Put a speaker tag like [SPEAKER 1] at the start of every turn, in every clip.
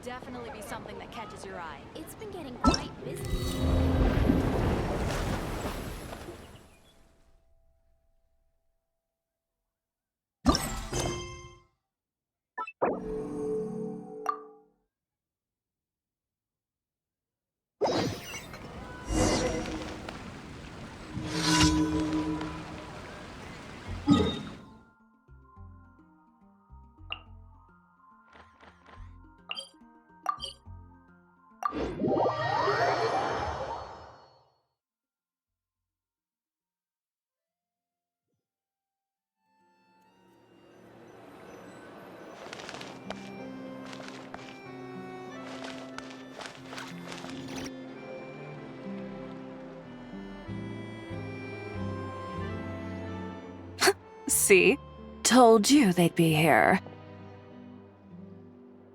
[SPEAKER 1] definitely be something that catches your eye.
[SPEAKER 2] It's been getting quite busy.
[SPEAKER 3] See? Told you they'd be here.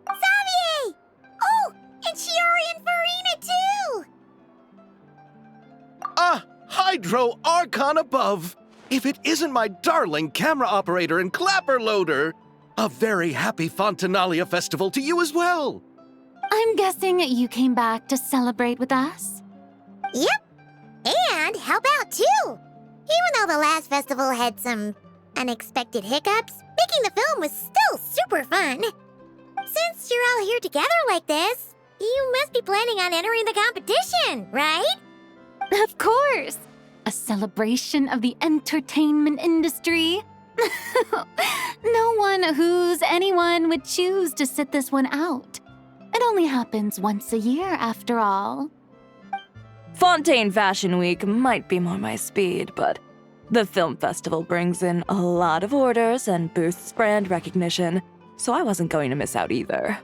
[SPEAKER 2] Xavier! Oh, and Shiori and Farina too!
[SPEAKER 4] Ah, Hydro Archon above! If it isn't my darling camera operator and clapper loader! A very happy Fontinalia festival to you as well!
[SPEAKER 5] I'm guessing you came back to celebrate with us?
[SPEAKER 2] Yep, and help out too! Even though the last festival had some unexpected hiccups, making the film was still super fun. Since you're all here together like this, you must be planning on entering the competition, right?
[SPEAKER 5] Of course! A celebration of the entertainment industry. No one who's anyone would choose to sit this one out. It only happens once a year, after all.
[SPEAKER 3] Fontaine Fashion Week might be more my speed, but the film festival brings in a lot of orders and boosts brand recognition, so I wasn't going to miss out either.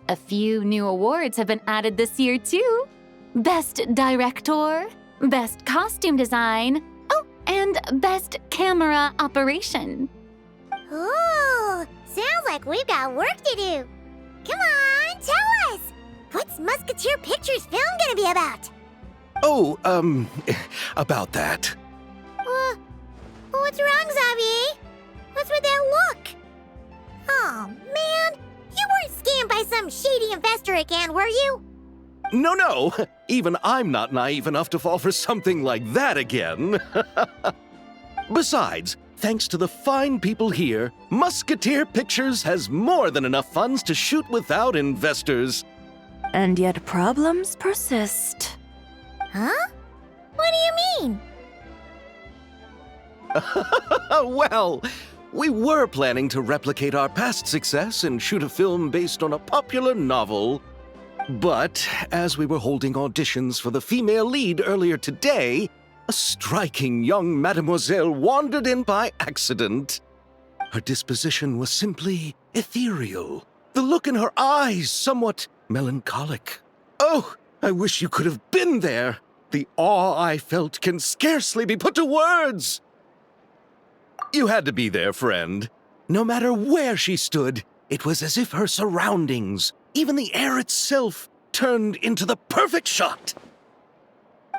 [SPEAKER 5] A few new awards have been added this year, too. Best Director, Best Costume Design, oh, and Best Camera Operation.
[SPEAKER 2] Ooh, sounds like we've got work to do. Come on, tell us! What's Musketeer Pictures film gonna be about?
[SPEAKER 4] Oh, about that.
[SPEAKER 2] What's wrong, Xavier? What's with that look? Oh, man, you weren't scammed by some shady investor again, were you?
[SPEAKER 4] No, even I'm not naive enough to fall for something like that again. Besides, thanks to the fine people here, Musketeer Pictures has more than enough funds to shoot without investors.
[SPEAKER 3] And yet problems persist.
[SPEAKER 2] Huh? What do you mean?
[SPEAKER 4] Well, we were planning to replicate our past success and shoot a film based on a popular novel. But as we were holding auditions for the female lead earlier today, a striking young mademoiselle wandered in by accident. Her disposition was simply ethereal, the look in her eyes somewhat melancholic. Oh, I wish you could have been there. The awe I felt can scarcely be put to words. You had to be there, friend. No matter where she stood, it was as if her surroundings, even the air itself, turned into the perfect shot.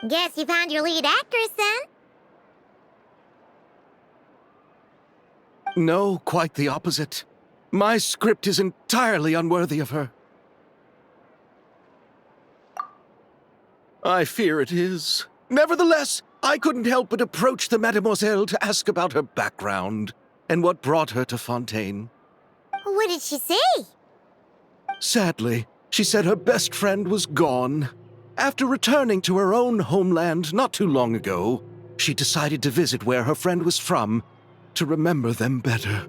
[SPEAKER 2] Guess you found your lead actress, then?
[SPEAKER 4] No, quite the opposite. My script is entirely unworthy of her. I fear it is. Nevertheless, I couldn't help but approach the mademoiselle to ask about her background and what brought her to Fontaine.
[SPEAKER 2] What did she say?
[SPEAKER 4] Sadly, she said her best friend was gone. After returning to her own homeland not too long ago, she decided to visit where her friend was from to remember them better.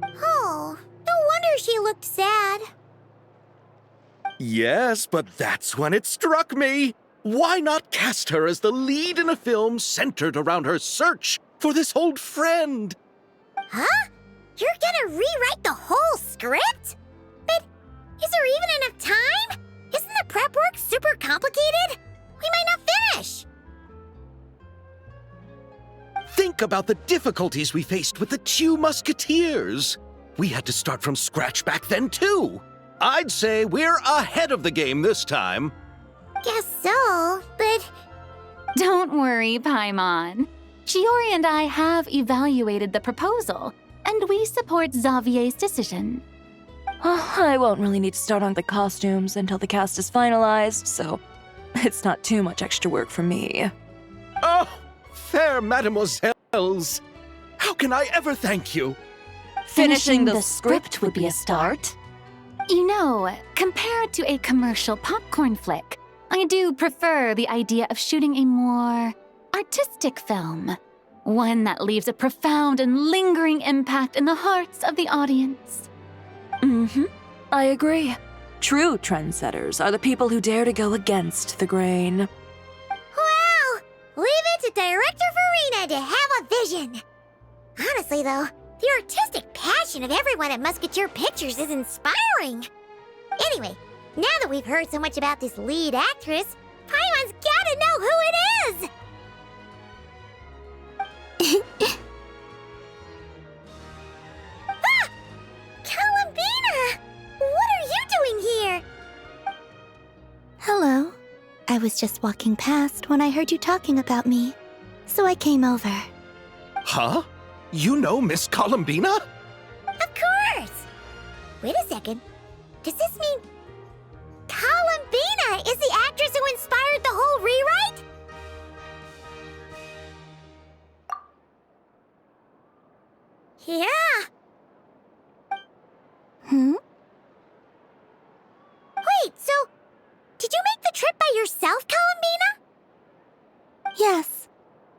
[SPEAKER 2] Oh, no wonder she looked sad.
[SPEAKER 4] Yes, but that's when it struck me. Why not cast her as the lead in a film centered around her search for this old friend?
[SPEAKER 2] Huh? You're gonna rewrite the whole script? But is there even enough time? Isn't the prep work super complicated? We might not finish.
[SPEAKER 4] Think about the difficulties we faced with the two Musketeers. We had to start from scratch back then, too. I'd say we're ahead of the game this time.
[SPEAKER 2] Guess so, but...
[SPEAKER 5] Don't worry, Paimon. Shiori and I have evaluated the proposal, and we support Xavier's decision.
[SPEAKER 3] I won't really need to start on the costumes until the cast is finalized, so it's not too much extra work for me.
[SPEAKER 4] Oh, fair mademoiselles! How can I ever thank you?
[SPEAKER 3] Finishing the
[SPEAKER 5] script would be a start. You know, compared to a commercial popcorn flick, I do prefer the idea of shooting a more artistic film. One that leaves a profound and lingering impact in the hearts of the audience.
[SPEAKER 3] I agree. True trendsetters are the people who dare to go against the grain.
[SPEAKER 2] Well, leave it to Director Farina to have a vision. Honestly, though, the artistic passion of everyone at Musketeer Pictures is inspiring. Anyway, now that we've heard so much about this lead actress, Paimon's gotta know who it is! Ah! Columbina! What are you doing here?
[SPEAKER 6] Hello. I was just walking past when I heard you talking about me, so I came over.
[SPEAKER 4] Huh? You know Miss Columbina?
[SPEAKER 2] Of course! Wait a second. Does this mean Columbina is the actress who inspired the whole rewrite? Yeah. Wait, so did you make the trip by yourself, Columbina?
[SPEAKER 6] Yes.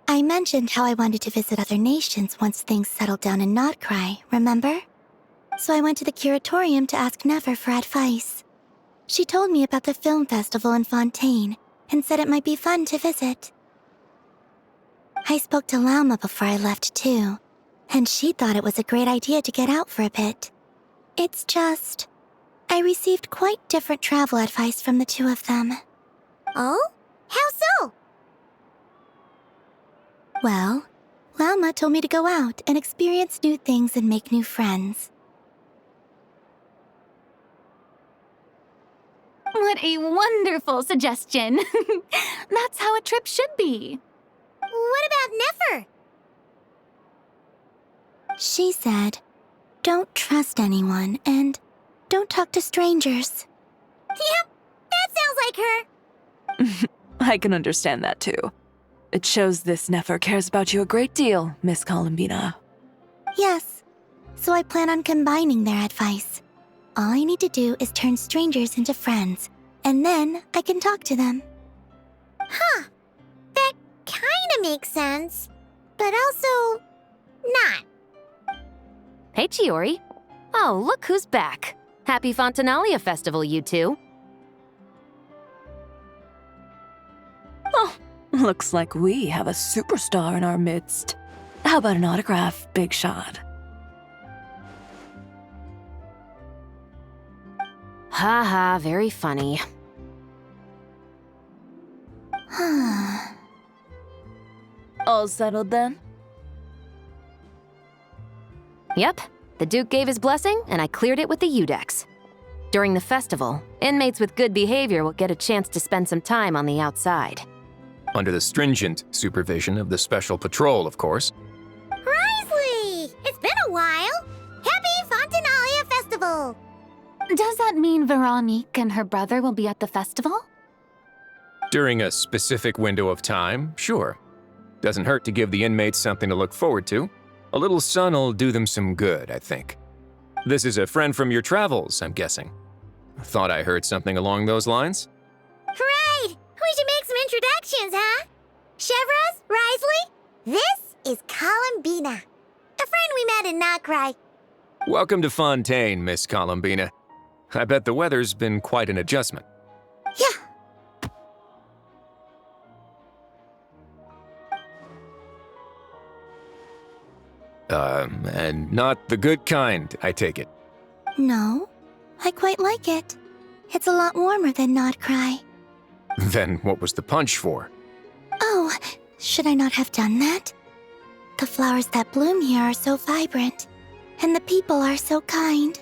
[SPEAKER 6] I mentioned how I wanted to visit other nations once things settled down in Notcry, remember? So I went to the curatorium to ask Never for advice. She told me about the film festival in Fontaine and said it might be fun to visit. I spoke to Lauma before I left too, and she thought it was a great idea to get out for a bit. It's just, I received quite different travel advice from the two of them.
[SPEAKER 2] Oh? How so?
[SPEAKER 6] Well, Lauma told me to go out and experience new things and make new friends.
[SPEAKER 5] What a wonderful suggestion. That's how a trip should be.
[SPEAKER 2] What about Nefer?
[SPEAKER 6] She said, don't trust anyone and don't talk to strangers.
[SPEAKER 2] Yep, that sounds like her.
[SPEAKER 3] I can understand that too. It shows this Nefer cares about you a great deal, Miss Columbina.
[SPEAKER 6] Yes, so I plan on combining their advice. All I need to do is turn strangers into friends, and then I can talk to them.
[SPEAKER 2] Huh. That kinda makes sense, but also not.
[SPEAKER 7] Hey, Chiori. Oh, look who's back. Happy Fontinalia Festival, you two.
[SPEAKER 3] Oh, looks like we have a superstar in our midst. How about an autograph, Big Shot?
[SPEAKER 7] Haha, very funny.
[SPEAKER 3] All settled then?
[SPEAKER 7] Yep, the Duke gave his blessing, and I cleared it with the Udex. During the festival, inmates with good behavior will get a chance to spend some time on the outside.
[SPEAKER 8] Under the stringent supervision of the Special Patrol, of course.
[SPEAKER 2] Risley! It's been a while! Happy Fontinalia Festival!
[SPEAKER 5] Does that mean Veronique and her brother will be at the festival?
[SPEAKER 8] During a specific window of time, sure. Doesn't hurt to give the inmates something to look forward to. A little sun'll do them some good, I think. This is a friend from your travels, I'm guessing. Thought I heard something along those lines.
[SPEAKER 2] Right! We should make some introductions, huh? Chevros, Risley, this is Columbina, a friend we met in Notcry.
[SPEAKER 8] Welcome to Fontaine, Miss Columbina. I bet the weather's been quite an adjustment.
[SPEAKER 2] Yeah.
[SPEAKER 8] And not the good kind, I take it.
[SPEAKER 6] No, I quite like it. It's a lot warmer than Notcry.
[SPEAKER 8] Then what was the punch for?
[SPEAKER 6] Oh, should I not have done that? The flowers that bloom here are so vibrant, and the people are so kind.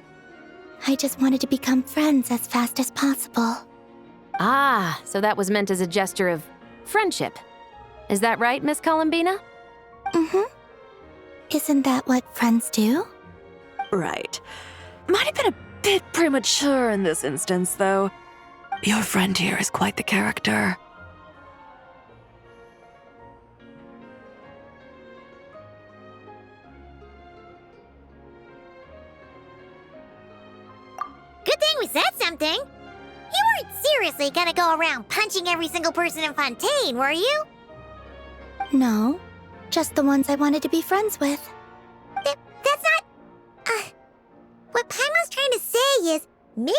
[SPEAKER 6] I just wanted to become friends as fast as possible.
[SPEAKER 7] Ah, so that was meant as a gesture of friendship. Is that right, Miss Columbina?
[SPEAKER 6] Mm-hmm. Isn't that what friends do?
[SPEAKER 3] Right. Might have been a bit premature in this instance, though. Your friend here is quite the character.
[SPEAKER 2] Good thing we said something. You weren't seriously gonna go around punching every single person in Fontaine, were you?
[SPEAKER 6] No, just the ones I wanted to be friends with.
[SPEAKER 2] That's not... What Paimon's trying to say is, maybe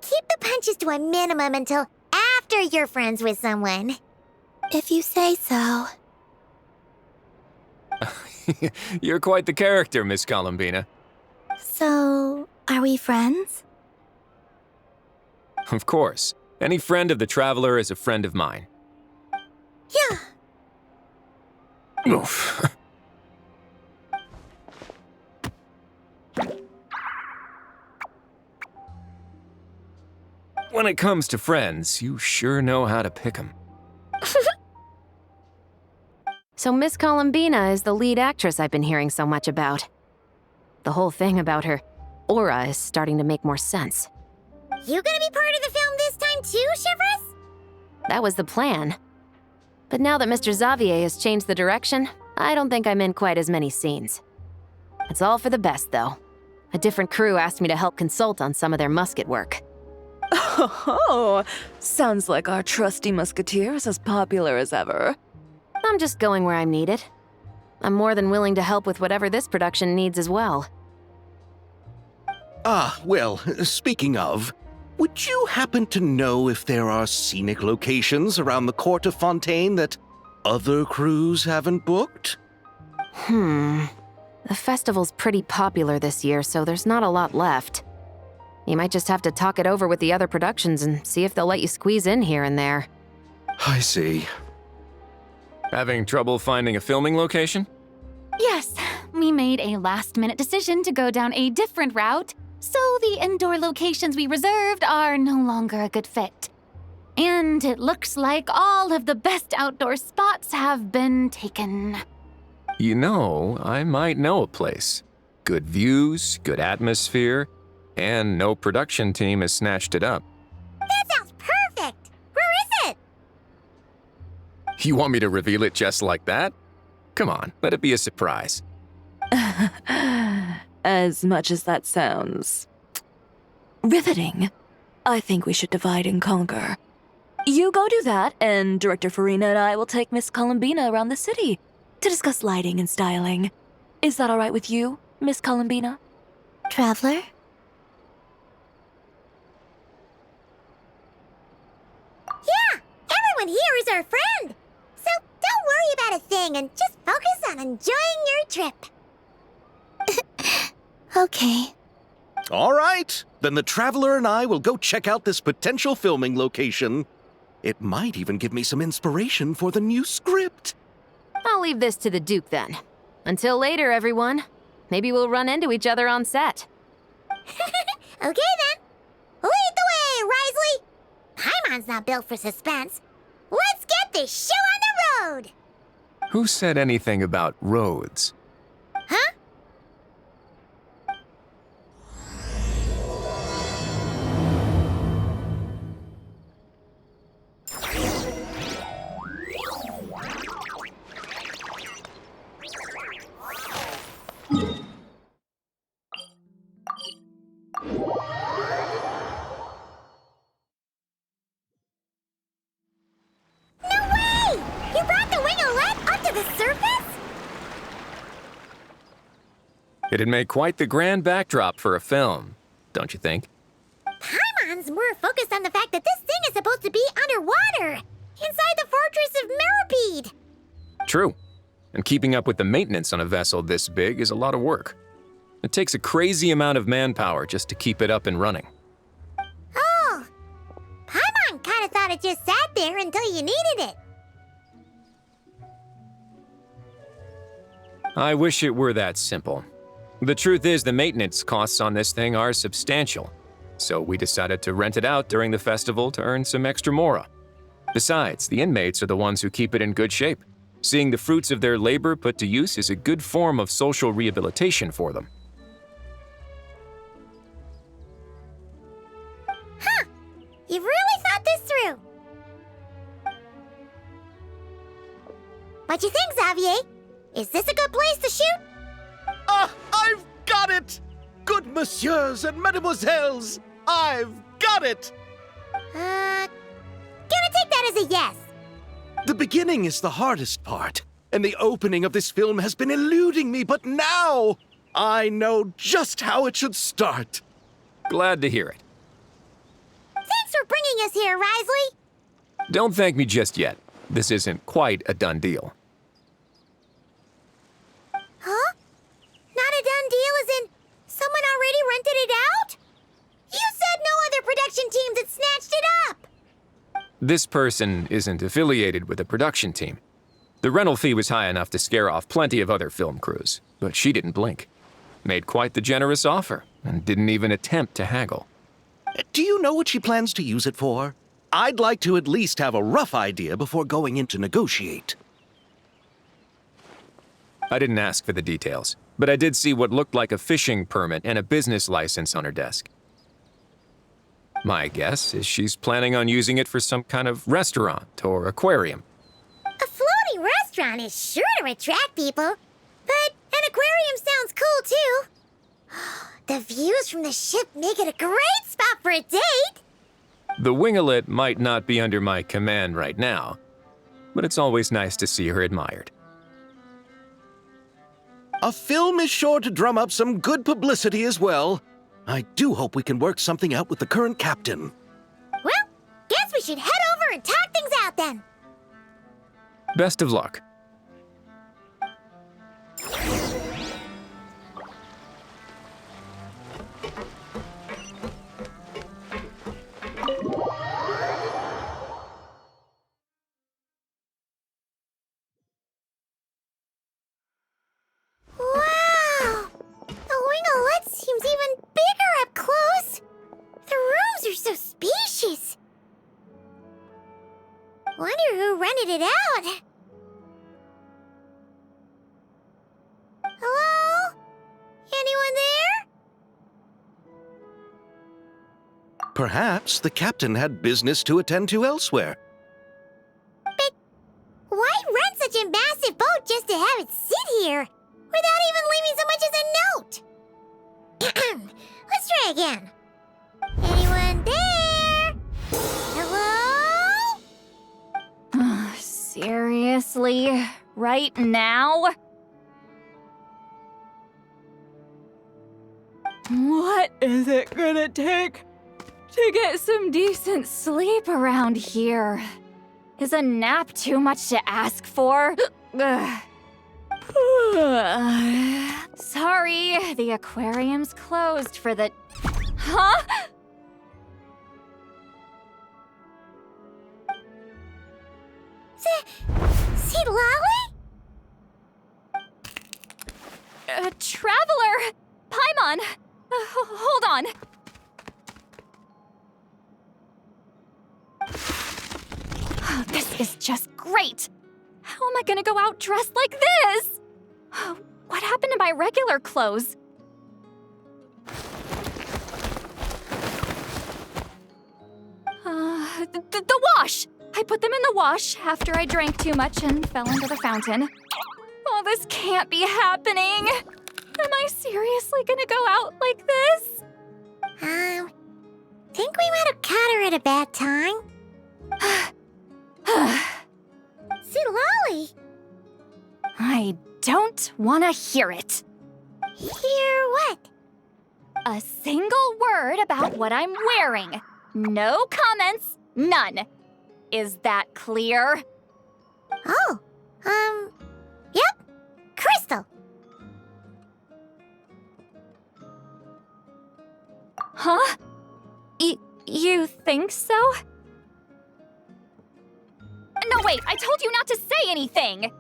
[SPEAKER 2] keep the punches to a minimum until after you're friends with someone.
[SPEAKER 6] If you say so.
[SPEAKER 8] You're quite the character, Miss Columbina.
[SPEAKER 6] So, are we friends?
[SPEAKER 8] Of course. Any friend of the Traveler is a friend of mine.
[SPEAKER 2] Yeah.
[SPEAKER 8] Oof. When it comes to friends, you sure know how to pick 'em.
[SPEAKER 7] So Miss Columbina is the lead actress I've been hearing so much about. The whole thing about her aura is starting to make more sense.
[SPEAKER 2] You gonna be part of the film this time too, Shivers?
[SPEAKER 7] That was the plan. But now that Mr. Xavier has changed the direction, I don't think I'm in quite as many scenes. It's all for the best, though. A different crew asked me to help consult on some of their musket work.
[SPEAKER 3] Oh, sounds like our trusty musketeer is as popular as ever.
[SPEAKER 7] I'm just going where I'm needed. I'm more than willing to help with whatever this production needs as well.
[SPEAKER 4] Ah, well, speaking of, would you happen to know if there are scenic locations around the court of Fontaine that other crews haven't booked?
[SPEAKER 7] The festival's pretty popular this year, so there's not a lot left. You might just have to talk it over with the other productions and see if they'll let you squeeze in here and there.
[SPEAKER 4] I see.
[SPEAKER 8] Having trouble finding a filming location?
[SPEAKER 5] Yes, we made a last-minute decision to go down a different route, so the indoor locations we reserved are no longer a good fit. And it looks like all of the best outdoor spots have been taken.
[SPEAKER 8] You know, I might know a place. Good views, good atmosphere, and no production team has snatched it up.
[SPEAKER 2] That sounds perfect! Where is it?
[SPEAKER 8] You want me to reveal it just like that? Come on, let it be a surprise.
[SPEAKER 3] As much as that sounds riveting, I think we should divide and conquer. You go do that, and Director Farina and I will take Miss Columbina around the city to discuss lighting and styling. Is that all right with you, Miss Columbina?
[SPEAKER 6] Traveler?
[SPEAKER 2] Yeah, everyone here is our friend. So don't worry about a thing and just focus on enjoying your trip.
[SPEAKER 6] Okay.
[SPEAKER 4] All right, then the Traveler and I will go check out this potential filming location. It might even give me some inspiration for the new script.
[SPEAKER 7] I'll leave this to the Duke then. Until later, everyone. Maybe we'll run into each other on set.
[SPEAKER 2] Okay then. Lead the way, Risley. Paimon's not built for suspense. Let's get this show on the road.
[SPEAKER 8] Who said anything about roads?
[SPEAKER 2] Huh?
[SPEAKER 8] It'd make quite the grand backdrop for a film, don't you think?
[SPEAKER 2] Paimon's more focused on the fact that this thing is supposed to be underwater, inside the fortress of Meripede.
[SPEAKER 8] True. And keeping up with the maintenance on a vessel this big is a lot of work. It takes a crazy amount of manpower just to keep it up and running.
[SPEAKER 2] Oh, Paimon kind of thought it just sat there until you needed it.
[SPEAKER 8] I wish it were that simple. The truth is the maintenance costs on this thing are substantial, so we decided to rent it out during the festival to earn some extra mora. Besides, the inmates are the ones who keep it in good shape. Seeing the fruits of their labor put to use is a good form of social rehabilitation for them.
[SPEAKER 2] Is this a good place to shoot?
[SPEAKER 4] Ah, I've got it! Good messieurs and mademoiselles, I've got it!
[SPEAKER 2] Gonna take that as a yes.
[SPEAKER 4] The beginning is the hardest part, and the opening of this film has been eluding me, but now I know just how it should start.
[SPEAKER 8] Glad to hear it.
[SPEAKER 2] Thanks for bringing us here, Risley.
[SPEAKER 8] Don't thank me just yet. This isn't quite a done deal.
[SPEAKER 2] Huh? Not a done deal as in someone already rented it out? You said no other production teams had snatched it up!
[SPEAKER 8] This person isn't affiliated with a production team. The rental fee was high enough to scare off plenty of other film crews, but she didn't blink. Made quite the generous offer, and didn't even attempt to haggle.
[SPEAKER 4] Do you know what she plans to use it for? I'd like to at least have a rough idea before going in to negotiate.
[SPEAKER 8] I didn't ask for the details, but I did see what looked like a fishing permit and a business license on her desk. My guess is she's planning on using it for some kind of restaurant or aquarium.
[SPEAKER 2] A floating restaurant is sure to attract people, but an aquarium sounds cool too. The views from the ship make it a great spot for a date.
[SPEAKER 8] The winglet might not be under my command right now, but it's always nice to see her admired.
[SPEAKER 4] A film is sure to drum up some good publicity as well. I do hope we can work something out with the current captain.
[SPEAKER 2] Well, guess we should head over and talk things out then.
[SPEAKER 8] Best of luck.
[SPEAKER 2] Wow! The winglet seems even bigger up close. The rooms are so spacious. Wonder who rented it out. Hello? Anyone there?
[SPEAKER 4] Perhaps the captain had business to attend to elsewhere.
[SPEAKER 2] But why rent such a massive boat just to have it sit here, without even leaving so much as a note? Let's try again. Anyone there? Hello?
[SPEAKER 5] Seriously? Right now? What is it gonna take to get some decent sleep around here? Is a nap too much to ask for? Ugh. Sorry, the aquarium's closed for the... Huh?
[SPEAKER 2] See Lolly?
[SPEAKER 5] Traveler! Paimon! Hold on. This is just great! How am I gonna go out dressed like this? What happened to my regular clothes? The wash! I put them in the wash after I drank too much and fell into the fountain. Oh, this can't be happening! Am I seriously gonna go out like this?
[SPEAKER 2] Think we might have caught her at a bad time. See Lolly?
[SPEAKER 5] I don't want to hear it.
[SPEAKER 2] Hear what?
[SPEAKER 5] A single word about what I'm wearing. No comments, none. Is that clear?
[SPEAKER 2] Oh, yep. Crystal.
[SPEAKER 5] Huh? You think so? No, wait, I told you not to say anything!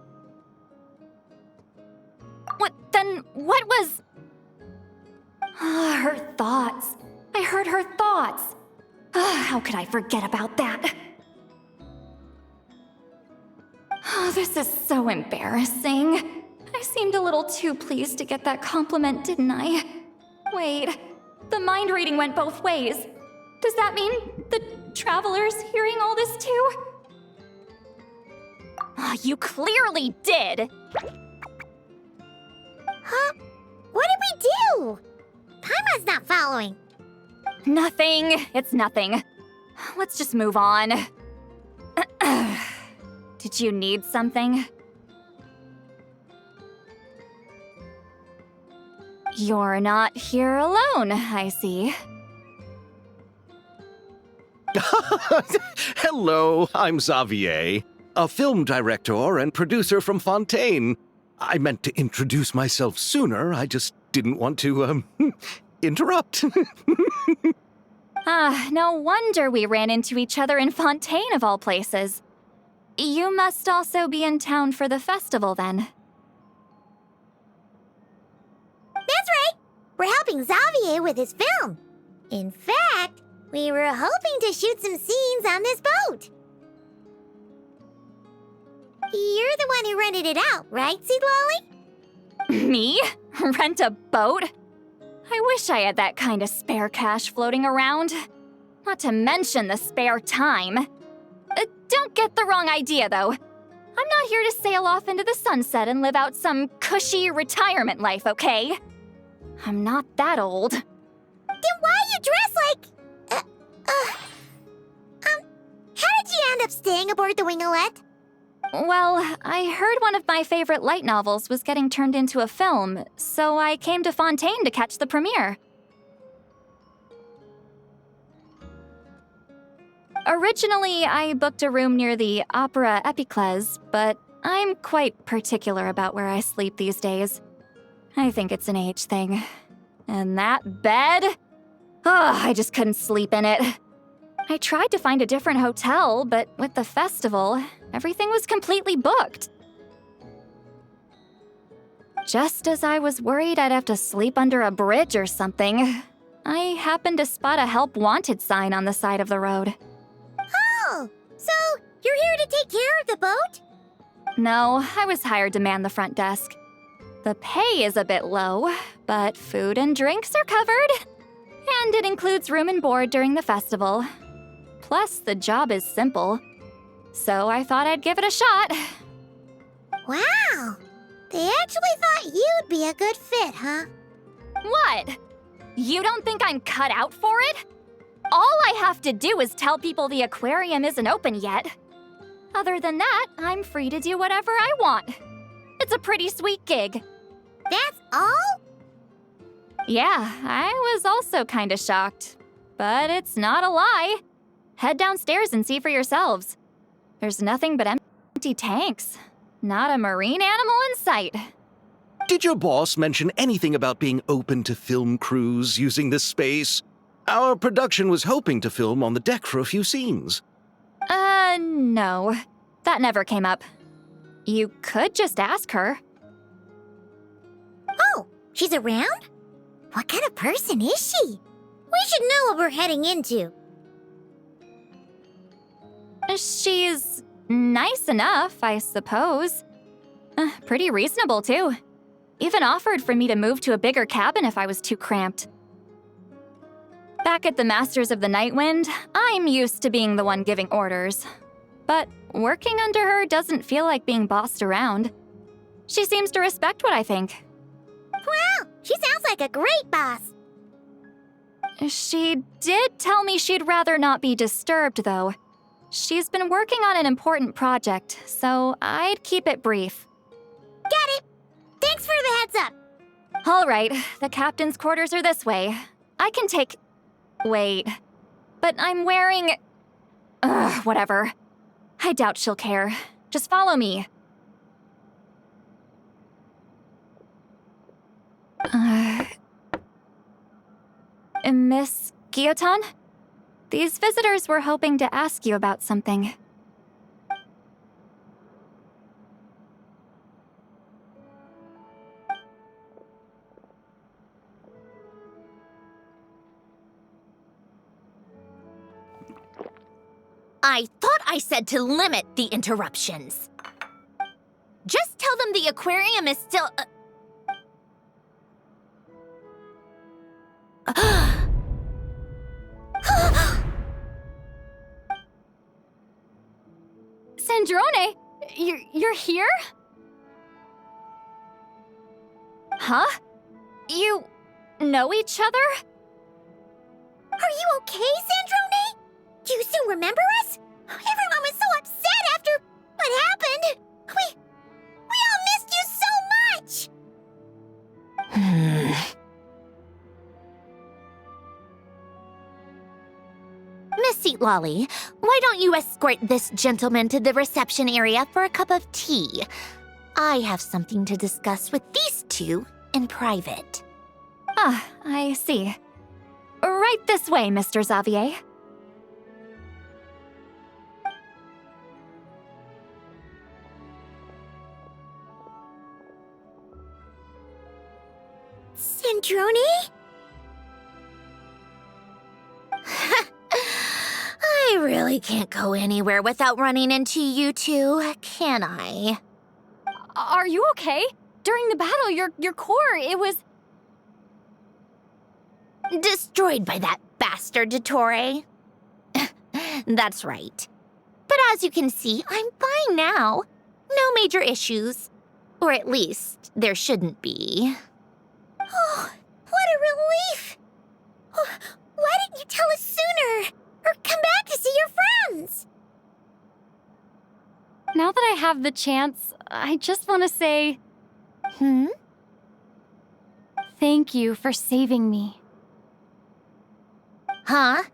[SPEAKER 5] What was... Her thoughts. I heard her thoughts. How could I forget about that? Oh, this is so embarrassing. I seemed a little too pleased to get that compliment, didn't I? Wait, the mind reading went both ways. Does that mean the Traveler's hearing all this too? Oh, you clearly did!
[SPEAKER 2] Ooh! Paimon's not following.
[SPEAKER 5] Nothing. It's nothing. Let's just move on. Did you need something? You're not here alone, I see.
[SPEAKER 4] Hello, I'm Xavier, a film director and producer from Fontaine. I meant to introduce myself sooner, I just didn't want to, interrupt.
[SPEAKER 5] No wonder we ran into each other in Fontaine of all places. You must also be in town for the festival, then.
[SPEAKER 2] That's right! We're helping Xavier with his film. In fact, we were hoping to shoot some scenes on this boat. You're the one who rented it out, right, Seed Lolly?
[SPEAKER 5] Me? Rent a boat? I wish I had that kind of spare cash floating around. Not to mention the spare time. Don't get the wrong idea, though. I'm not here to sail off into the sunset and live out some cushy retirement life, okay? I'm not that old.
[SPEAKER 2] Then why you dress like... how did you end up staying aboard the Winglet?
[SPEAKER 5] Well, I heard one of my favorite light novels was getting turned into a film, so I came to Fontaine to catch the premiere. Originally, I booked a room near the Opera Epiclese, but I'm quite particular about where I sleep these days. I think it's an age thing. And that bed? Oh, I just couldn't sleep in it. I tried to find a different hotel, but with the festival, everything was completely booked. Just as I was worried I'd have to sleep under a bridge or something, I happened to spot a help wanted sign on the side of the road.
[SPEAKER 2] Oh, so you're here to take care of the boat?
[SPEAKER 5] No, I was hired to man the front desk. The pay is a bit low, but food and drinks are covered. And it includes room and board during the festival. Plus, the job is simple. So I thought I'd give it a shot.
[SPEAKER 2] Wow! They actually thought you'd be a good fit, huh?
[SPEAKER 5] What? You don't think I'm cut out for it? All I have to do is tell people the aquarium isn't open yet. Other than that, I'm free to do whatever I want. It's a pretty sweet gig.
[SPEAKER 2] That's all?
[SPEAKER 5] Yeah, I was also kinda shocked. But it's not a lie. Head downstairs and see for yourselves. There's nothing but empty tanks. Not a marine animal in sight.
[SPEAKER 4] Did your boss mention anything about being open to film crews using this space? Our production was hoping to film on the deck for a few scenes.
[SPEAKER 5] No. That never came up. You could just ask her.
[SPEAKER 2] Oh, she's around? What kind of person is she? We should know what we're heading into.
[SPEAKER 5] She's nice enough, I suppose. Pretty reasonable, too. Even offered for me to move to a bigger cabin if I was too cramped. Back at the Masters of the Nightwind, I'm used to being the one giving orders. But working under her doesn't feel like being bossed around. She seems to respect what I think.
[SPEAKER 2] Wow, she sounds like a great boss.
[SPEAKER 5] She did tell me she'd rather not be disturbed, though. She's been working on an important project, so I'd keep it brief.
[SPEAKER 2] Got it. Thanks for the heads up.
[SPEAKER 5] All right, the captain's quarters are this way. I can take... Wait. But I'm wearing... whatever. I doubt she'll care. Just follow me. Miss Guillotin? These visitors were hoping to ask you about something.
[SPEAKER 9] I thought I said to limit the interruptions. Just tell them the aquarium is still...
[SPEAKER 5] Sandrone, you're here? Huh? know each other?
[SPEAKER 2] Are you okay, Sandrone? Do you still remember us? Everyone was so upset after what happened. We all missed you so much.
[SPEAKER 9] Miss Seat Lolly, why don't you escort this gentleman to the reception area for a cup of tea? I have something to discuss with these two in private.
[SPEAKER 5] Ah, I see. Right this way, Mr. Xavier.
[SPEAKER 2] Sandrone?
[SPEAKER 9] I really can't go anywhere without running into you two, can I?
[SPEAKER 5] Are you okay? During the battle, your core, it was...
[SPEAKER 9] Destroyed by that bastard Dottore. That's right. But as you can see, I'm fine now. No major issues. Or at least, there shouldn't be.
[SPEAKER 2] Oh, what a relief! Oh, why didn't you tell us sooner? Or come back to see your friends?
[SPEAKER 5] Now that I have the chance, I just want to say... Thank you for saving me.
[SPEAKER 9] Huh?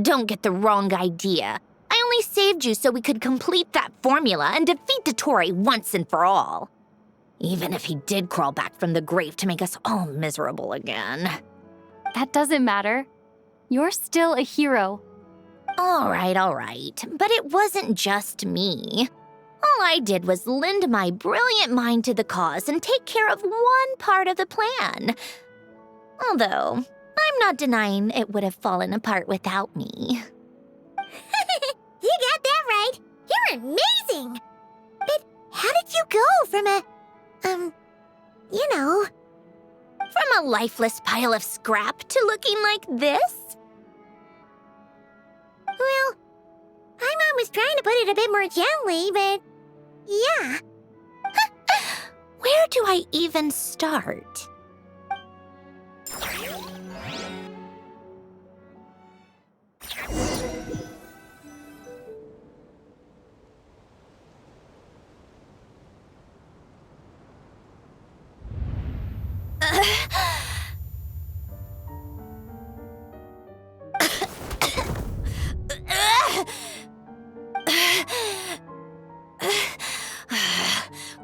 [SPEAKER 9] Don't get the wrong idea. I only saved you so we could complete that formula and defeat Dottore once and for all. Even if he did crawl back from the grave to make us all miserable again.
[SPEAKER 5] That doesn't matter. You're still a hero.
[SPEAKER 9] All right. But it wasn't just me. All I did was lend my brilliant mind to the cause and take care of one part of the plan. Although, I'm not denying it would have fallen apart without me.
[SPEAKER 2] You got that right. You're amazing. But how did you go from a,
[SPEAKER 9] From a lifeless pile of scrap to looking like this?
[SPEAKER 2] Well, my mom was trying to put it a bit more gently, but yeah.
[SPEAKER 9] Where do I even start?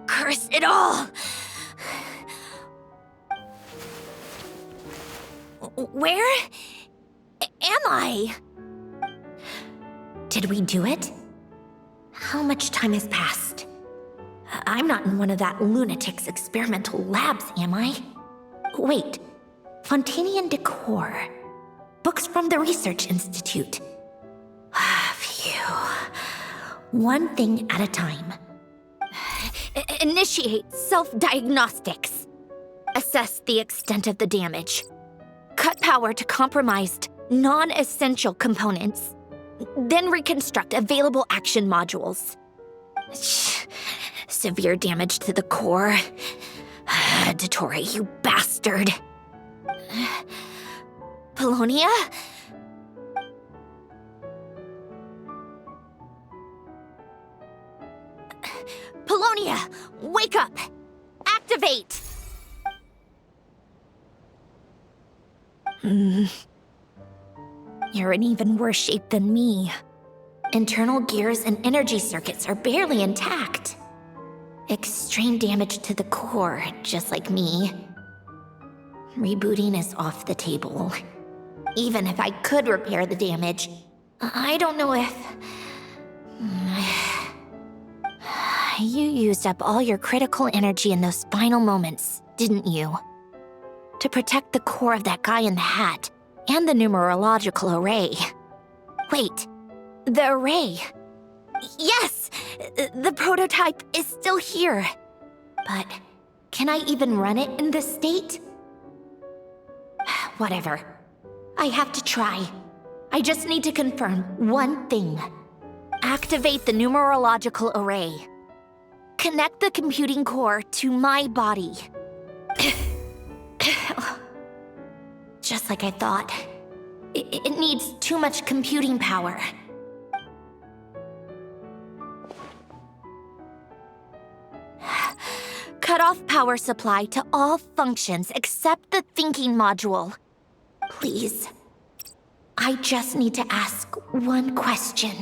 [SPEAKER 9] Curse it all! Where am I? Did we do it? How much time has passed? I'm not in one of that lunatic's experimental labs, am I? Wait, Fontinalia decor. Books from the Research Institute. Phew. One thing at a time. Initiate self-diagnostics. Assess the extent of the damage. Cut power to compromised, non-essential components. Then reconstruct available action modules. Severe damage to the core. Dottore, you bastard. Polonia? Polonia, wake up! Activate! You're in even worse shape than me. Internal gears and energy circuits are barely intact. Extreme damage to the core, just like me. Rebooting is off the table. Even if I could repair the damage, I don't know if... You used up all your critical energy in those final moments, didn't you? To protect the core of that guy in the hat, and the numerological array. Wait, the array. Yes! The prototype is still here. But can I even run it in this state? Whatever. I have to try. I just need to confirm one thing. Activate the numerological array. Connect the computing core to my body. Just like I thought. It needs too much computing power. Cut off power supply to all functions except the thinking module. Please. I just need to ask one question.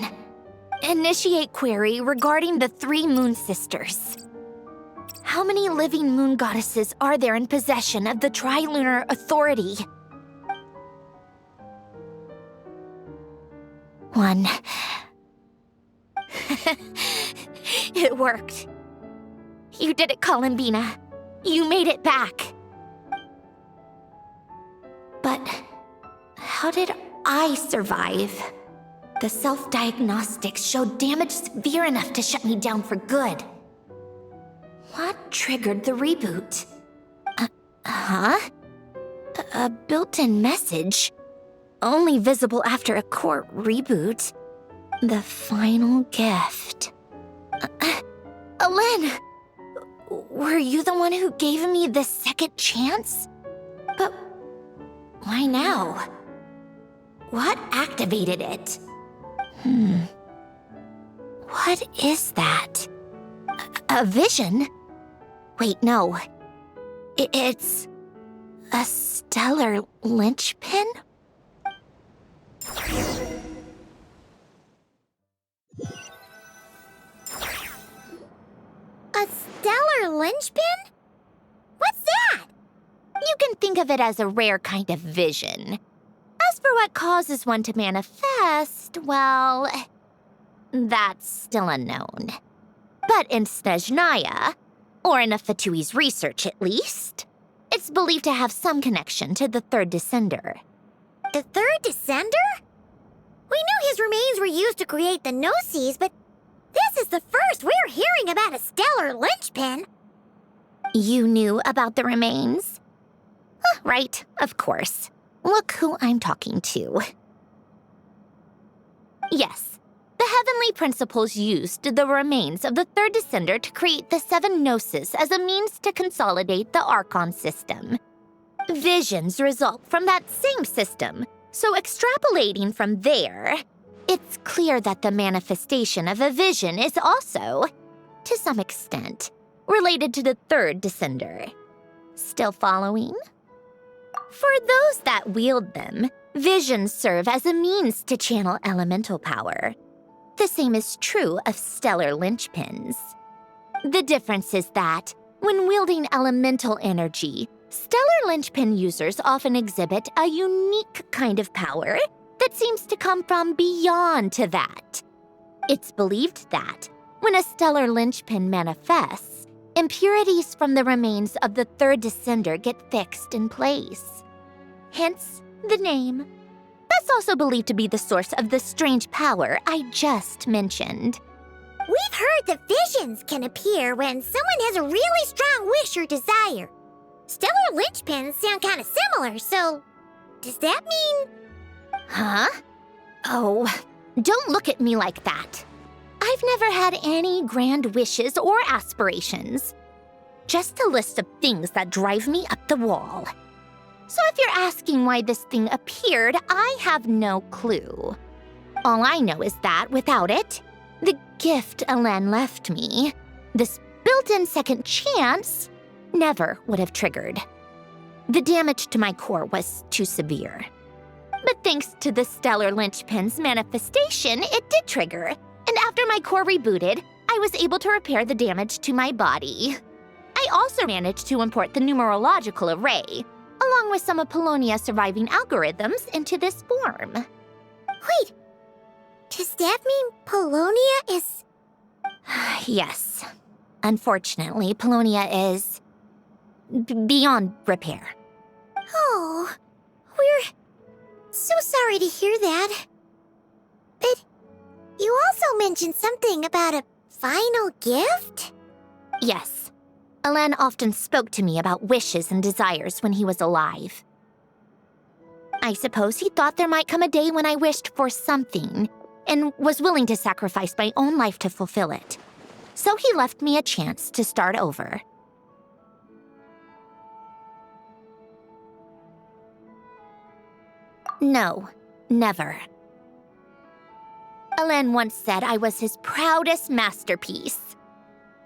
[SPEAKER 9] Initiate query regarding the 3 moon sisters. How many living moon goddesses are there in possession of the Trilunar Authority? 1. It worked. You did it, Columbina. You made it back. But how did I survive? The self-diagnostics showed damage severe enough to shut me down for good. What triggered the reboot? A built-in message? Only visible after a core reboot. The final gift. Alen! Were you the one who gave me the second chance? But why now? What activated it? What is that? A vision? Wait, no. It's a stellar linchpin? A stellar linchpin? What's that? You can think of it as a rare kind of vision. As for what causes one to manifest, well, that's still unknown. But in Snezhnaya, or in Afatui's research at least, it's believed to have some connection to the third descender. The third descender? We knew his remains were used to create the Gnosis, but this is the first we're hearing about a stellar linchpin. You knew about the remains? Right, of course. Look who I'm talking to. Yes, the heavenly principles used the remains of the third descender to create the 7 Gnosis as a means to consolidate the Archon system. Visions result from that same system, so extrapolating from there, it's clear that the manifestation of a vision is also, to some extent, related to the third descender. Still following? For those that wield them, visions serve as a means to channel elemental power. The same is true of stellar linchpins. The difference is that, when wielding elemental energy, stellar linchpin users often exhibit a unique kind of power that seems to come from beyond to that. It's believed that, when a stellar linchpin manifests, impurities from the remains of the third descender get fixed in place. Hence, the name. That's also believed to be the source of the strange power I just mentioned. We've heard that visions can appear when someone has a really strong wish or desire. Stellar linchpins sound kind of similar, so does that mean... Huh? Oh, don't look at me like that. I've never had any grand wishes or aspirations. Just a list of things that drive me up the wall. So if you're asking why this thing appeared, I have no clue. All I know is that without it, the gift Alen left me, this built-in second chance, never would have triggered. The damage to my core was too severe. But thanks to the stellar linchpin's manifestation, it did trigger. And after my core rebooted, I was able to repair the damage to my body. I also managed to import the numerological array, along with some of Polonia's surviving algorithms, into this form. Wait, does that mean Polonia is... Yes. Unfortunately, Polonia is... beyond repair. Oh, we're so sorry to hear that. But you also mentioned something about a final gift? Yes. Alen often spoke to me about wishes and desires when he was alive. I suppose he thought there might come a day when I wished for something, and was willing to sacrifice my own life to fulfill it. So he left me a chance to start over. No, never. Alen once said I was his proudest masterpiece.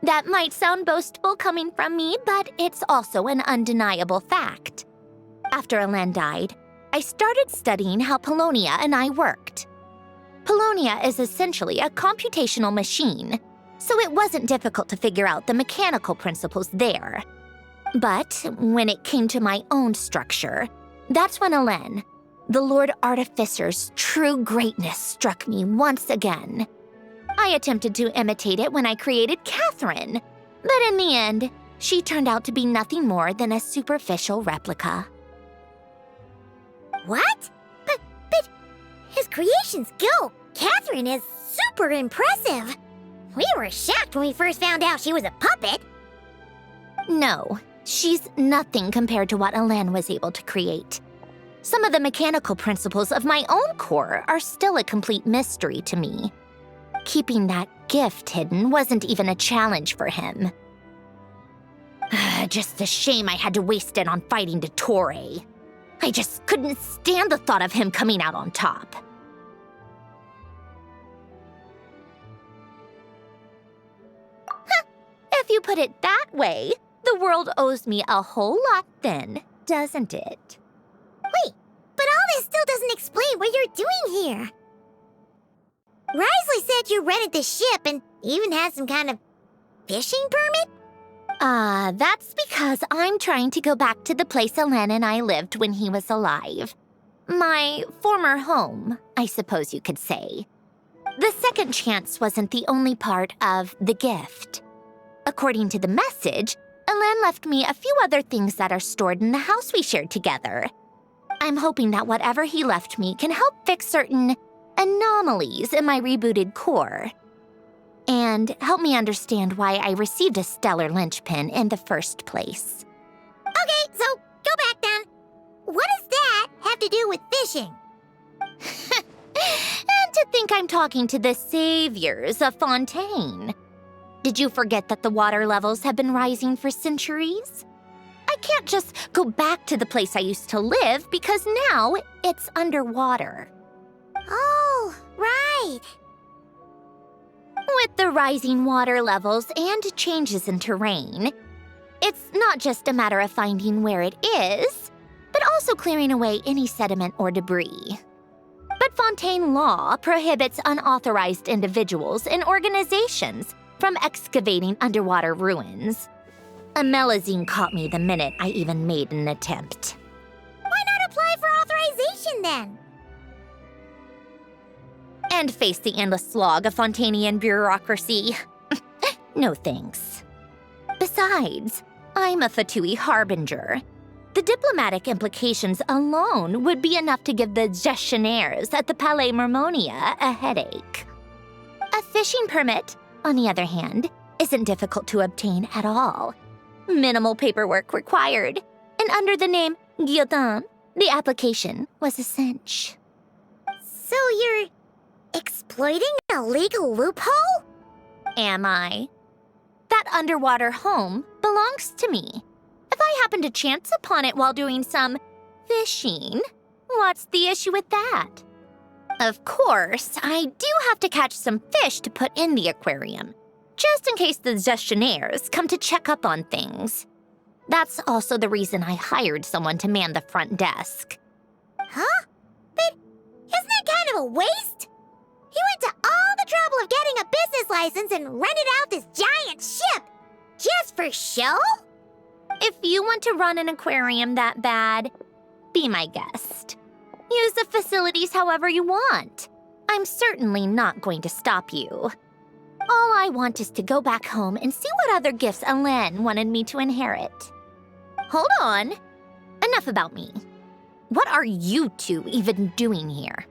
[SPEAKER 9] That might sound boastful coming from me, but it's also an undeniable fact. After Alen died, I started studying how Polonia and I worked. Polonia is essentially a computational machine, so it wasn't difficult to figure out the mechanical principles there. But when it came to my own structure, that's when Alen, the Lord Artificer's true greatness, struck me once again. I attempted to imitate it when I created Catherine, but in the end, she turned out to be nothing more than a superficial replica.
[SPEAKER 2] What? But his creation skill, Catherine, is super impressive. We were shocked when we first found out she was a puppet.
[SPEAKER 9] No, she's nothing compared to what Alen was able to create. Some of the mechanical principles of my own core are still a complete mystery to me. Keeping that gift hidden wasn't even a challenge for him. Just a shame I had to waste it on fighting Dottore. I just couldn't stand the thought of him coming out on top. If you put it that way, the world owes me a whole lot then, doesn't it?
[SPEAKER 2] Wait, but all this still doesn't explain what you're doing here. Risley said you rented the ship and even had some kind of fishing permit?
[SPEAKER 9] That's because I'm trying to go back to the place Alen and I lived when he was alive. My former home, I suppose you could say. The second chance wasn't the only part of the gift. According to the message, Alen left me a few other things that are stored in the house we shared together. I'm hoping that whatever he left me can help fix certain anomalies in my rebooted core. And help me understand why I received a stellar linchpin in the first place.
[SPEAKER 2] Okay, so go back then. What does that have to do with fishing?
[SPEAKER 9] And to think I'm talking to the saviors of Fontaine. Did you forget that the water levels have been rising for centuries? I can't just go back to the place I used to live because now it's underwater.
[SPEAKER 2] Oh, right.
[SPEAKER 9] With the rising water levels and changes in terrain, it's not just a matter of finding where it is, but also clearing away any sediment or debris. But Fontaine law prohibits unauthorized individuals and organizations from excavating underwater ruins. A Melazine caught me the minute I even made an attempt.
[SPEAKER 2] Why not apply for authorization then?
[SPEAKER 9] And face the endless slog of Fontainian bureaucracy. No thanks. Besides, I'm a Fatui harbinger. The diplomatic implications alone would be enough to give the gestionnaires at the Palais Mermonia a headache. A fishing permit, on the other hand, isn't difficult to obtain at all. Minimal paperwork required, and under the name Guillotin, the application was a cinch.
[SPEAKER 2] So you're exploiting a legal loophole?
[SPEAKER 9] Am I? That underwater home belongs to me. If I happen to chance upon it while doing some fishing, what's the issue with that? Of course, I do have to catch some fish to put in the aquarium, just in case the gestionnaires come to check up on things. That's also the reason I hired someone to man the front desk.
[SPEAKER 2] Huh? But isn't that kind of a waste? He went to all the trouble of getting a business license and rented out this giant ship. Just for show?
[SPEAKER 9] If you want to run an aquarium that bad, be my guest. Use the facilities however you want. I'm certainly not going to stop you. All I want is to go back home and see what other gifts Alen wanted me to inherit. Hold on. Enough about me. What are you two even doing here?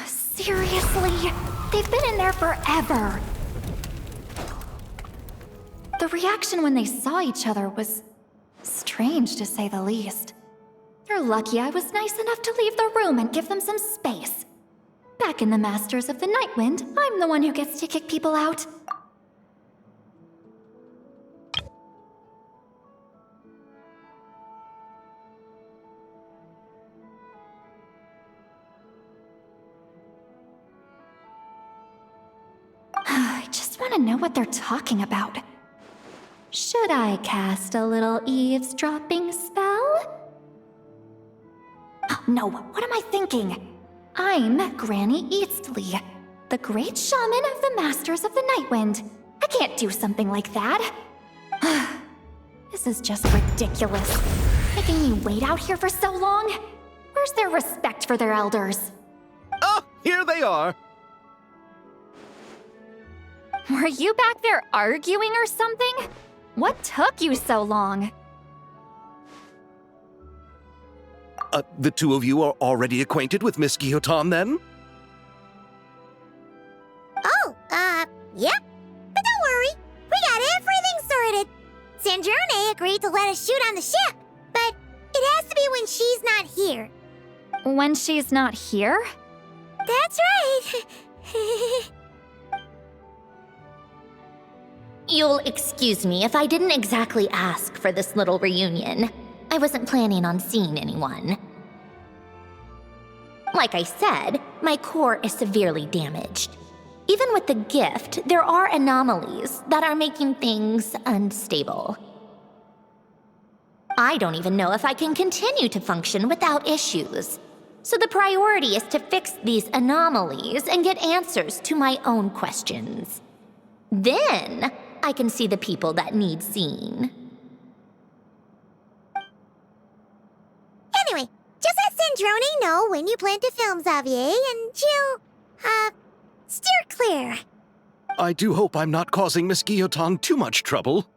[SPEAKER 5] Seriously? They've been in there forever. The reaction when they saw each other was strange, to say the least. You're lucky I was nice enough to leave the room and give them some space. Back in the Masters of the Nightwind, I'm the one who gets to kick people out. I just want to know what they're talking about. Should I cast a little eavesdropping spell? Oh, no, what am I thinking? I'm Granny Eastley, the great shaman of the Masters of the Nightwind. I can't do something like that. This is just ridiculous. Making me wait out here for so long? Where's their respect for their elders?
[SPEAKER 4] Oh, here they are.
[SPEAKER 5] Were you back there arguing or something? What took you so long?
[SPEAKER 4] The two of you are already acquainted with Miss Guillotin, then?
[SPEAKER 2] Oh, yep. But don't worry, we got everything sorted. Sandrone agreed to let us shoot on the ship, but it has to be when she's not here.
[SPEAKER 5] When she's not here?
[SPEAKER 2] That's right.
[SPEAKER 9] You'll excuse me if I didn't exactly ask for this little reunion. I wasn't planning on seeing anyone. Like I said, my core is severely damaged. Even with the gift, there are anomalies that are making things unstable. I don't even know if I can continue to function without issues. So the priority is to fix these anomalies and get answers to my own questions. Then, I can see the people that need seeing.
[SPEAKER 2] Anyway, just let Sandrone know when you plan to film Xavier, and she'll, steer clear.
[SPEAKER 4] I do hope I'm not causing Miss Guillotin too much trouble.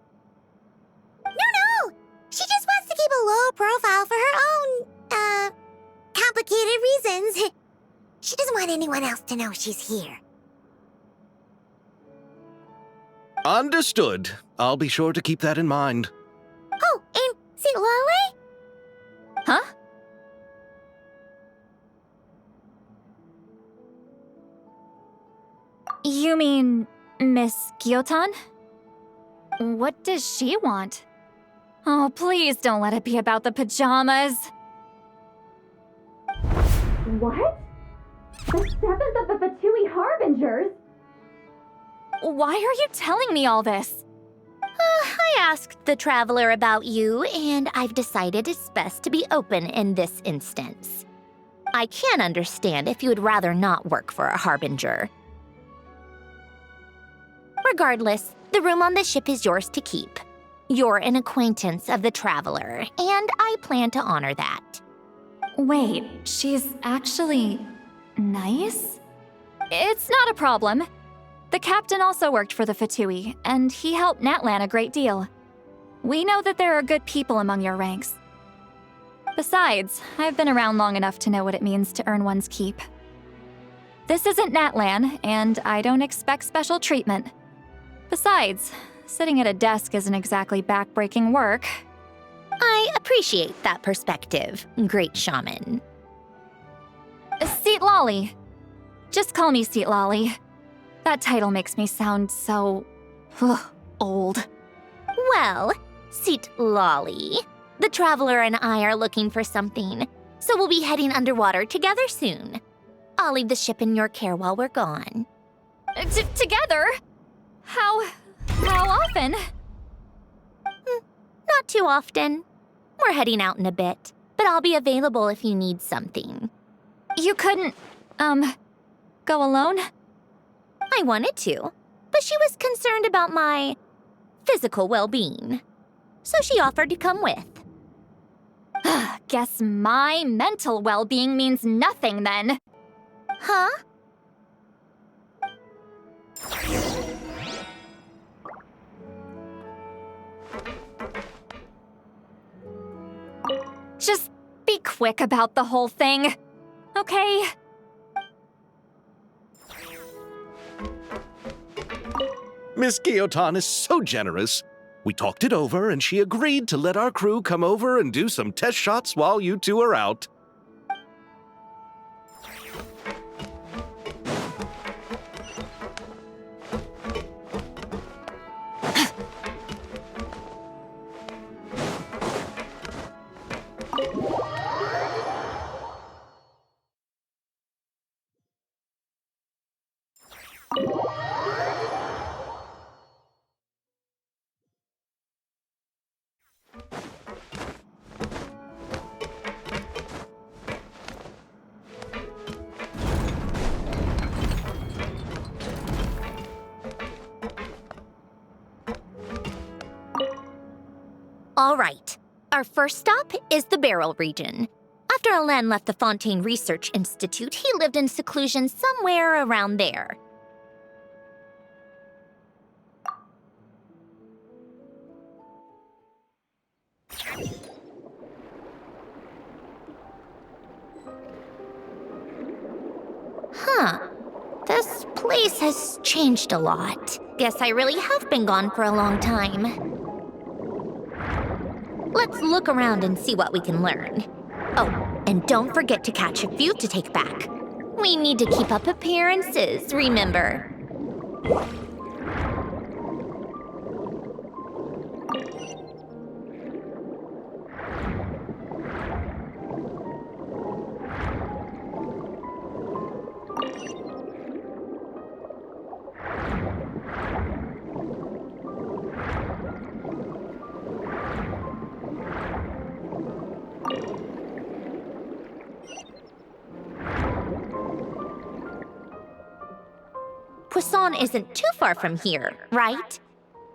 [SPEAKER 2] No! She just wants to keep a low profile for her own, complicated reasons. She doesn't want anyone else to know she's here.
[SPEAKER 4] Understood. I'll be sure to keep that in mind.
[SPEAKER 2] Oh, and see Lale?
[SPEAKER 5] Huh? You mean Miss Guillotin? What does she want? Oh, please don't let it be about the pajamas. What? The seventh of the Fatui Harbingers? Why are you telling me all this?
[SPEAKER 9] I asked the Traveler about you, and I've decided it's best to be open in this instance. I can understand if you would rather not work for a Harbinger. Regardless, the room on the ship is yours to keep. You're an acquaintance of the Traveler, and I plan to honor that.
[SPEAKER 5] Wait, she's actually nice? It's not a problem. The captain also worked for the Fatui, and he helped Natlan a great deal. We know that there are good people among your ranks. Besides, I've been around long enough to know what it means to earn one's keep. This isn't Natlan, and I don't expect special treatment. Besides, sitting at a desk isn't exactly back-breaking work.
[SPEAKER 9] I appreciate that perspective, great shaman.
[SPEAKER 5] Seat Lolly. Just call me Seat Lolly. That title makes me sound so... old.
[SPEAKER 9] Well, Seat Lolly, the Traveler and I are looking for something, so we'll be heading underwater together soon. I'll leave the ship in your care while we're gone.
[SPEAKER 5] Together? How often?
[SPEAKER 9] Not too often. We're heading out in a bit, but I'll be available if you need something.
[SPEAKER 5] You couldn't, go alone?
[SPEAKER 9] I wanted to, but she was concerned about my physical well-being, so she offered to come with.
[SPEAKER 5] Guess my mental well-being means nothing then.
[SPEAKER 9] Huh?
[SPEAKER 5] Just be quick about the whole thing, okay?
[SPEAKER 4] Miss Guillotin is so generous. We talked it over, and she agreed to let our crew come over and do some test shots while you two are out.
[SPEAKER 9] All right. Our first stop is the Beryl region. After Alain left the Fontaine Research Institute, he lived in seclusion somewhere around there. Huh. This place has changed a lot. Guess I really have been gone for a long time. Let's look around and see what we can learn. Oh, and don't forget to catch a few to take back. We need to keep up appearances, remember? Poisson isn't too far from here, right?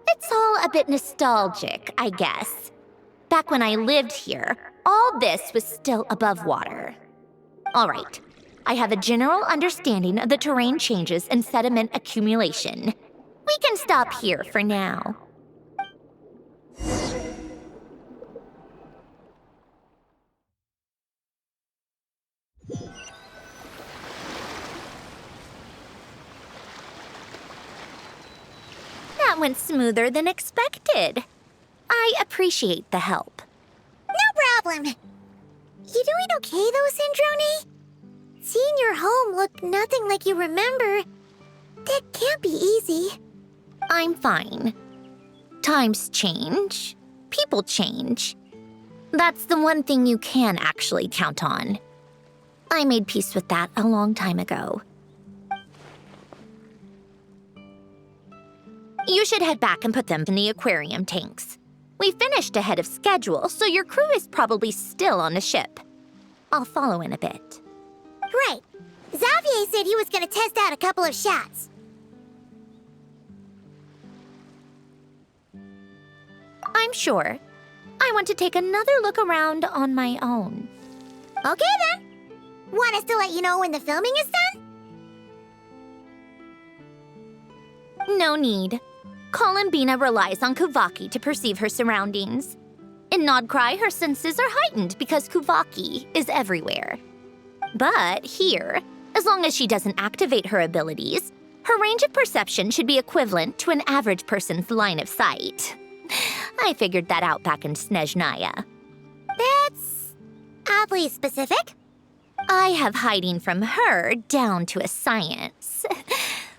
[SPEAKER 9] It's all a bit nostalgic, I guess. Back when I lived here, all this was still above water. All right, I have a general understanding of the terrain changes and sediment accumulation. We can stop here for now. That went smoother than expected. I appreciate the help.
[SPEAKER 2] No problem. You doing okay though, Syndrone? Seeing your home look nothing like you remember, that can't be easy.
[SPEAKER 9] I'm fine. Times change. People change. That's the one thing you can actually count on. I made peace with that a long time ago. You should head back and put them in the aquarium tanks. We finished ahead of schedule, so your crew is probably still on the ship. I'll follow in a bit.
[SPEAKER 2] Right. Xavier said he was gonna test out a couple of shots.
[SPEAKER 9] I'm sure. I want to take another look around on my own.
[SPEAKER 2] Okay then. Want us to let you know when the filming is done?
[SPEAKER 9] No need. Columbina relies on Kuvaki to perceive her surroundings. In Nodcry, her senses are heightened because Kuvaki is everywhere. But here, as long as she doesn't activate her abilities, her range of perception should be equivalent to an average person's line of sight. I figured that out back in Snezhnaya.
[SPEAKER 2] That's oddly specific.
[SPEAKER 9] I have hiding from her down to a science.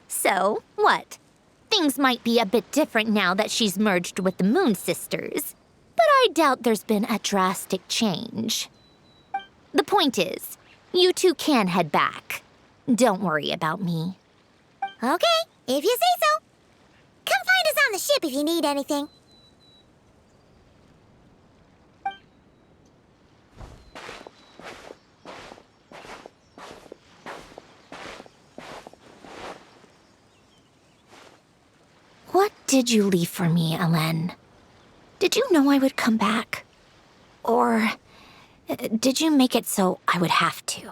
[SPEAKER 9] So, what? Things might be a bit different now that she's merged with the Moon Sisters, but I doubt there's been a drastic change. The point is, you two can head back. Don't worry about me.
[SPEAKER 2] Okay, if you say so. Come find us on the ship if you need anything.
[SPEAKER 9] What did you leave for me, Alain? Did you know I would come back? Or did you make it so I would have to?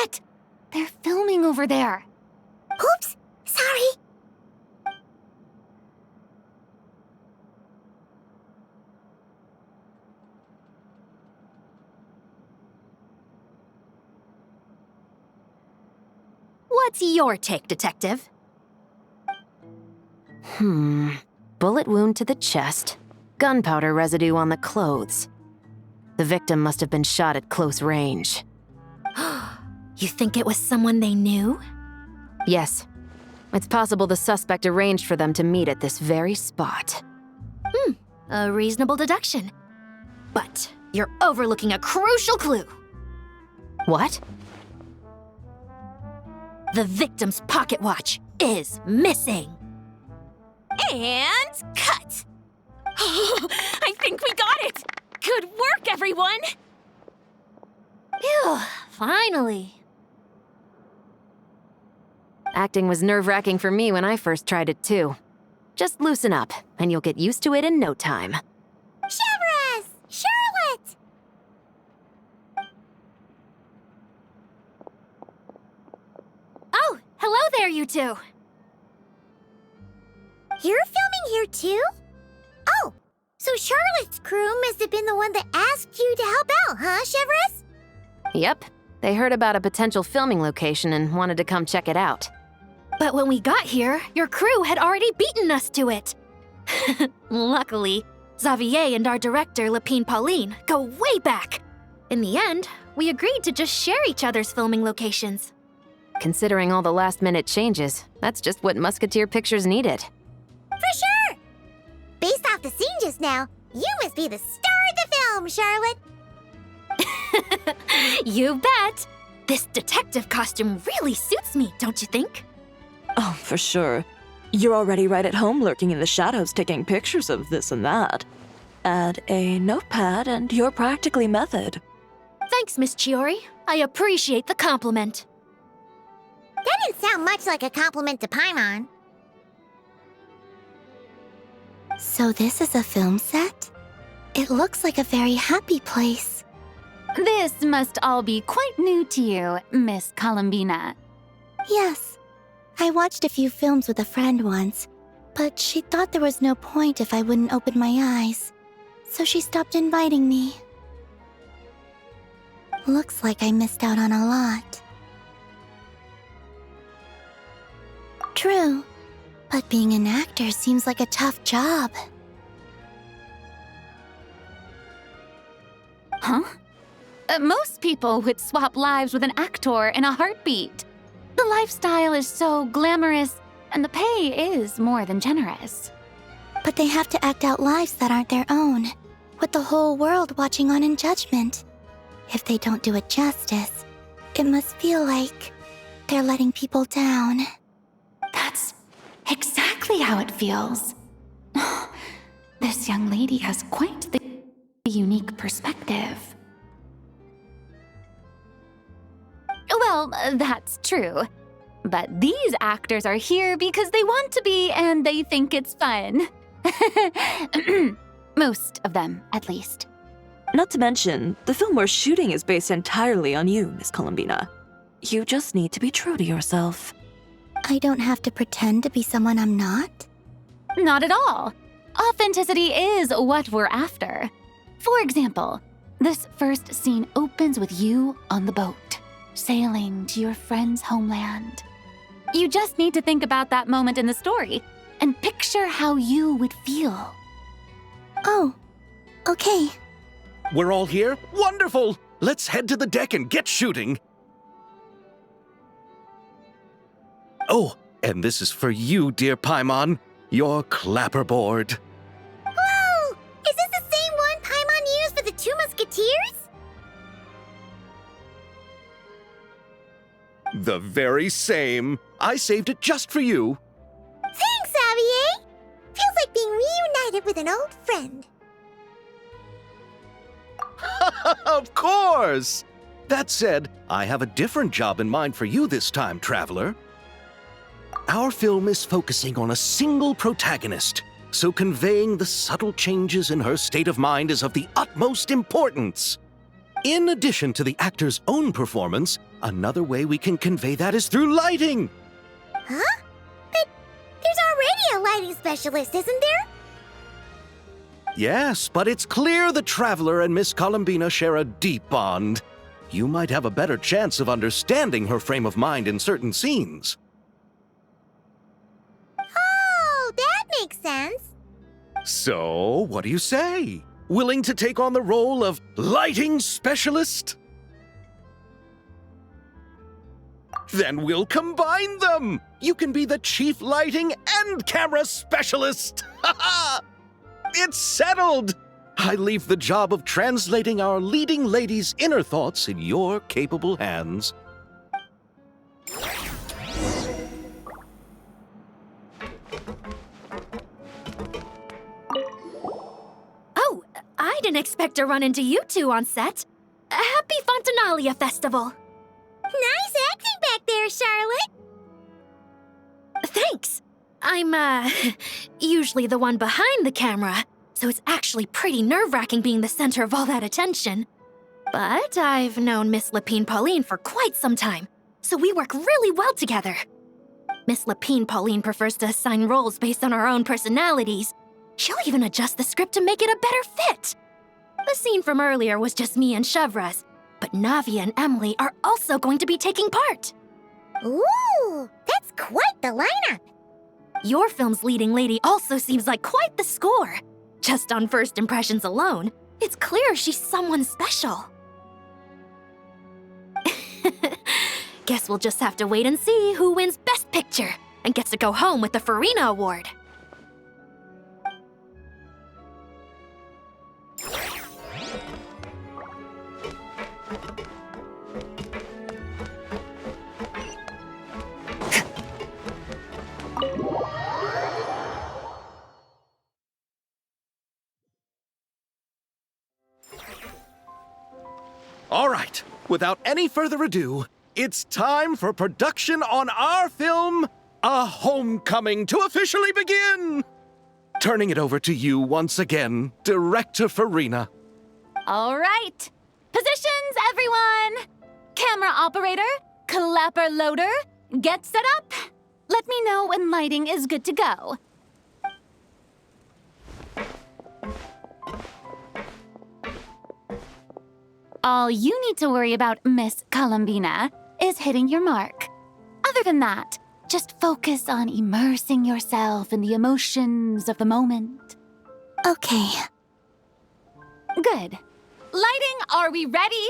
[SPEAKER 5] forget! They're filming over there.
[SPEAKER 2] Oops, sorry.
[SPEAKER 7] What's your take, Detective? Bullet wound to the chest. Gunpowder residue on the clothes. The victim must have been shot at close range.
[SPEAKER 9] You think it was someone they knew?
[SPEAKER 7] Yes. It's possible the suspect arranged for them to meet at this very spot.
[SPEAKER 9] A reasonable deduction. But you're overlooking a crucial clue.
[SPEAKER 7] What?
[SPEAKER 9] The victim's pocket watch is missing. And cut! I think we got it! Good work, everyone! Phew, finally.
[SPEAKER 7] Acting was nerve-wracking for me when I first tried it too. Just loosen up, and you'll get used to it in no time.
[SPEAKER 2] Chevrus! Charlotte!
[SPEAKER 9] Oh, hello there, you two.
[SPEAKER 2] You're filming here too? Oh, so Charlotte's crew must have been the one that asked you to help out, huh, Chevrus?
[SPEAKER 7] Yep. They heard about a potential filming location and wanted to come check it out.
[SPEAKER 9] But when we got here, your crew had already beaten us to it. Luckily, Xavier and our director, Lapine Pauline, go way back. In the end, we agreed to just share each other's filming locations.
[SPEAKER 7] Considering all the last-minute changes, that's just what Musketeer Pictures needed.
[SPEAKER 2] For sure! Based off the scene just now, you must be the star of the film, Charlotte!
[SPEAKER 9] You bet! This detective costume really suits me, don't you think?
[SPEAKER 3] Oh, for sure. You're already right at home lurking in the shadows taking pictures of this and that. Add a notepad and you're practically method.
[SPEAKER 9] Thanks, Miss Chiori. I appreciate the compliment.
[SPEAKER 2] That didn't sound much like a compliment to Paimon.
[SPEAKER 6] So this is a film set? It looks like a very happy place.
[SPEAKER 5] This must all be quite new to you, Miss Columbina.
[SPEAKER 6] Yes. I watched a few films with a friend once, but she thought there was no point if I wouldn't open my eyes. So she stopped inviting me. Looks like I missed out on a lot. True, but being an actor seems like a tough job.
[SPEAKER 5] Huh? Most people would swap lives with an actor in a heartbeat. The lifestyle is so glamorous, and the pay is more than generous.
[SPEAKER 6] But they have to act out lives that aren't their own, with the whole world watching on in judgment. If they don't do it justice, it must feel like they're letting people down.
[SPEAKER 5] That's exactly how it feels. This young lady has quite the unique perspective. Well, that's true. But these actors are here because they want to be and they think it's fun. Most of them, at least.
[SPEAKER 3] Not to mention, the film we're shooting is based entirely on you, Miss Columbina. You just need to be true to yourself.
[SPEAKER 6] I don't have to pretend to be someone I'm not?
[SPEAKER 5] Not at all. Authenticity is what we're after. For example, this first scene opens with you on the boat, sailing to your friend's homeland. You just need to think about that moment in the story and picture how you would feel.
[SPEAKER 6] Oh, okay.
[SPEAKER 4] We're all here? Wonderful! Let's head to the deck and get shooting. Oh, and this is for you, dear Paimon, your clapperboard.
[SPEAKER 2] Whoa! Is this the same one Paimon used for the Two Musketeers?
[SPEAKER 4] The very same. I saved it just for you.
[SPEAKER 2] Thanks, Xavier! Feels like being reunited with an old friend.
[SPEAKER 4] Of course! That said, I have a different job in mind for you this time, Traveler. Our film is focusing on a single protagonist, so conveying the subtle changes in her state of mind is of the utmost importance. In addition to the actor's own performance, Another way we can convey that is through lighting.
[SPEAKER 2] Huh? But there's already a lighting specialist, isn't there?
[SPEAKER 4] Yes, but it's clear the Traveler and Miss Columbina share a deep bond. You might have a better chance of understanding her frame of mind in certain scenes.
[SPEAKER 2] Oh, that makes sense.
[SPEAKER 4] So, what do you say? Willing to take on the role of lighting specialist? Then we'll combine them! You can be the chief lighting and camera specialist! Ha ha! It's settled! I leave the job of translating our leading lady's inner thoughts in your capable hands.
[SPEAKER 9] Oh, I didn't expect to run into you two on set. Happy Fontinalia Festival!
[SPEAKER 2] Nice acting back there, Charlotte.
[SPEAKER 9] Thanks. I'm, usually the one behind the camera, so it's actually pretty nerve-wracking being the center of all that attention. But I've known Miss Lapine Pauline for quite some time, so we work really well together. Miss Lapine Pauline prefers to assign roles based on our own personalities. She'll even adjust the script to make it a better fit. The scene from earlier was just me and Chevraz, but Navia and Emily are also going to be taking part.
[SPEAKER 2] Ooh, that's quite the lineup.
[SPEAKER 9] Your film's leading lady also seems like quite the score. Just on first impressions alone, it's clear she's someone special. Guess we'll just have to wait and see who wins Best Picture and gets to go home with the Farina Award.
[SPEAKER 4] All right, without any further ado, it's time for production on our film, A Homecoming, to officially begin! Turning it over to you once again, Director Farina.
[SPEAKER 5] All right. Positions, everyone. Camera operator, clapper loader, get set up. Let me know when lighting is good to go. All you need to worry about, Miss Columbina, is hitting your mark. Other than that, just focus on immersing yourself in the emotions of the moment.
[SPEAKER 6] Okay.
[SPEAKER 5] Good. Lighting, are we ready?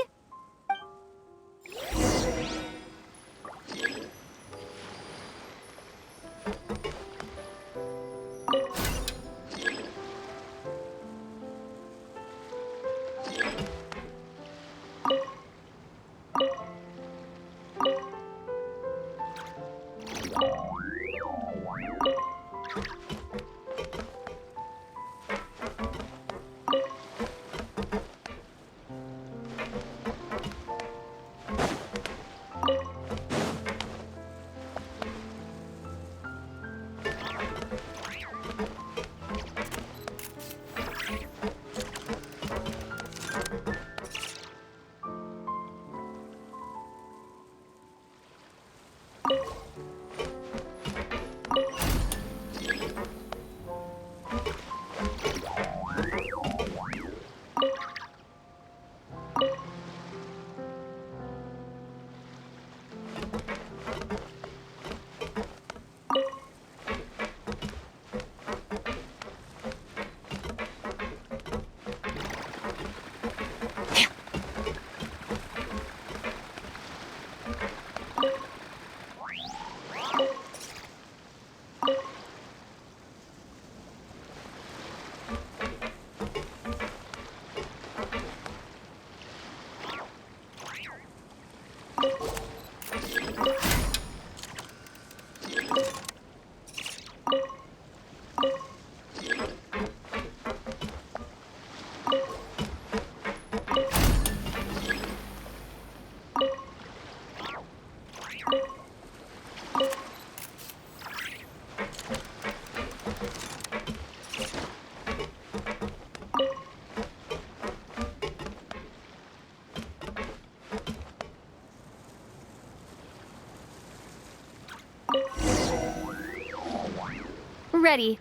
[SPEAKER 5] Ready.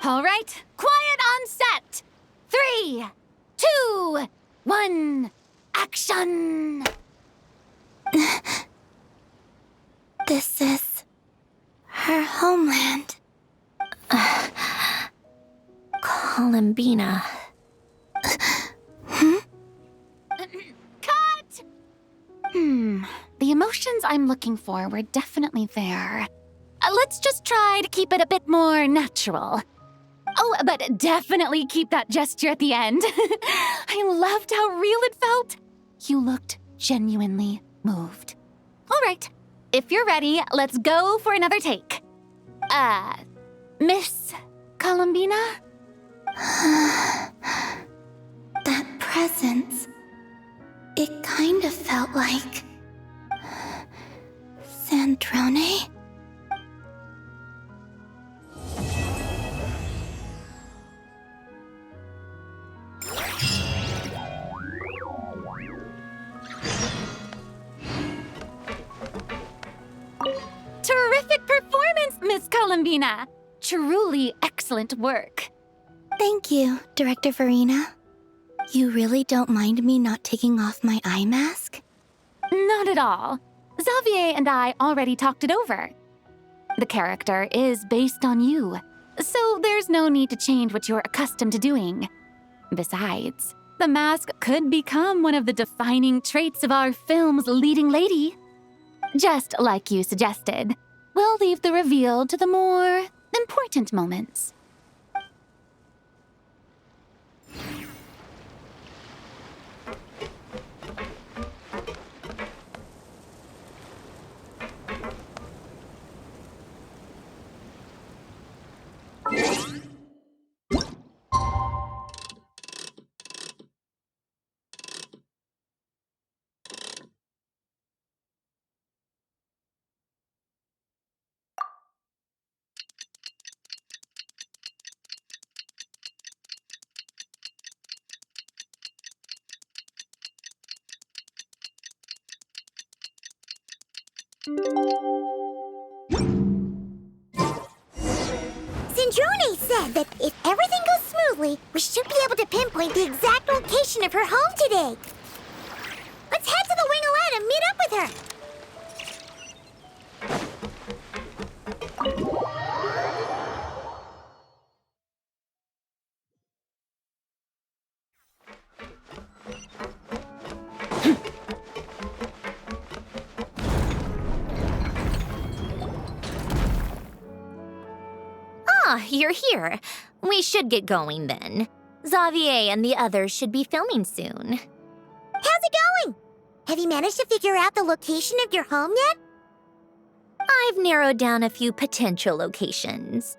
[SPEAKER 5] All right, quiet on set. 3, 2, 1, action!
[SPEAKER 6] This is her homeland.
[SPEAKER 9] Columbina.
[SPEAKER 5] Cut! The emotions I'm looking for were definitely there. Let's just try to keep it a bit more natural. Oh, but definitely keep that gesture at the end. I loved how real it felt. You looked genuinely moved. All right, if you're ready, let's go for another take. Miss Columbina?
[SPEAKER 6] That presence. It kind of felt like... Sandrone?
[SPEAKER 5] Terrific performance, Miss Columbina. Truly excellent work.
[SPEAKER 6] Thank you, Director Farina. You really don't mind me not taking off my eye mask?
[SPEAKER 5] Not at all. Xavier and I already talked it over. The character is based on you, so there's no need to change what you're accustomed to doing. Besides, the mask could become one of the defining traits of our film's leading lady. Just like you suggested, we'll leave the reveal to the more important moments.
[SPEAKER 2] Sandrone said that if everything goes smoothly, we should be able to pinpoint the exact location of her home today. Let's head to the wing-o-lette and meet up with her.
[SPEAKER 9] You're here. We should get going then. Xavier and the others should be filming soon.
[SPEAKER 2] How's it going? Have you managed to figure out the location of your home yet?
[SPEAKER 9] I've narrowed down a few potential locations.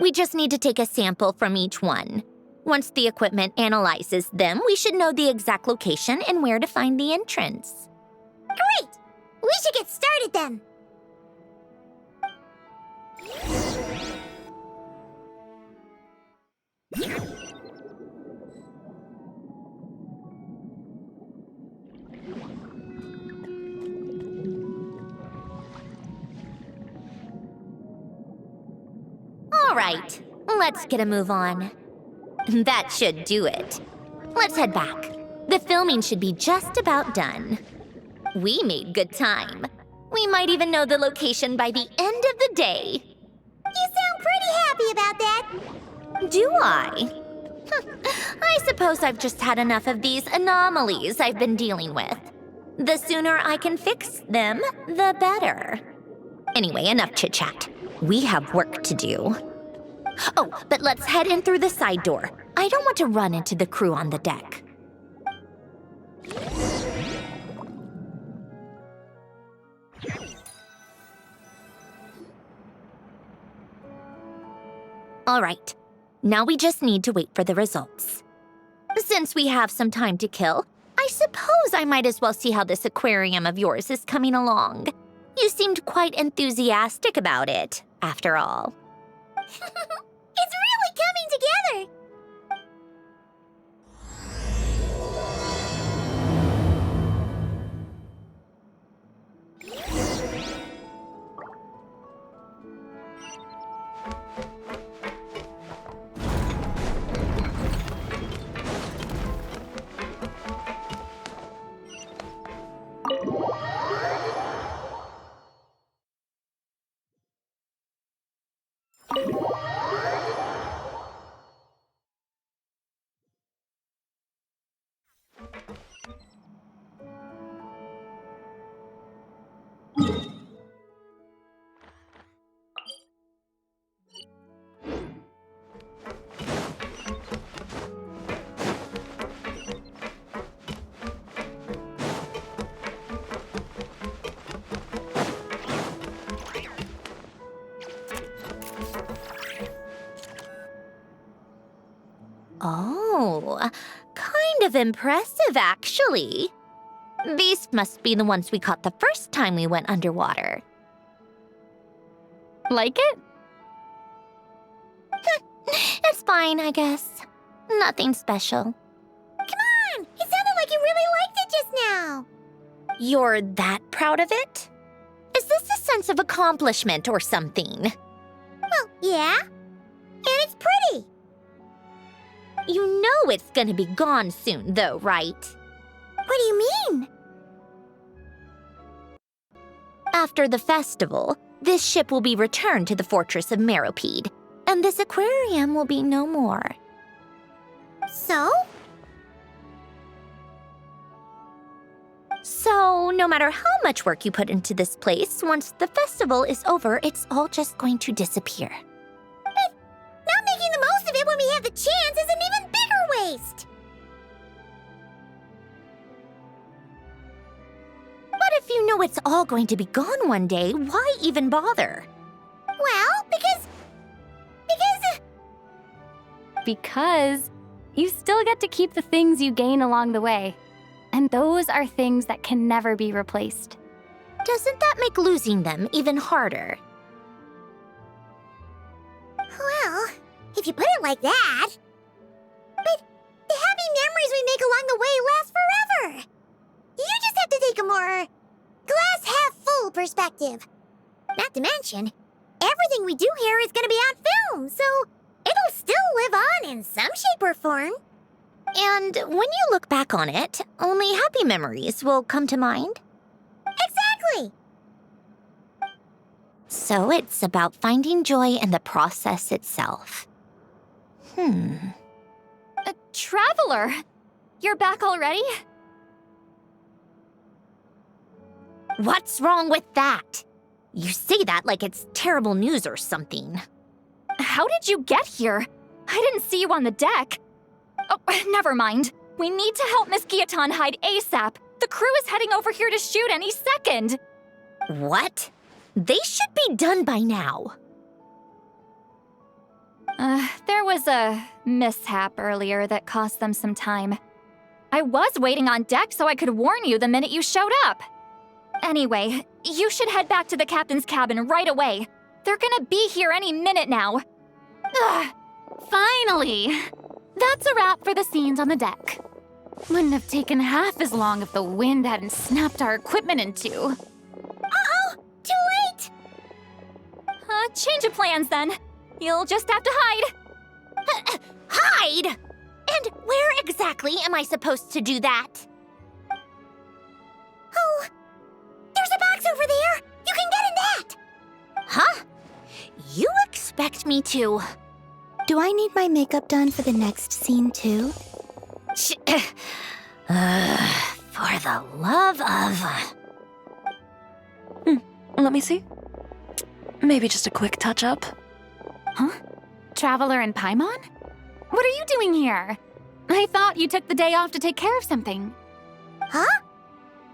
[SPEAKER 9] We just need to take a sample from each one. Once the equipment analyzes them, we should know the exact location and where to find the entrance.
[SPEAKER 2] Great! We should get started then.
[SPEAKER 9] All right, let's get a move on. That should do it. Let's head back. The filming should be just about done. We made good time. We might even know the location by the end of the day.
[SPEAKER 2] You sound pretty happy about that.
[SPEAKER 9] Do I? I suppose I've just had enough of these anomalies I've been dealing with. The sooner I can fix them, the better. Anyway, enough chit-chat. We have work to do. Oh, but let's head in through the side door. I don't want to run into the crew on the deck. All right, now we just need to wait for the results. Since we have some time to kill, I suppose I might as well see how this aquarium of yours is coming along. You seemed quite enthusiastic about it, after all.
[SPEAKER 2] It's really coming together!
[SPEAKER 9] Oh, kind of impressive, actually. These must be the ones we caught the first time we went underwater.
[SPEAKER 5] Like it?
[SPEAKER 9] It's fine, I guess. Nothing special.
[SPEAKER 2] Come on! It sounded like you really liked it just now!
[SPEAKER 9] You're that proud of it? Is this a sense of accomplishment or something?
[SPEAKER 2] Well, yeah. And it's pretty!
[SPEAKER 9] You know it's gonna be gone soon, though, right?
[SPEAKER 2] What do you mean?
[SPEAKER 9] After the festival, this ship will be returned to the fortress of Meropide, and this aquarium will be no more.
[SPEAKER 2] So?
[SPEAKER 9] So, no matter how much work you put into this place, once the festival is over, it's all just going to disappear.
[SPEAKER 2] But not making the most of it when we have the chance is an even bigger waste!
[SPEAKER 9] But if you know it's all going to be gone one day, why even bother?
[SPEAKER 2] Well, because
[SPEAKER 5] Because you still get to keep the things you gain along the way. And those are things that can never be replaced.
[SPEAKER 9] Doesn't that make losing them even harder?
[SPEAKER 2] well, if you put it like that. But the happy memories we make along the way last forever! You just have to take a more glass-half-full perspective. Not to mention, everything we do here is gonna be on film, so it'll still live on in some shape or form.
[SPEAKER 9] And when you look back on it, only happy memories will come to mind?
[SPEAKER 2] Exactly!
[SPEAKER 9] So it's about finding joy in the process itself.
[SPEAKER 5] Traveler! You're back already?
[SPEAKER 9] What's wrong with that? You say that like it's terrible news or something.
[SPEAKER 5] How did you get here? I didn't see you on the deck. Oh, never mind. We need to help Miss Guillotin hide ASAP. The crew is heading over here to shoot any second.
[SPEAKER 9] What? They should be done by now.
[SPEAKER 5] There was a mishap earlier that cost them some time. I was waiting on deck so I could warn you the minute you showed up. Anyway, you should head back to the captain's cabin right away. They're gonna be here any minute now. Ugh, finally! That's a wrap for the scenes on the deck. Wouldn't have taken half as long if the wind hadn't snapped our equipment in two.
[SPEAKER 2] Uh-oh! Too late!
[SPEAKER 5] Change of plans then. You'll just have to hide.
[SPEAKER 9] Hide? And where exactly am I supposed to do that?
[SPEAKER 2] Oh, there's a box over there! You can get in that!
[SPEAKER 9] Huh? You expect me to...
[SPEAKER 6] Do I need my makeup done for the next scene too?
[SPEAKER 9] For the love of...
[SPEAKER 3] Let me see. Maybe just a quick touch-up.
[SPEAKER 5] Huh? Traveler and Paimon? What are you doing here? I thought you took the day off to take care of something.
[SPEAKER 2] Huh?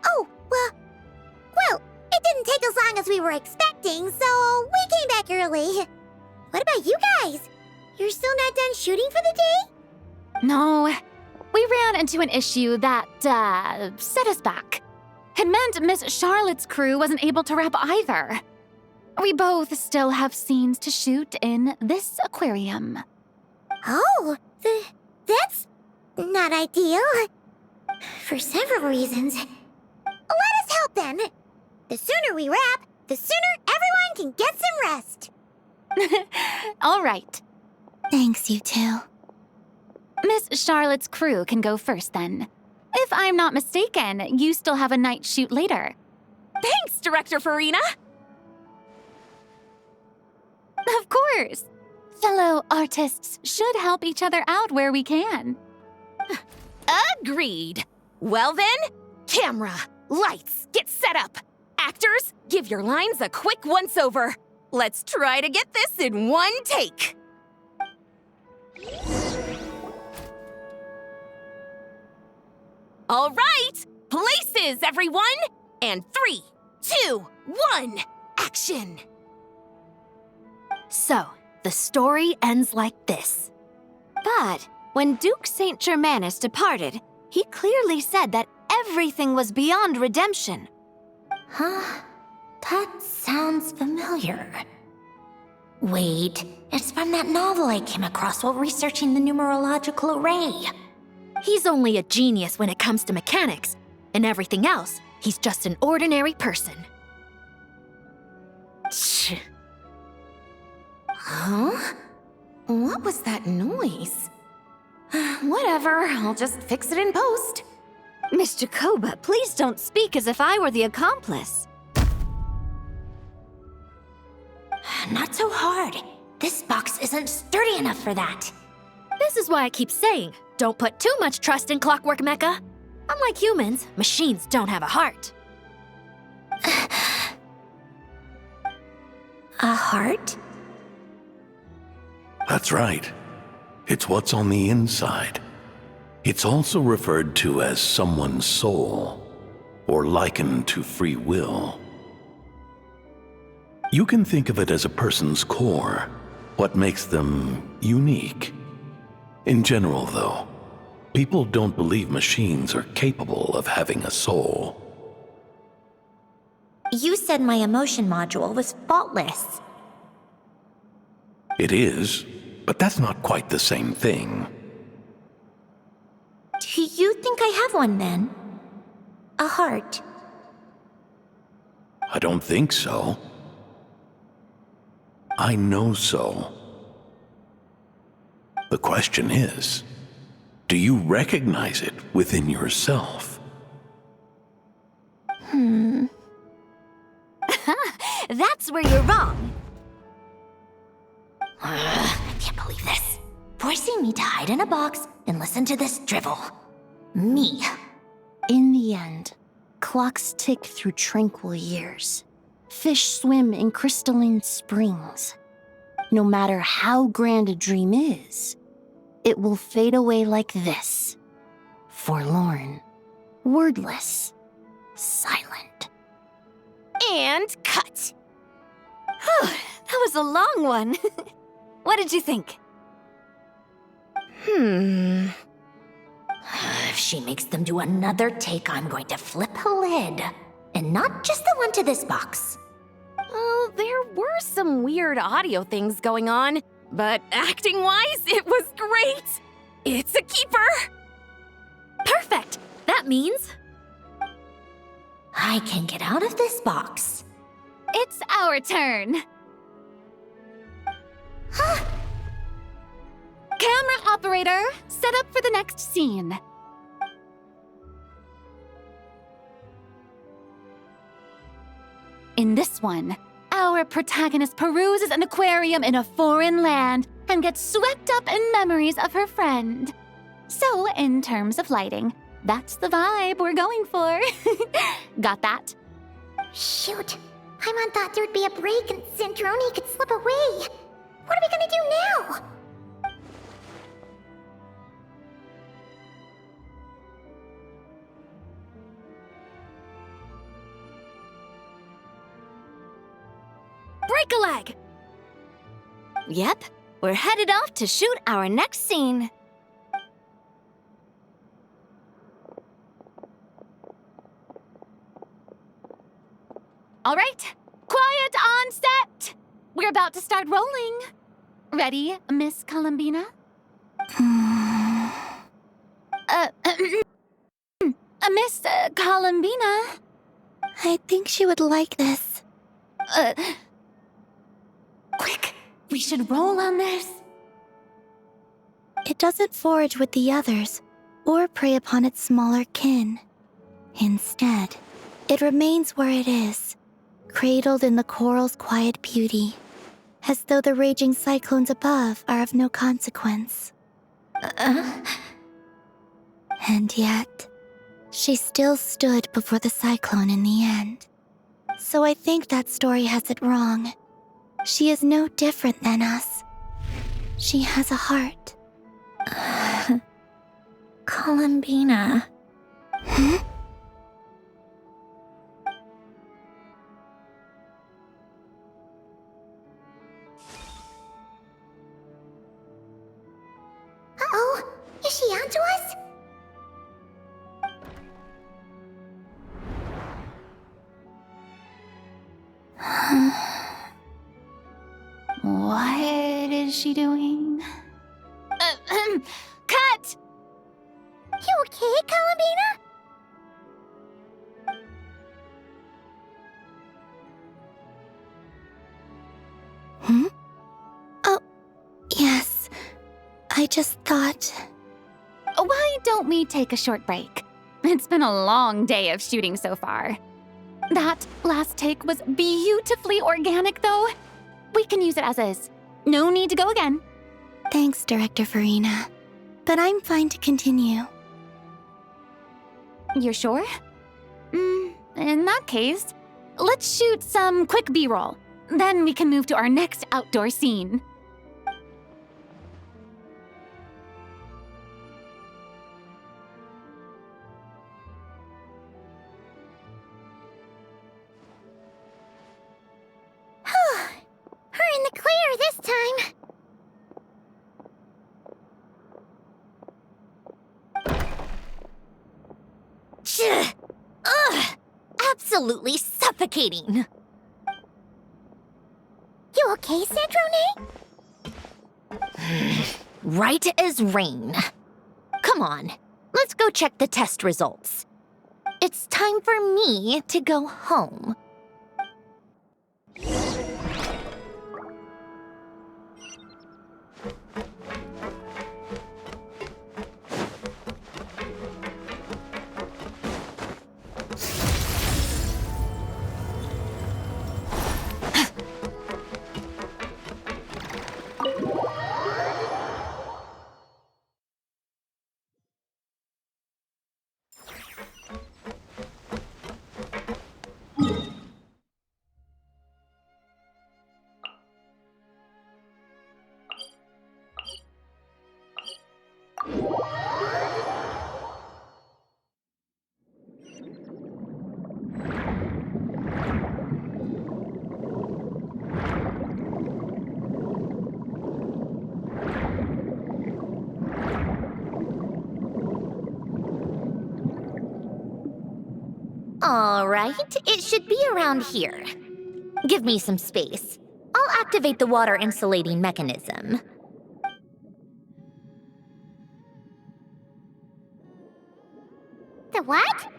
[SPEAKER 2] Oh, well, it didn't take as long as we were expecting, so we came back early. What about you guys? You're still not done shooting for the day?
[SPEAKER 5] No, we ran into an issue that, set us back. It meant Miss Charlotte's crew wasn't able to wrap either. We both still have scenes to shoot in this aquarium.
[SPEAKER 2] Oh, that's not ideal. For several reasons. Let us help then. The sooner we wrap, the sooner everyone can get some rest.
[SPEAKER 5] All right.
[SPEAKER 6] Thanks, you two.
[SPEAKER 5] Miss Charlotte's crew can go first then. If I'm not mistaken, you still have a night shoot later. Thanks, Director Farina! Of course! course. Fellow artists should help each other out where we can.
[SPEAKER 10] Agreed. Well then, camera, lights, get set up. Actors, give your lines a quick once-over. Let's try to get this in one take. All right, places, everyone. And 3, 2, 1, action.
[SPEAKER 7] So, the story ends like this. But when Duke Saint Germanus departed, he clearly said that everything was beyond redemption.
[SPEAKER 9] Huh? That sounds familiar. Wait, it's from that novel I came across while researching the numerological array.
[SPEAKER 7] He's only a genius when it comes to mechanics, and everything else, he's just an ordinary person.
[SPEAKER 10] Huh? What was that noise? Whatever, I'll just fix it in post.
[SPEAKER 7] Miss Jacoba, please don't speak as if I were the accomplice.
[SPEAKER 9] Not so hard. This box isn't sturdy enough for that.
[SPEAKER 7] This is why I keep saying, don't put too much trust in Clockwork Mecha. Unlike humans, machines don't have a heart.
[SPEAKER 9] A heart?
[SPEAKER 11] That's right. It's what's on the inside. It's also referred to as someone's soul, or likened to free will. You can think of it as a person's core, what makes them unique. In general, though, people don't believe machines are capable of having a soul.
[SPEAKER 9] You said my emotion module was faultless.
[SPEAKER 11] It is, but that's not quite the same thing.
[SPEAKER 9] Do you think I have one then? A heart?
[SPEAKER 11] I don't think so. I know so. The question is, do you recognize it within yourself?
[SPEAKER 7] That's where you're wrong.
[SPEAKER 9] I can't believe this. Forcing me to hide in a box and listen to this drivel. Me.
[SPEAKER 12] In the end, clocks tick through tranquil years. Fish swim in crystalline springs. No matter how grand a dream is, it will fade away like this. Forlorn, wordless, silent.
[SPEAKER 10] And cut.
[SPEAKER 7] That was a long one. What did you think?
[SPEAKER 9] If she makes them do another take, I'm going to flip a lid. And not just the one to this box.
[SPEAKER 10] Well, there were some weird audio things going on, but acting-wise, it was great. It's a keeper.
[SPEAKER 7] Perfect. That means
[SPEAKER 9] I can get out of this box.
[SPEAKER 5] It's our turn. Camera operator, set up for the next scene. In this one, our protagonist peruses an aquarium in a foreign land and gets swept up in memories of her friend. So, in terms of lighting, that's the vibe we're going for. Got that?
[SPEAKER 2] Shoot. Paimon thought there'd be a break and Centroni could slip away. What are we gonna do now?
[SPEAKER 7] break a leg. Yep, we're headed off to shoot our next scene.
[SPEAKER 5] All right, quiet on set. We're about to start rolling. Ready, Miss Columbina? Miss Columbina?
[SPEAKER 6] I think she would like this.
[SPEAKER 5] Quick, we should roll on this.
[SPEAKER 6] It doesn't forage with the others, or prey upon its smaller kin. Instead, it remains where it is, cradled in the coral's quiet beauty. as though the raging cyclones above are of no consequence. And yet, she still stood before the cyclone in the end. So I think that story has it wrong. She is no different than us. She has a heart.
[SPEAKER 9] Columbina.
[SPEAKER 2] Uh-oh, is she onto us?
[SPEAKER 5] What is she doing?
[SPEAKER 10] Cut!
[SPEAKER 2] You okay, Columbina?
[SPEAKER 6] Oh, yes. I just thought...
[SPEAKER 5] Why don't we take a short break? It's been a long day of shooting so far. That last take was beautifully organic, though. We can use it as is. No need to go again.
[SPEAKER 6] Thanks, Director Farina. But I'm fine to continue.
[SPEAKER 5] You're sure? In that case, let's shoot some quick B-roll. Then we can move to our next outdoor scene.
[SPEAKER 2] We're in the clear this time.
[SPEAKER 9] Ugh! Absolutely suffocating.
[SPEAKER 2] You okay, Sandrone?
[SPEAKER 9] Right as rain. Come on, let's go check the test results. It's time for me to go home. All right, it should be around here. Give me some space. I'll activate the water insulating mechanism.
[SPEAKER 2] The what?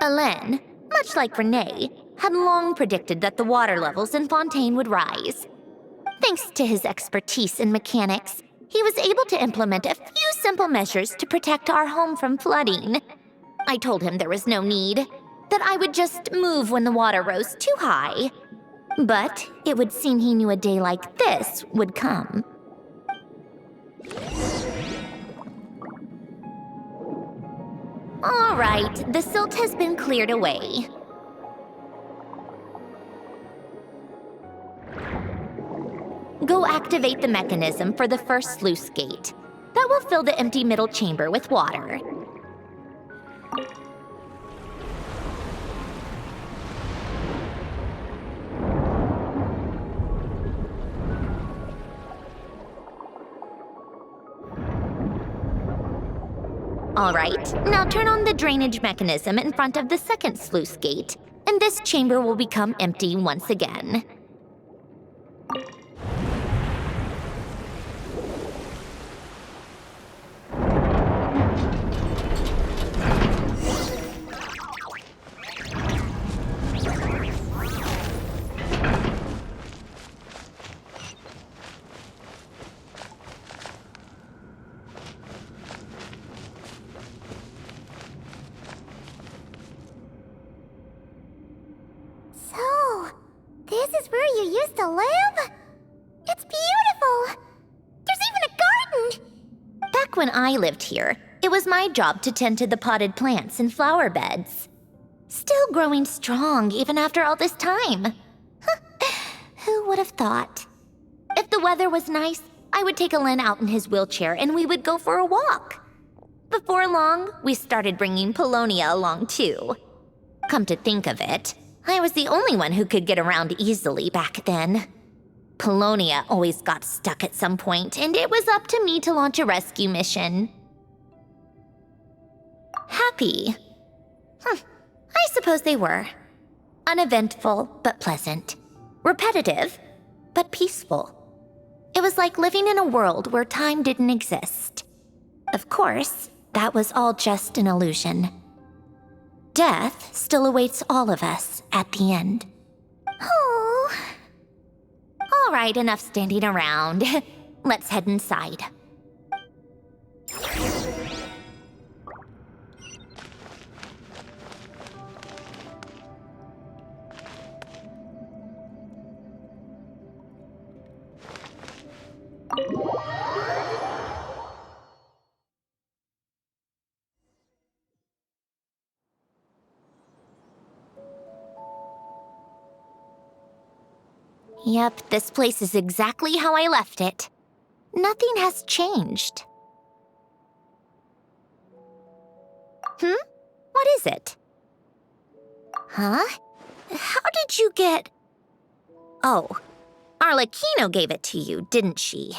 [SPEAKER 9] Alain, much like Renee, had long predicted that the water levels in Fontaine would rise. Thanks to his expertise in mechanics, he was able to implement a few simple measures to protect our home from flooding. I told him there was no need, that I would just move when the water rose too high. But it would seem he knew a day like this would come. All right, the silt has been cleared away. Go activate the mechanism for the first sluice gate. That will fill the empty middle chamber with water. All right, now turn on the drainage mechanism in front of the second sluice gate, and this chamber will become empty once again.
[SPEAKER 2] So, this is where you used to live?
[SPEAKER 9] Back when I lived here, it was my job to tend to the potted plants and flower beds. Still growing strong even after all this time. Who would have thought? If the weather was nice, I would take Alen out in his wheelchair and we would go for a walk. Before long, we started bringing Polonia along too. Come to think of it, I was the only one who could get around easily back then. Polonia always got stuck at some point, and it was up to me to launch a rescue mission. Happy? I suppose they were. Uneventful, but pleasant. Repetitive, but peaceful. It was like living in a world where time didn't exist. Of course, that was all just an illusion. Death still awaits all of us at the end. Oh. All right, enough standing around. Let's head inside. Yep, this place is exactly how I left it. Nothing has changed. What is it? Huh? How did you get... Oh, Arlecchino gave it to you, didn't she?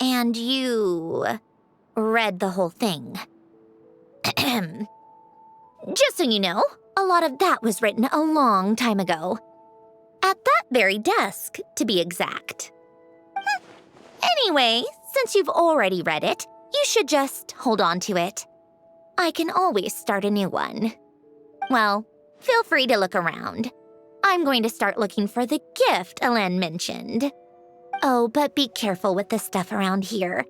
[SPEAKER 9] And you... read the whole thing. Just so you know, a lot of that was written a long time ago. At that very desk, to be exact. Anyway, since you've already read it, you should just hold on to it. I can always start a new one. Well, feel free to look around. I'm going to start looking for the gift Alen mentioned. Oh, but be careful with the stuff around here.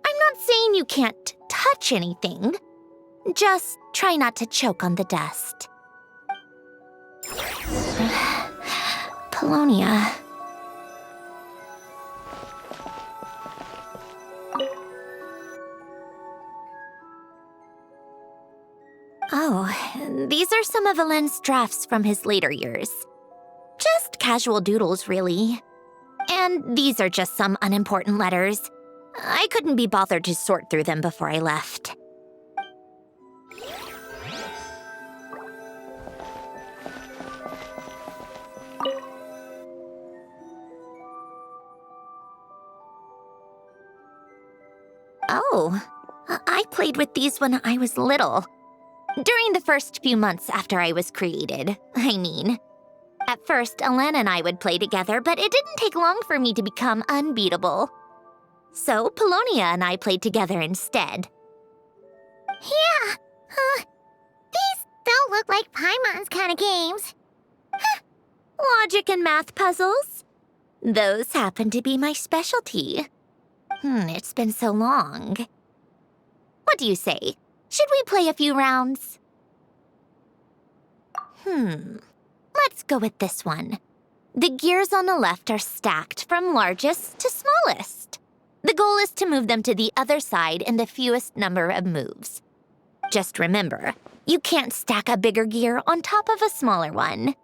[SPEAKER 9] I'm not saying you can't touch anything. Just try not to choke on the dust. Polonia. Oh, these are some of Alen's drafts from his later years. Just casual doodles, really. And these are just some unimportant letters. I couldn't be bothered to sort through them before I left. Oh, I played with these when I was little. During the first few months after I was created, I mean. At first, Alen and I would play together, but it didn't take long for me to become unbeatable. So, Polonia and I played together instead.
[SPEAKER 2] Yeah, these don't look like Paimon's kind of games.
[SPEAKER 9] Logic and math puzzles? Those happen to be my specialty. It's been so long. What do you say? Should we play a few rounds? Let's go with this one. The gears on the left are stacked from largest to smallest. The goal is to move them to the other side in the fewest number of moves. Just remember, you can't stack a bigger gear on top of a smaller one.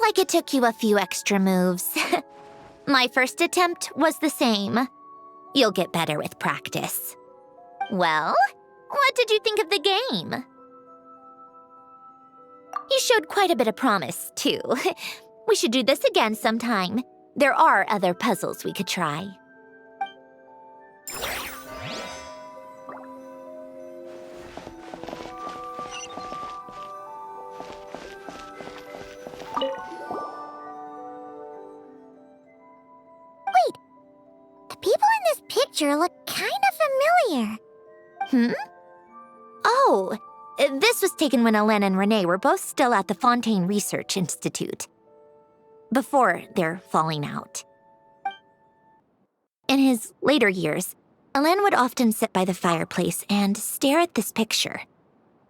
[SPEAKER 9] like it took you a few extra moves. My first attempt was the same. You'll get better with practice. Well, what did you think of the game? You showed quite a bit of promise, too. We should do this again sometime. There are other puzzles we could try.
[SPEAKER 2] The people in this picture look kind of familiar.
[SPEAKER 9] Oh, this was taken when Hélène and Renee were both still at the Fontaine Research Institute. Before their falling out. In his later years, Hélène would often sit by the fireplace and stare at this picture,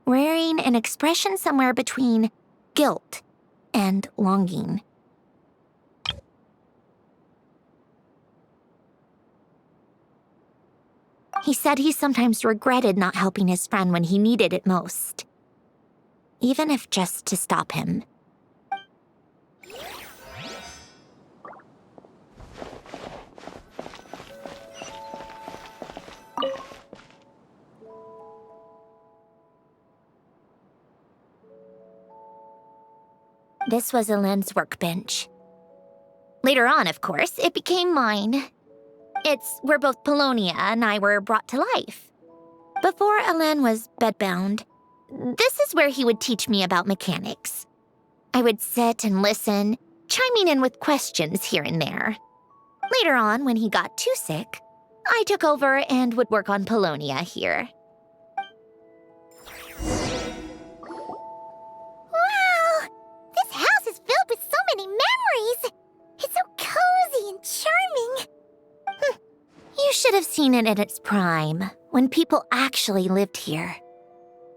[SPEAKER 9] wearing an expression somewhere between guilt and longing. He said he sometimes regretted not helping his friend when he needed it most, even if just to stop him. This was Hélène's workbench. Later on, of course, it became mine. It's where both Polonia and I were brought to life. Before Hélène was bedbound, this is where he would teach me about mechanics. I would sit and listen, chiming in with questions here and there. Later on, when he got too sick, I took over and would work on Polonia here.
[SPEAKER 2] Wow! This house is filled with so many memories! It's so cozy and charming!
[SPEAKER 9] You should have seen it in its prime, when people actually lived here.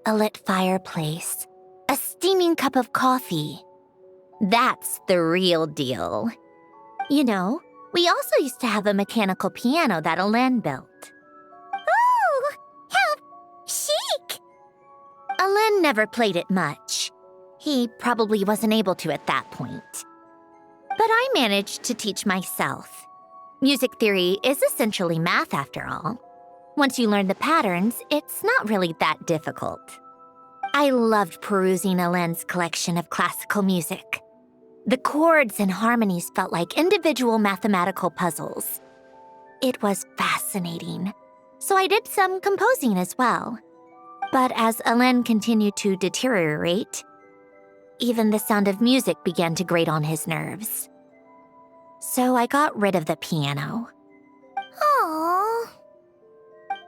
[SPEAKER 9] A lit fireplace, a steaming cup of coffee. That's the real deal. You know, we also used to have a mechanical piano that Hélène built.
[SPEAKER 2] Oh, how chic!
[SPEAKER 9] Hélène never played it much. He probably wasn't able to at that point. But I managed to teach myself. Music theory is essentially math after all. Once you learn the patterns, it's not really that difficult. I loved perusing Hélène's collection of classical music. The chords and harmonies felt like individual mathematical puzzles. It was fascinating, so I did some composing as well. But as Hélène continued to deteriorate, even the sound of music began to grate on his nerves. So I got rid of the piano.
[SPEAKER 2] Aww.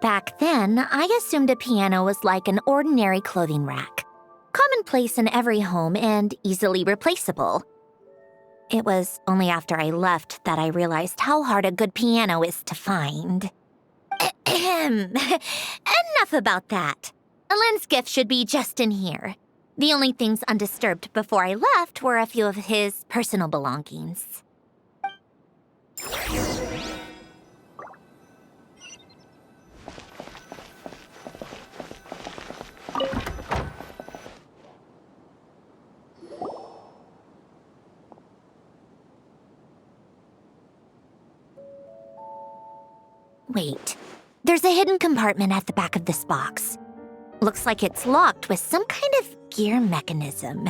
[SPEAKER 9] Back then, I assumed a piano was like an ordinary clothing rack, commonplace in every home and easily replaceable. It was only after I left that I realized how hard a good piano is to find. Enough about that. Hélène's gift should be just in here. The only things undisturbed before I left were a few of his personal belongings. Wait, there's a hidden compartment at the back of this box. Looks like it's locked with some kind of gear mechanism.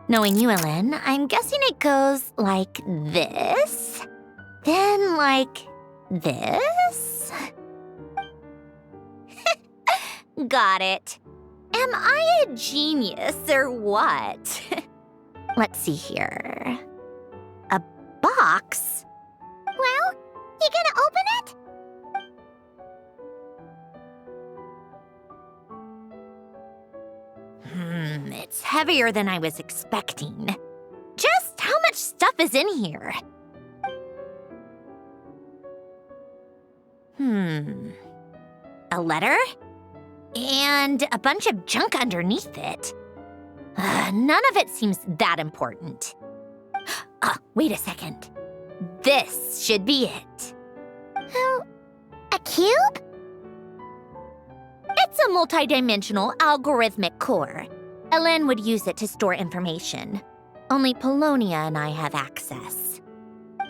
[SPEAKER 9] Knowing you, Hélène, I'm guessing it goes like this, then like this. Got it. Am I a genius or what? Let's see here. A box?
[SPEAKER 2] Well, you gonna open it?
[SPEAKER 9] It's heavier than I was expecting. Just how much stuff is in here? A letter? And a bunch of junk underneath it. None of it seems that important. Wait a second. This should be it.
[SPEAKER 2] A cube?
[SPEAKER 9] It's a multidimensional algorithmic core. Hélène would use it to store information. only Polonia and I have access.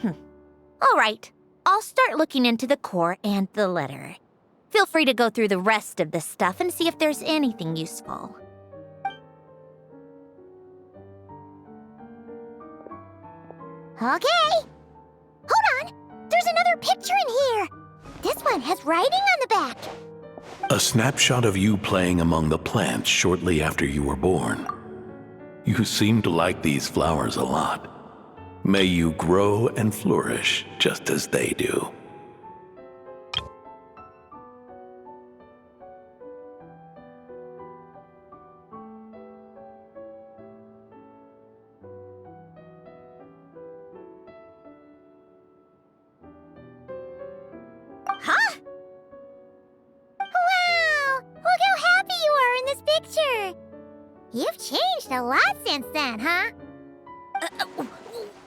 [SPEAKER 9] All right, I'll start looking into the core and the letter. Feel free to go through the rest of the stuff and see if there's anything useful.
[SPEAKER 2] Okay. Hold on. There's another picture in here. This one has writing on the back.
[SPEAKER 11] A snapshot of you playing among the plants shortly after you were born. You seem to like these flowers a lot. May you grow and flourish just as they do.
[SPEAKER 2] Huh? Wow! Look how happy you are in this picture. You've changed a lot since then, huh?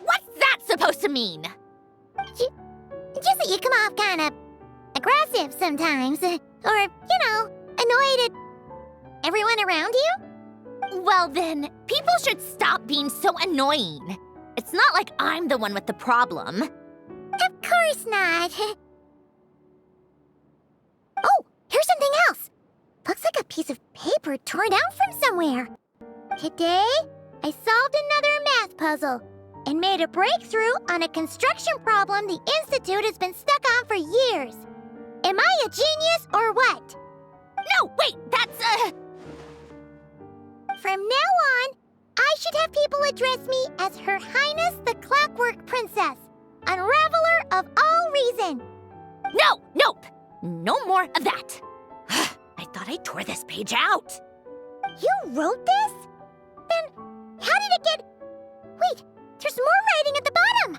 [SPEAKER 9] What's that supposed to mean?
[SPEAKER 2] Just that you come off kind of aggressive sometimes. Or, annoyed at everyone around you?
[SPEAKER 9] Well then, people should stop being so annoying. It's not like I'm the one with the problem.
[SPEAKER 2] Of course not. Oh, here's something else. Looks like a piece of paper torn out from somewhere. Today, I solved another math puzzle and made a breakthrough on a construction problem the Institute has been stuck on for years. Am I a genius or what?
[SPEAKER 9] No, wait, that's
[SPEAKER 2] From now on, I should have people address me as Her Highness the Clockwork Princess, unraveler of all reason.
[SPEAKER 9] Nope. No more of that. I thought I tore this page out.
[SPEAKER 2] You wrote this? Then how did it get... Wait, there's more writing at the bottom.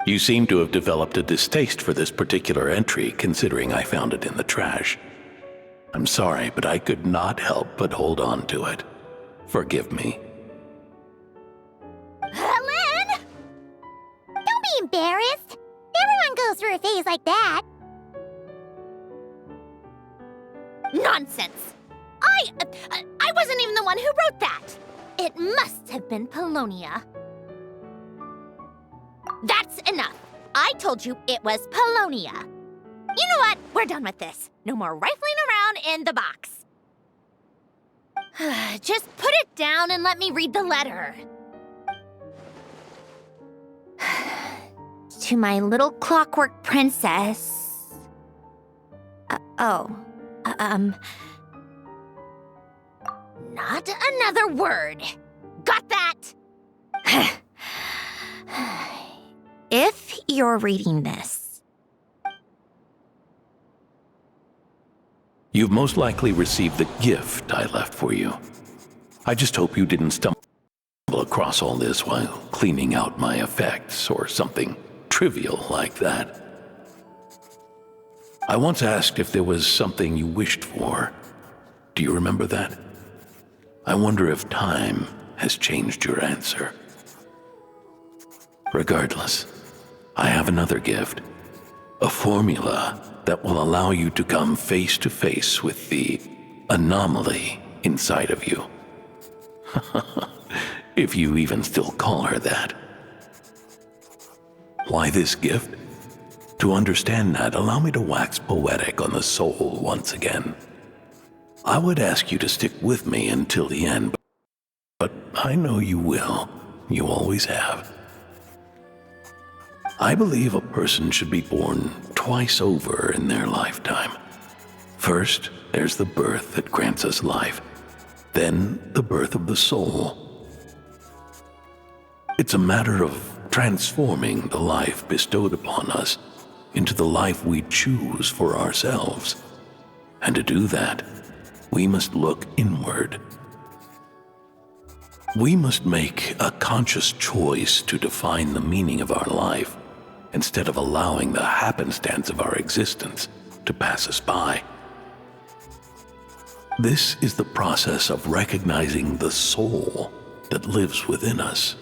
[SPEAKER 11] You seem to have developed a distaste for this particular entry, considering I found it in the trash. I'm sorry, but I could not help but hold on to it. Forgive me.
[SPEAKER 2] Lynn! Don't be embarrassed. Everyone goes through a phase like that.
[SPEAKER 9] Nonsense! I wasn't even the one who wrote that! It must have been Polonia. That's enough! I told you it was Polonia. You know what? We're done with this. No more rifling around in the box. Just put it down and let me read the letter. To my little clockwork princess. Not another word. Got that? If you're reading this.
[SPEAKER 11] You've most likely received the gift I left for you. I just hope you didn't stumble across all this while cleaning out my effects or something trivial like that. I once asked if there was something you wished for. Do you remember that? I wonder if time has changed your answer. Regardless, I have another gift. A formula that will allow you to come face to face with the anomaly inside of you. If you even still call her that. Why this gift? To understand that, allow me to wax poetic on the soul once again. I would ask you to stick with me until the end, but I know you will. You always have. I believe a person should be born twice over in their lifetime. First, there's the birth that grants us life, then the birth of the soul. It's a matter of transforming the life bestowed upon us into the life we choose for ourselves. And to do that, we must look inward. We must make a conscious choice to define the meaning of our life instead of allowing the happenstance of our existence to pass us by. This is the process of recognizing the soul that lives within us.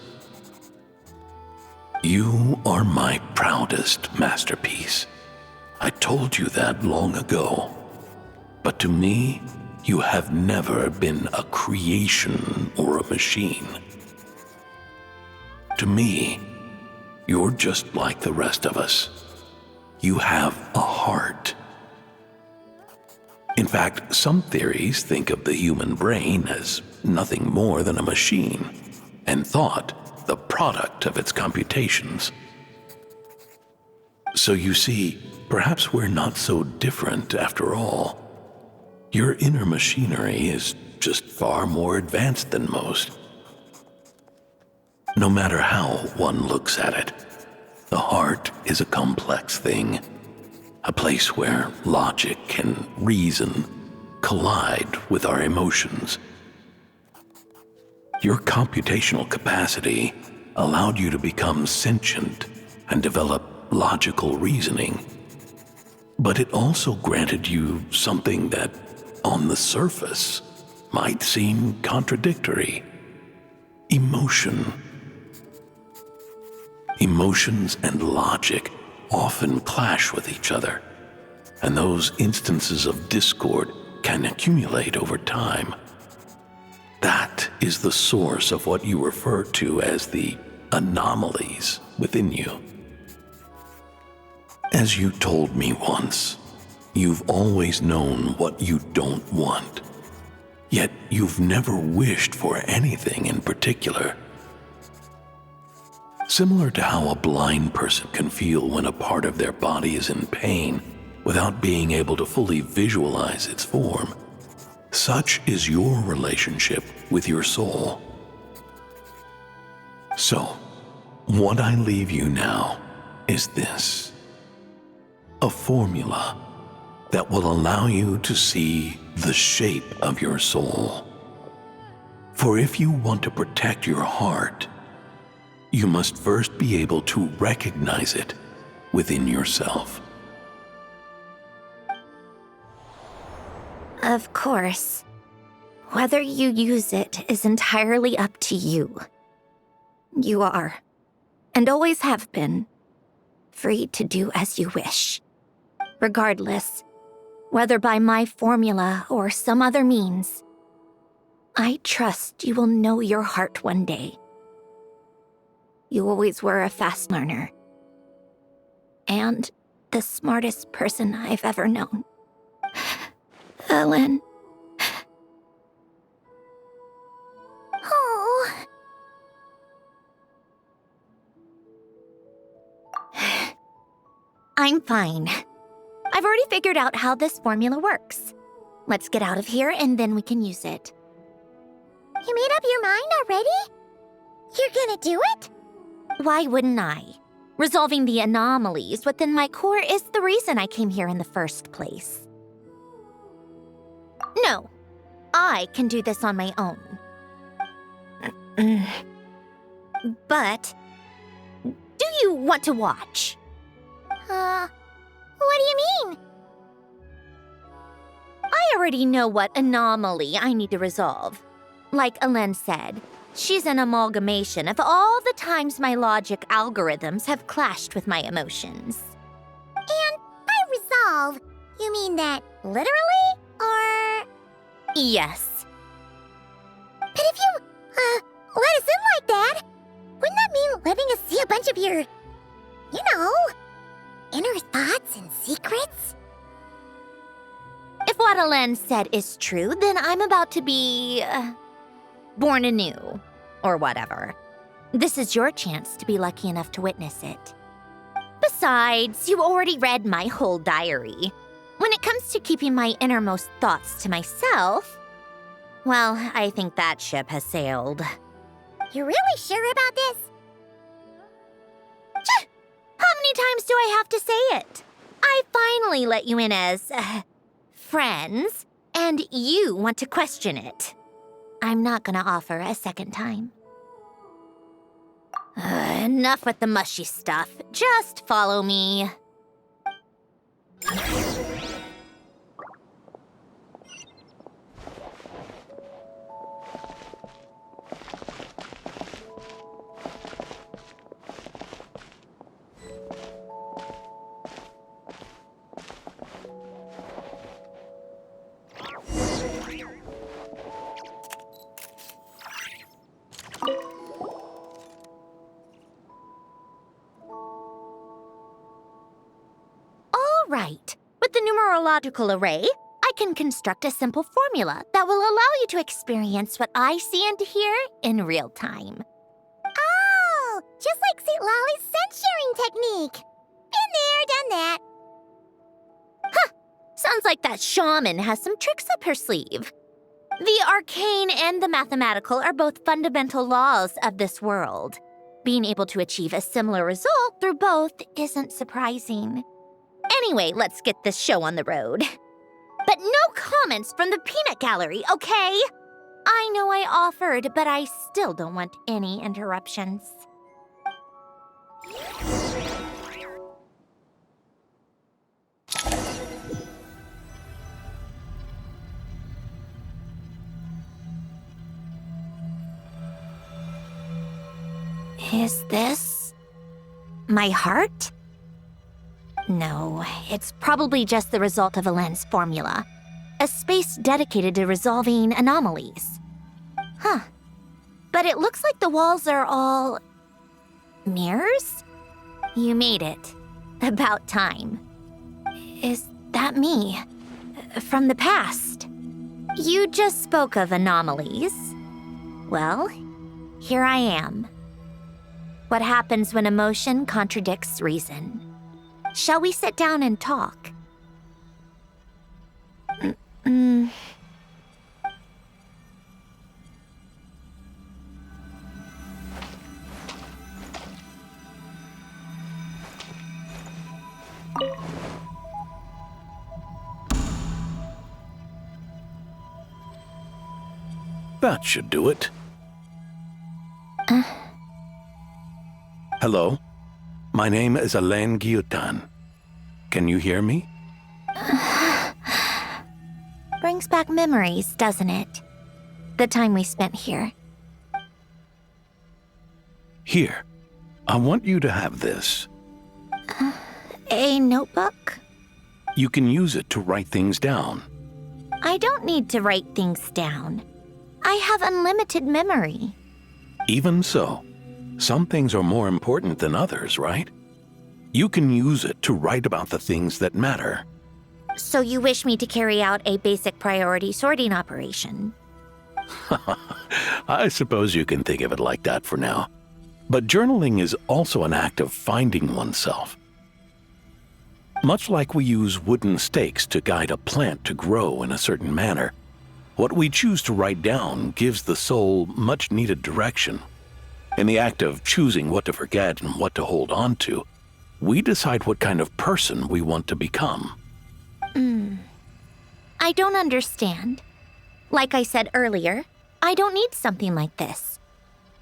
[SPEAKER 11] You are my proudest masterpiece. I told you that long ago. But to me, you have never been a creation or a machine. To me, you're just like the rest of us. You have a heart. In fact, some theories think of the human brain as nothing more than a machine, and thought the product of its computations. So you see, perhaps we're not so different after all. Your inner machinery is just far more advanced than most. No matter how one looks at it, the heart is a complex thing, a place where logic and reason collide with our emotions. Your computational capacity allowed you to become sentient and develop logical reasoning, but it also granted you something that, on the surface, might seem contradictory: emotion. Emotions and logic often clash with each other, and those instances of discord can accumulate over time. That is the source of what you refer to as the anomalies within you. As you told me once, you've always known what you don't want, yet you've never wished for anything in particular. Similar to how a blind person can feel when a part of their body is in pain without being able to fully visualize its form, such is your relationship with your soul. So, what I leave you now is this: a formula that will allow you to see the shape of your soul. For if you want to protect your heart, you must first be able to recognize it within yourself.
[SPEAKER 9] Of course. Whether you use it is entirely up to you. You are, and always have been, free to do as you wish. Regardless, whether by my formula or some other means, I trust you will know your heart one day. You always were a fast learner, and the smartest person I've ever known. Ellen.
[SPEAKER 2] Oh.
[SPEAKER 9] I'm fine. I've already figured out how this formula works. Let's get out of here and then we can use it.
[SPEAKER 2] You made up your mind already? You're gonna do it?
[SPEAKER 9] Why wouldn't I? Resolving the anomalies within my core is the reason I came here in the first place. No, I can do this on my own. But, do you want to watch?
[SPEAKER 2] What do you mean?
[SPEAKER 9] I already know what anomaly I need to resolve. Like Alen said, she's an amalgamation of all the times my logic algorithms have clashed with my emotions.
[SPEAKER 2] And by resolve, you mean that literally, or...?
[SPEAKER 9] Yes.
[SPEAKER 2] But if you, let us in like that, wouldn't that mean letting us see a bunch of your, you know, inner thoughts and secrets?
[SPEAKER 9] If what Alen said is true, then I'm about to be... born anew, or whatever. This is your chance to be lucky enough to witness it. Besides, you already read my whole diary. When it comes to keeping my innermost thoughts to myself, well, I think that ship has sailed.
[SPEAKER 2] You're really sure about this?
[SPEAKER 9] How many times do I have to say it? I finally let you in as, friends, and you want to question it. I'm not gonna offer a second time. Enough with the mushy stuff. Just follow me. All right. With the numerological array, I can construct a simple formula that will allow you to experience what I see and hear in real time.
[SPEAKER 2] Oh, just like St. Lolly's scent-sharing technique. Been there, done that.
[SPEAKER 9] Sounds like that shaman has some tricks up her sleeve. The arcane and the mathematical are both fundamental laws of this world. Being able to achieve a similar result through both isn't surprising. Anyway, let's get this show on the road. But no comments from the peanut gallery, okay? I know I offered, but I still don't want any interruptions. Is this my heart? No, it's probably just the result of a lens formula. A space dedicated to resolving anomalies. Huh. But it looks like the walls are all... mirrors? You made it. About time. Is that me? From the past? You just spoke of anomalies. Well, here I am. What happens when emotion contradicts reason? Shall we sit down and talk?
[SPEAKER 11] That should do it. Hello? My name is Alain Guillotin. Can you hear me?
[SPEAKER 9] Brings back memories, doesn't it? The time we spent here.
[SPEAKER 11] Here. I want you to have this.
[SPEAKER 9] A notebook?
[SPEAKER 11] You can use it to write things down.
[SPEAKER 9] I don't need to write things down. I have unlimited memory.
[SPEAKER 11] Even so, some things are more important than others, right? You can use it to write about the things that matter.
[SPEAKER 9] So you wish me to carry out a basic priority sorting operation?
[SPEAKER 11] I suppose you can think of it like that for now. But journaling is also an act of finding oneself. Much like we use wooden stakes to guide a plant to grow in a certain manner, what we choose to write down gives the soul much-needed direction. In the act of choosing what to forget and what to hold on to, we decide what kind of person we want to become.
[SPEAKER 9] I don't understand. Like I said earlier, I don't need something like this.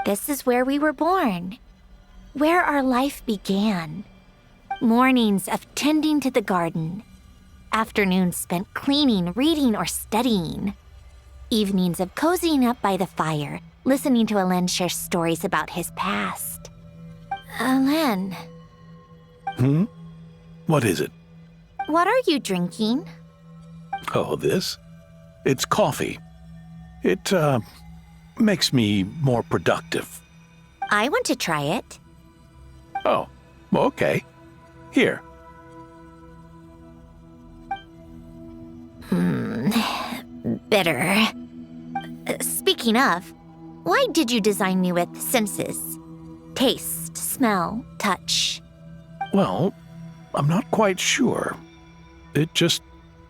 [SPEAKER 9] This is where we were born, where our life began. Mornings of tending to the garden, afternoons spent cleaning, reading, or studying, evenings of cozying up by the fire, listening to Alain share stories about his past. Alain.
[SPEAKER 11] What is it?
[SPEAKER 9] What are you drinking?
[SPEAKER 11] Oh, this? It's coffee. It, makes me more productive.
[SPEAKER 9] I want to try it.
[SPEAKER 11] Oh, okay. Here.
[SPEAKER 9] Bitter. Speaking of, why did you design me with senses? Taste, smell, touch.
[SPEAKER 11] Well, I'm not quite sure. It just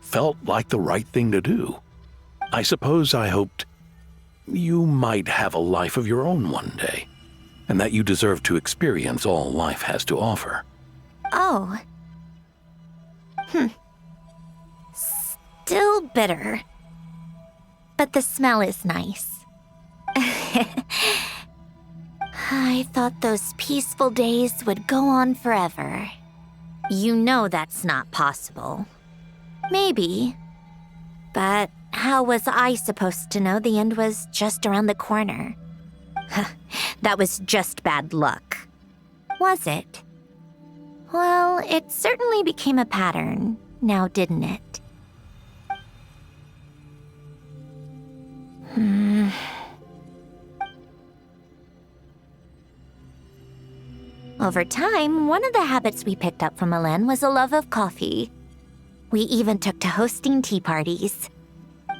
[SPEAKER 11] felt like the right thing to do. I suppose I hoped you might have a life of your own one day, and that you deserve to experience all life has to offer.
[SPEAKER 9] Oh. Still bitter. But the smell is nice. I thought those peaceful days would go on forever. You know that's not possible. Maybe. But how was I supposed to know the end was just around the corner? That was just bad luck. Was it? Well, it certainly became a pattern, now didn't it? Over time, one of the habits we picked up from Alain was a love of coffee. We even took to hosting tea parties.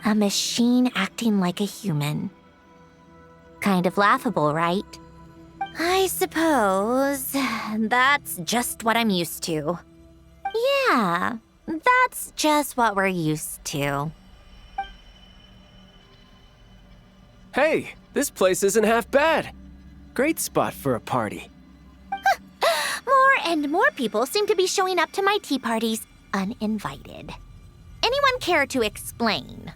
[SPEAKER 9] A machine acting like a human. Kind of laughable, right? I suppose that's just what I'm used to. Yeah, that's just what we're used to.
[SPEAKER 13] Hey, this place isn't half bad. Great spot for a party.
[SPEAKER 9] More and more people seem to be showing up to my tea parties uninvited. Anyone care to explain?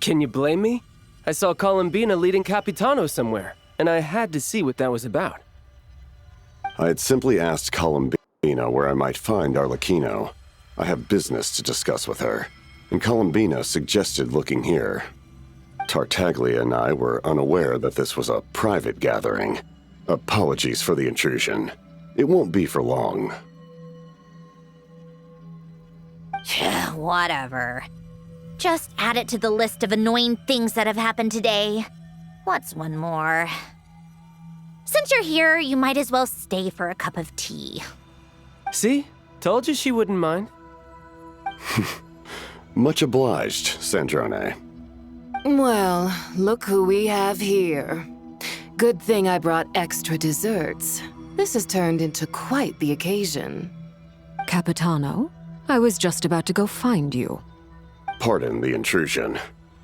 [SPEAKER 13] Can you blame me? I saw Columbina leading Capitano somewhere, and I had to see what that was about.
[SPEAKER 14] I had simply asked Columbina where I might find Arlecchino. I have business to discuss with her, and Columbina suggested looking here. Tartaglia and I were unaware that this was a private gathering. Apologies for the intrusion. It won't be for long.
[SPEAKER 9] Whatever. Just add it to the list of annoying things that have happened today. What's one more? Since you're here, you might as well stay for a cup of tea.
[SPEAKER 13] See? Told you she wouldn't mind.
[SPEAKER 14] Much obliged, Sandrone.
[SPEAKER 15] Well, look who we have here. Good thing I brought extra desserts. This has turned into quite the occasion. Capitano, I was just about to go find you.
[SPEAKER 14] Pardon the intrusion.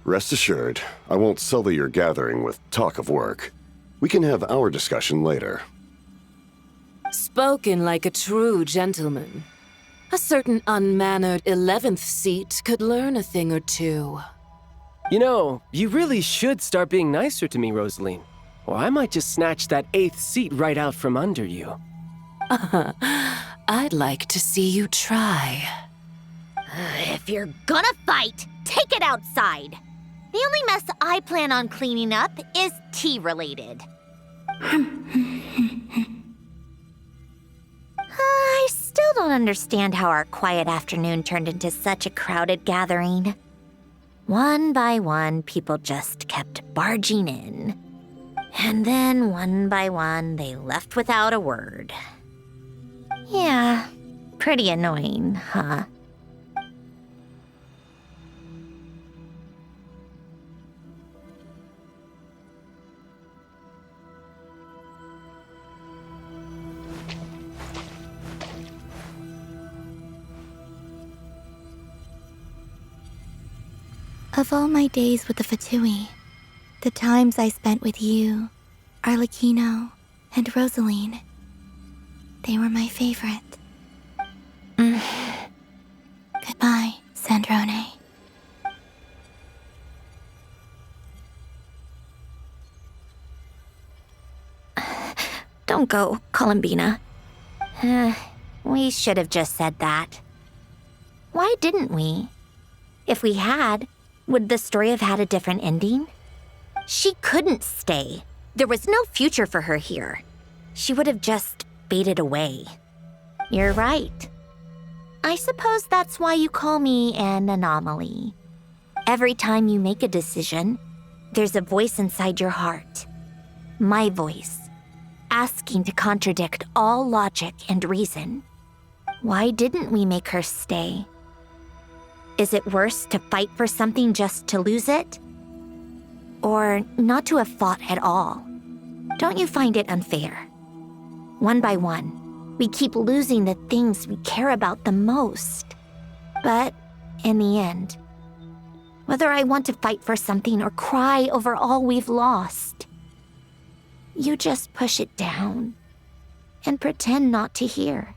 [SPEAKER 14] Rest assured, I won't sully your gathering with talk of work. We can have our discussion later.
[SPEAKER 15] Spoken like a true gentleman. A certain unmannered 11th seat could learn a thing or two.
[SPEAKER 13] You know, you really should start being nicer to me, Rosaline. Or I might just snatch that 8th seat right out from under you.
[SPEAKER 15] I'd like to see you try.
[SPEAKER 9] If you're gonna fight, take it outside. The only mess I plan on cleaning up is tea-related. I still don't understand how our quiet afternoon turned into such a crowded gathering. One by one, people just kept barging in. And then, one by one, they left without a word. Yeah, pretty annoying, huh?
[SPEAKER 6] Of all my days with the Fatui, the times I spent with you, Arlecchino, and Rosaline, they were my favorite. Goodbye, Sandrone.
[SPEAKER 9] Don't go, Columbina. We should have just said that. Why didn't we? If we had, would the story have had a different ending? She couldn't stay. There was no future for her here. She would have just faded away. You're right. I suppose that's why you call me an anomaly. Every time you make a decision, there's a voice inside your heart. My voice, asking to contradict all logic and reason. Why didn't we make her stay? Is it worse to fight for something just to lose it? Or not to have fought at all? Don't you find it unfair? One by one, we keep losing the things we care about the most. But in the end, whether I want to fight for something or cry over all we've lost, you just push it down and pretend not to hear.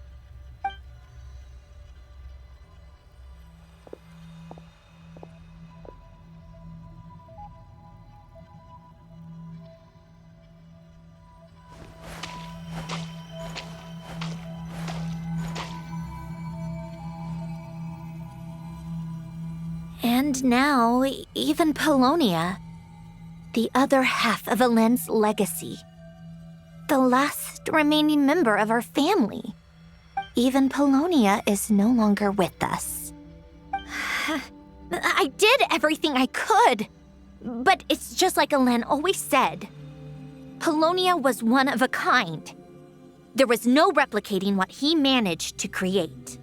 [SPEAKER 9] And now, even Polonia, the other half of Elend's legacy, the last remaining member of our family. Even Polonia is no longer with us. I did everything I could, but it's just like Elend always said. Polonia was one of a kind. There was no replicating what he managed to create.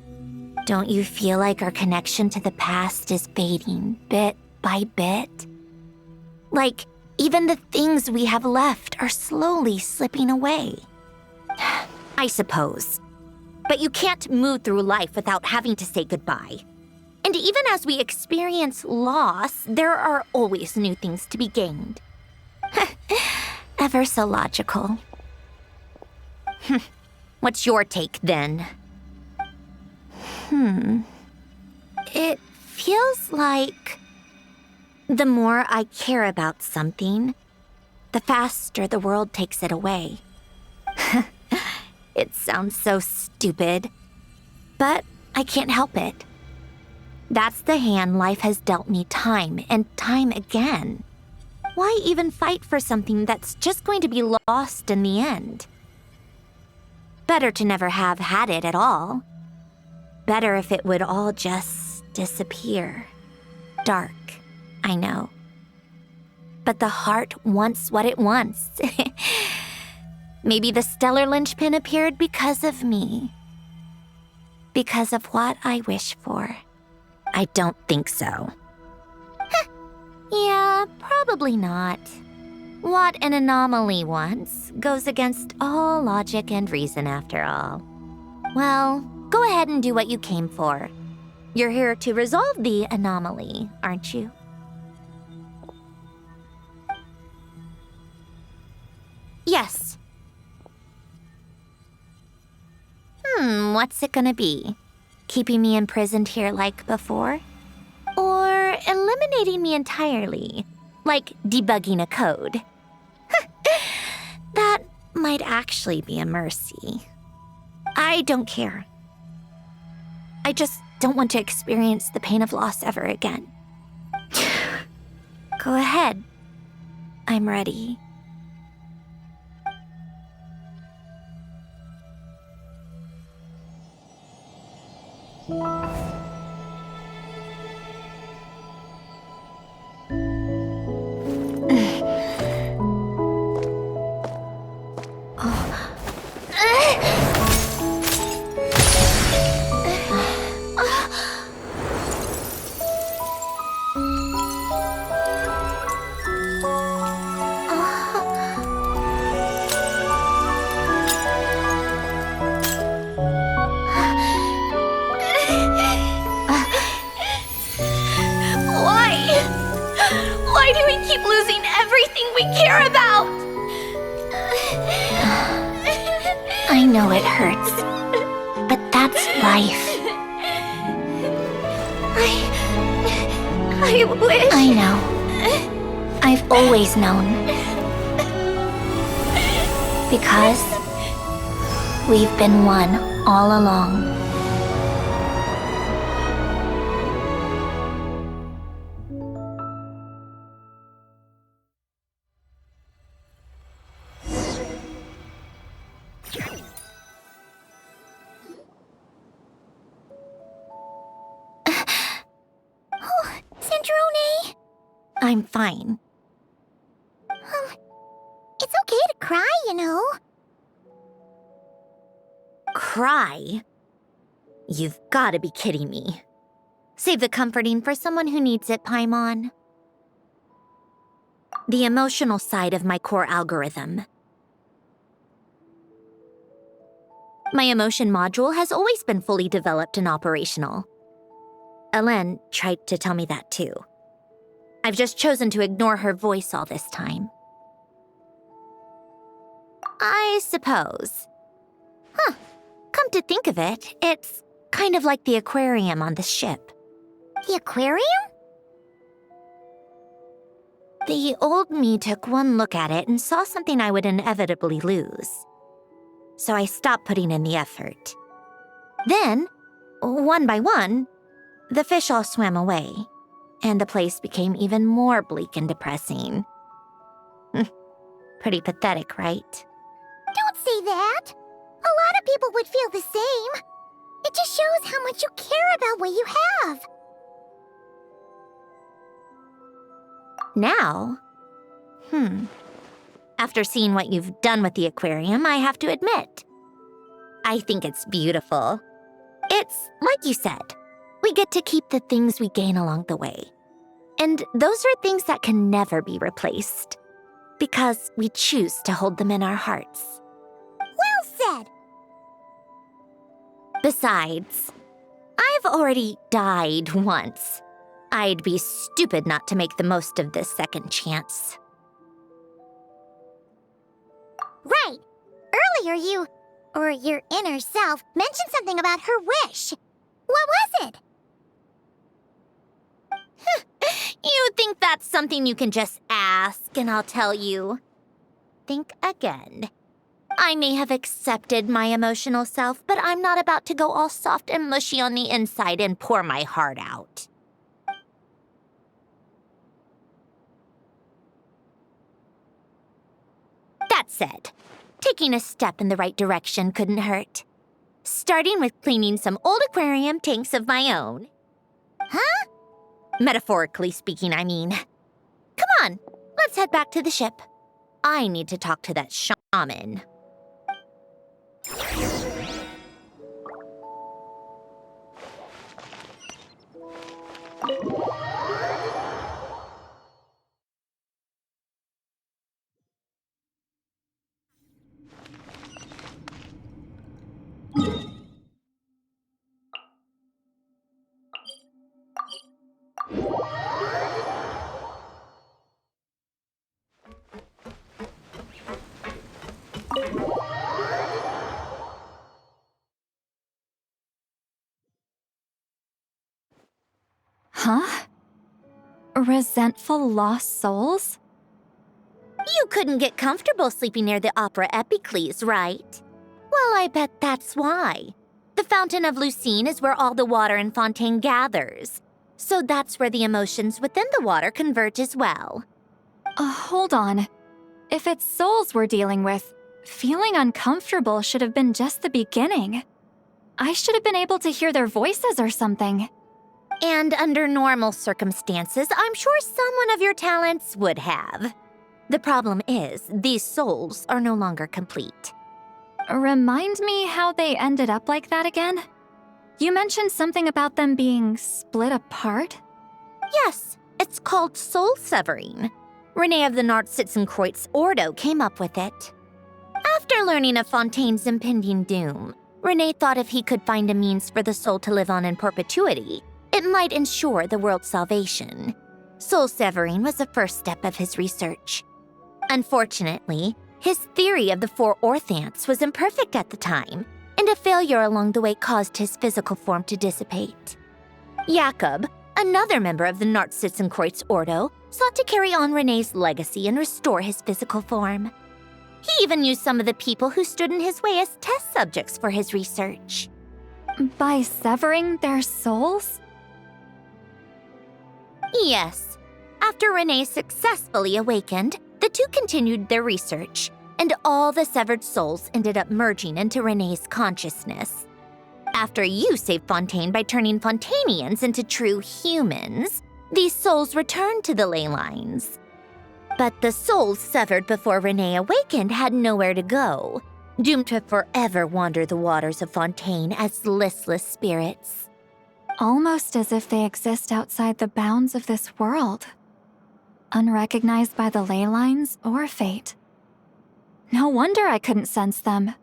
[SPEAKER 9] Don't you feel like our connection to the past is fading bit by bit? Like, even the things we have left are slowly slipping away. I suppose. But you can't move through life without having to say goodbye. And even as we experience loss, there are always new things to be gained. Ever so logical. What's your take, then? It feels like the more I care about something, the faster the world takes it away. It sounds so stupid, but I can't help it. That's the hand life has dealt me time and time again. Why even fight for something that's just going to be lost in the end? Better to never have had it at all. Better if it would all just disappear. Dark, I know. But the heart wants what it wants. Maybe the stellar linchpin appeared because of me. Because of what I wish for. I don't think so. Yeah, probably not. What an anomaly wants goes against all logic and reason after all. Well, go ahead and do what you came for. You're here to resolve the anomaly, aren't you? Yes. What's it gonna be? Keeping me imprisoned here like before? Or eliminating me entirely, like debugging a code? That might actually be a mercy. I don't care. I just don't want to experience the pain of loss ever again. Go ahead. I'm ready.
[SPEAKER 2] Why do we keep losing everything we care about?
[SPEAKER 9] I know it hurts, but that's life.
[SPEAKER 2] I wish...
[SPEAKER 9] I know. I've always known. Because we've been one all along. I'm fine.
[SPEAKER 2] It's okay to cry, you know.
[SPEAKER 9] Cry? You've got to be kidding me. Save the comforting for someone who needs it, Paimon. The emotional side of my core algorithm. My emotion module has always been fully developed and operational. Elen tried to tell me that too. I've just chosen to ignore her voice all this time. I suppose. Come to think of it, it's kind of like the aquarium on the ship.
[SPEAKER 2] The aquarium?
[SPEAKER 9] The old me took one look at it and saw something I would inevitably lose. So I stopped putting in the effort. Then, one by one, the fish all swam away. And the place became even more bleak and depressing. Pretty pathetic, right?
[SPEAKER 2] Don't say that. A lot of people would feel the same. It just shows how much you care about what you have.
[SPEAKER 9] Now? After seeing what you've done with the aquarium, I have to admit. I think it's beautiful. It's like you said, we get to keep the things we gain along the way. And those are things that can never be replaced, because we choose to hold them in our hearts.
[SPEAKER 2] Well said.
[SPEAKER 9] Besides, I've already died once. I'd be stupid not to make the most of this second chance.
[SPEAKER 2] Right. Earlier you, or your inner self, mentioned something about her wish. What was it?
[SPEAKER 9] You think that's something you can just ask and I'll tell you? Think again. I may have accepted my emotional self, but I'm not about to go all soft and mushy on the inside and pour my heart out. That said, taking a step in the right direction couldn't hurt. Starting with cleaning some old aquarium tanks of my own.
[SPEAKER 2] Huh?
[SPEAKER 9] Metaphorically speaking, I mean. Come on, let's head back to the ship. I need to talk to that shaman.
[SPEAKER 5] Huh? Resentful lost souls?
[SPEAKER 9] You couldn't get comfortable sleeping near the Opera Epicles, right? Well, I bet that's why. The Fountain of Lucine is where all the water in Fontaine gathers. So that's where the emotions within the water converge as well.
[SPEAKER 5] Hold on. If it's souls we're dealing with, feeling uncomfortable should have been just the beginning. I should have been able to hear their voices or something.
[SPEAKER 9] And under normal circumstances, I'm sure someone of your talents would have. The problem is, these souls are no longer complete.
[SPEAKER 5] Remind me how they ended up like that again? You mentioned something about them being split apart?
[SPEAKER 9] Yes, it's called soul severing. Renee of the Nartsitzenkreuz Ordo came up with it. After learning of Fontaine's impending doom, Renee thought if he could find a means for the soul to live on in perpetuity, it might ensure the world's salvation. Soul severing was the first step of his research. Unfortunately, his theory of the four orthants was imperfect at the time, and a failure along the way caused his physical form to dissipate. Jakob, another member of the Nartsitzenkreuz Ordo, sought to carry on Renee's legacy and restore his physical form. He even used some of the people who stood in his way as test subjects for his research.
[SPEAKER 5] By severing their souls?
[SPEAKER 9] Yes. After Renee successfully awakened, the two continued their research, and all the severed souls ended up merging into Renee's consciousness. After you saved Fontaine by turning Fontainians into true humans, these souls returned to the ley lines. But the souls severed before Renee awakened had nowhere to go, doomed to forever wander the waters of Fontaine as listless spirits.
[SPEAKER 5] Almost as if they exist outside the bounds of this world. Unrecognized by the ley lines or fate. No wonder I couldn't sense them.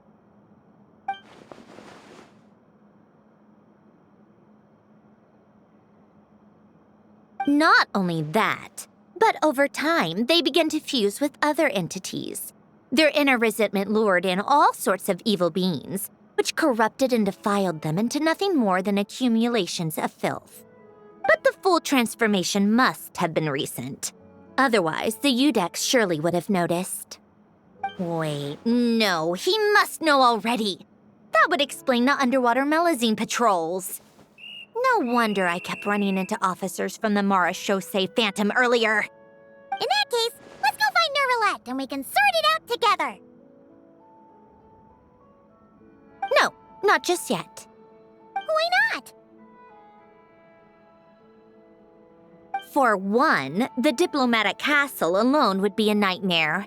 [SPEAKER 9] Not only that, but over time, they began to fuse with other entities. Their inner resentment lured in all sorts of evil beings, which corrupted and defiled them into nothing more than accumulations of filth. But the full transformation must have been recent. Otherwise, the Udex surely would have noticed. Wait, no, he must know already. That would explain the underwater melazine patrols. No wonder I kept running into officers from the Mara Chaussee Phantom earlier.
[SPEAKER 2] In that case, let's go find Nervalette and we can sort it out together.
[SPEAKER 9] No, not just yet.
[SPEAKER 2] Why not?
[SPEAKER 9] For one, the diplomatic castle alone would be a nightmare.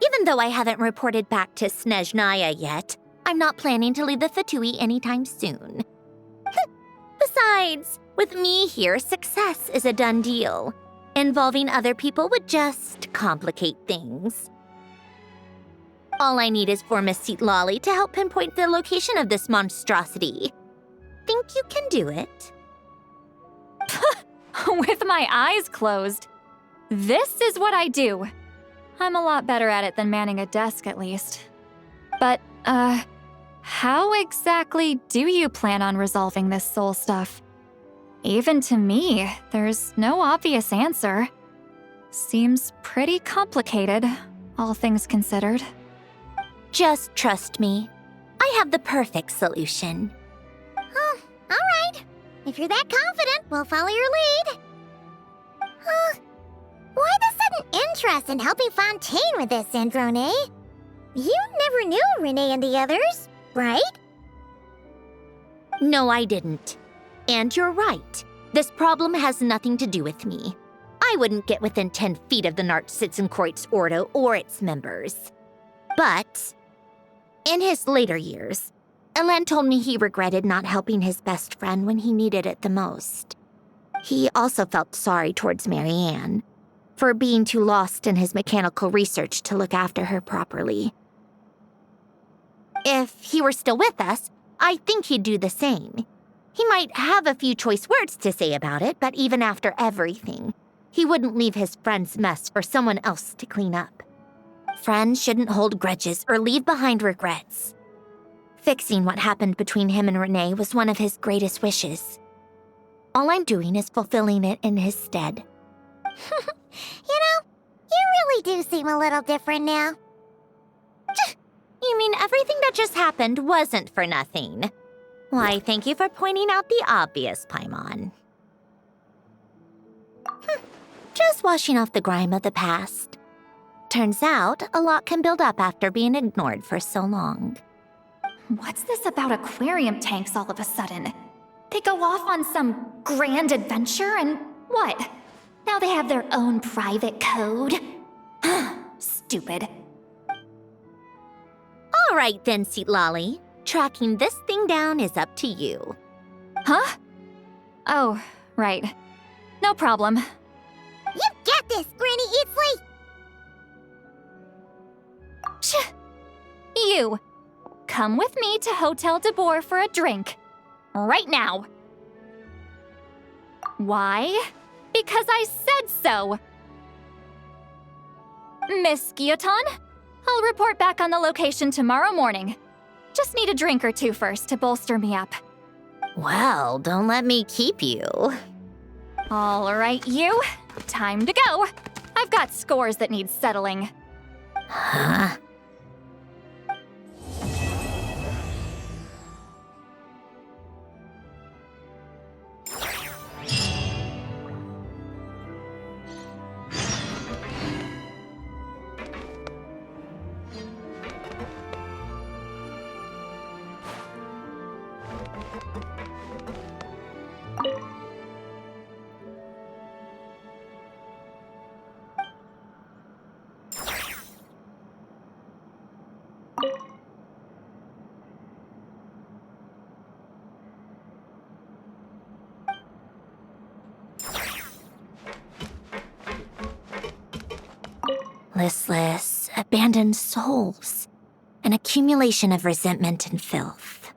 [SPEAKER 9] Even though I haven't reported back to Snezhnaya yet, I'm not planning to leave the Fatui anytime soon. Besides, with me here, success is a done deal. Involving other people would just complicate things. All I need is for Miss Seatlolly to help pinpoint the location of this monstrosity. Think you can do it?
[SPEAKER 5] With my eyes closed. This is what I do. I'm a lot better at it than manning a desk, at least. But, how exactly do you plan on resolving this soul stuff? Even to me, there's no obvious answer. Seems pretty complicated, all things considered.
[SPEAKER 9] Just trust me. I have the perfect solution.
[SPEAKER 2] Oh, all right. If you're that confident, we'll follow your lead. Why the sudden interest in helping Fontaine with this, Androne? You never knew Renee and the others, right?
[SPEAKER 9] No, I didn't. And you're right. This problem has nothing to do with me. I wouldn't get within 10 feet of the Nartsitzenkreuz Ordo or its members. But in his later years, Elen told me he regretted not helping his best friend when he needed it the most. He also felt sorry towards Marianne for being too lost in his mechanical research to look after her properly. If he were still with us, I think he'd do the same. He might have a few choice words to say about it, but even after everything, he wouldn't leave his friend's mess for someone else to clean up. Friends shouldn't hold grudges or leave behind regrets. Fixing what happened between him and Renee was one of his greatest wishes. All I'm doing is fulfilling it in his stead.
[SPEAKER 2] You know, you really do seem a little different now.
[SPEAKER 9] You mean everything that just happened wasn't for nothing? Why, thank you for pointing out the obvious, Paimon. Just washing off the grime of the past. Turns out, a lot can build up after being ignored for so long.
[SPEAKER 5] What's this about aquarium tanks all of a sudden? They go off on some grand adventure and what? Now they have their own private code? Stupid.
[SPEAKER 9] All right then, Seatlolly. Tracking this thing down is up to you.
[SPEAKER 5] Huh? Oh, right. No problem.
[SPEAKER 2] You get this, Granny Eatsley!
[SPEAKER 5] You! Come with me to Hotel de Boer for a drink. Right now. Why? Because I said so! Miss Guillotin, I'll report back on the location tomorrow morning. Just need a drink or two first to bolster me up.
[SPEAKER 9] Well, don't let me keep you.
[SPEAKER 5] All right, you. Time to go. I've got scores that need settling.
[SPEAKER 9] Huh? Listless, abandoned souls. An accumulation of resentment and filth.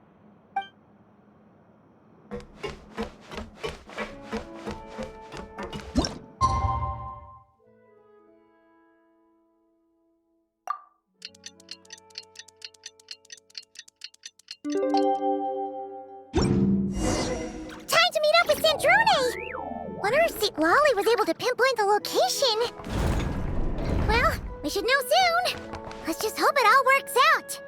[SPEAKER 2] Time to meet up with Sandrone! Wonder if Seatlolly was able to pinpoint the location. Well, we should know soon. Let's just hope it all works out.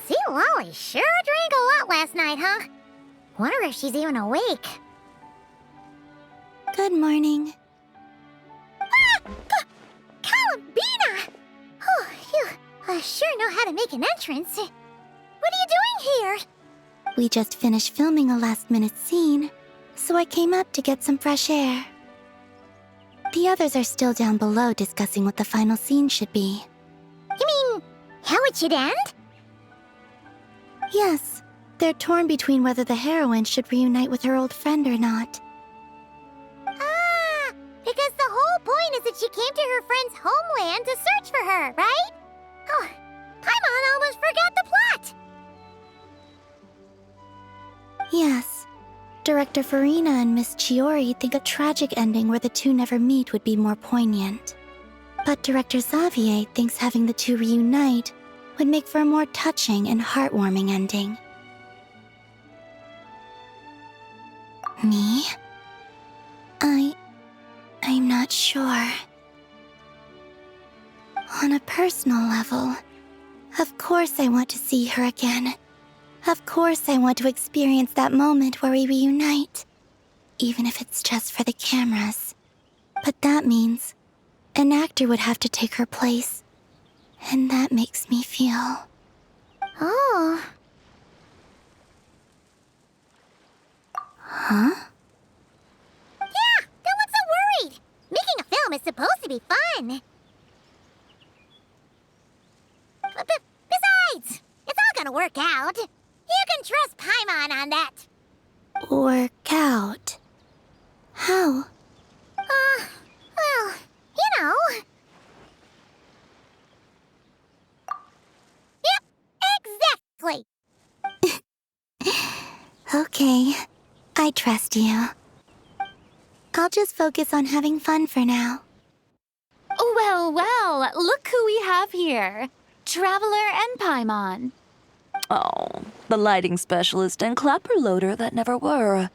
[SPEAKER 2] Seatlolly sure drank a lot last night, huh? Wonder if she's even awake.
[SPEAKER 6] Good morning.
[SPEAKER 2] Columbina! Oh, you sure know how to make an entrance. What are you doing here?
[SPEAKER 6] We just finished filming a last-minute scene, so I came up to get some fresh air. The others are still down below discussing what the final scene should be.
[SPEAKER 2] You mean, how it should end?
[SPEAKER 6] Yes, they're torn between whether the heroine should reunite with her old friend or not.
[SPEAKER 2] Ah, because the whole point is that she came to her friend's homeland to search for her, right? Oh, Paimon almost forgot the plot!
[SPEAKER 6] Yes. Director Farina and Miss Chiori think a tragic ending where the two never meet would be more poignant. But Director Xavier thinks having the two reunite would make for a more touching and heartwarming ending. Me? I'm not sure. On a personal level, of course I want to see her again. Of course I want to experience that moment where we reunite, even if it's just for the cameras. But that means an actor would have to take her place, and that makes me feel...
[SPEAKER 2] Oh.
[SPEAKER 6] Huh?
[SPEAKER 2] Yeah, don't look so worried. Making a film is supposed to be fun. Besides, it's all gonna work out. You can trust Paimon on that.
[SPEAKER 6] Work out? How?
[SPEAKER 2] Well, you know. Yep, exactly.
[SPEAKER 6] Okay, I trust you. I'll just focus on having fun for now.
[SPEAKER 5] Well, well, look who we have here. Traveler and Paimon.
[SPEAKER 3] Oh, the lighting specialist and clapper loader that never were.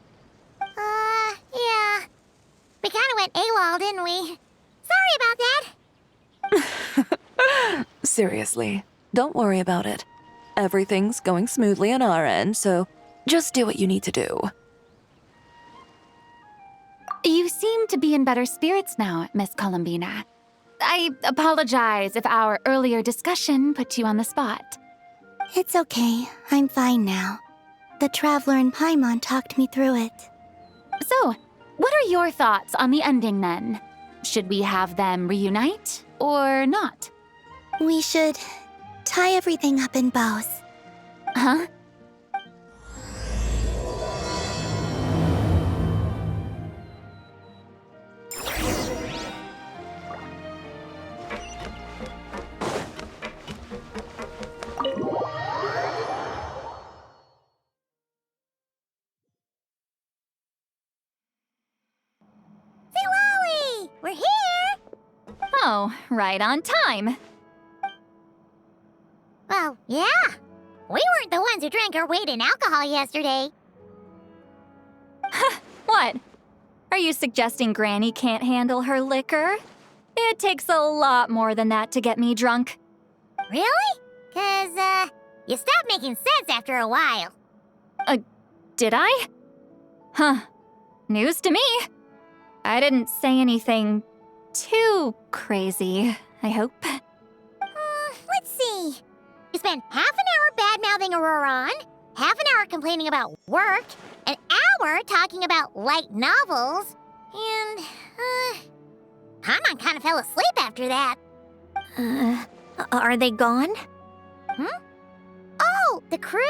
[SPEAKER 2] Yeah. We kinda went AWOL, didn't we? Sorry about that.
[SPEAKER 3] Seriously, don't worry about it. Everything's going smoothly on our end, so just do what you need to do.
[SPEAKER 5] You seem to be in better spirits now, Miss Columbina. I apologize if our earlier discussion put you on the spot.
[SPEAKER 6] It's okay, I'm fine now. The Traveler and Paimon talked me through it.
[SPEAKER 5] So, what are your thoughts on the ending then? Should we have them reunite or not?
[SPEAKER 6] We should tie everything up in bows.
[SPEAKER 5] Huh?
[SPEAKER 2] We're here!
[SPEAKER 5] Oh, right on time.
[SPEAKER 2] Well, yeah. We weren't the ones who drank our weight in alcohol yesterday.
[SPEAKER 5] What? Are you suggesting Granny can't handle her liquor? It takes a lot more than that to get me drunk.
[SPEAKER 2] Really? 'Cause, you stopped making sense after a while.
[SPEAKER 5] Did I? Huh. News to me. I didn't say anything too crazy, I hope.
[SPEAKER 2] Let's see. You spent half an hour bad-mouthing Auroron, half an hour complaining about work, an hour talking about light novels, and, Paimon kind of fell asleep after that.
[SPEAKER 9] Are they gone?
[SPEAKER 2] Oh, the crew?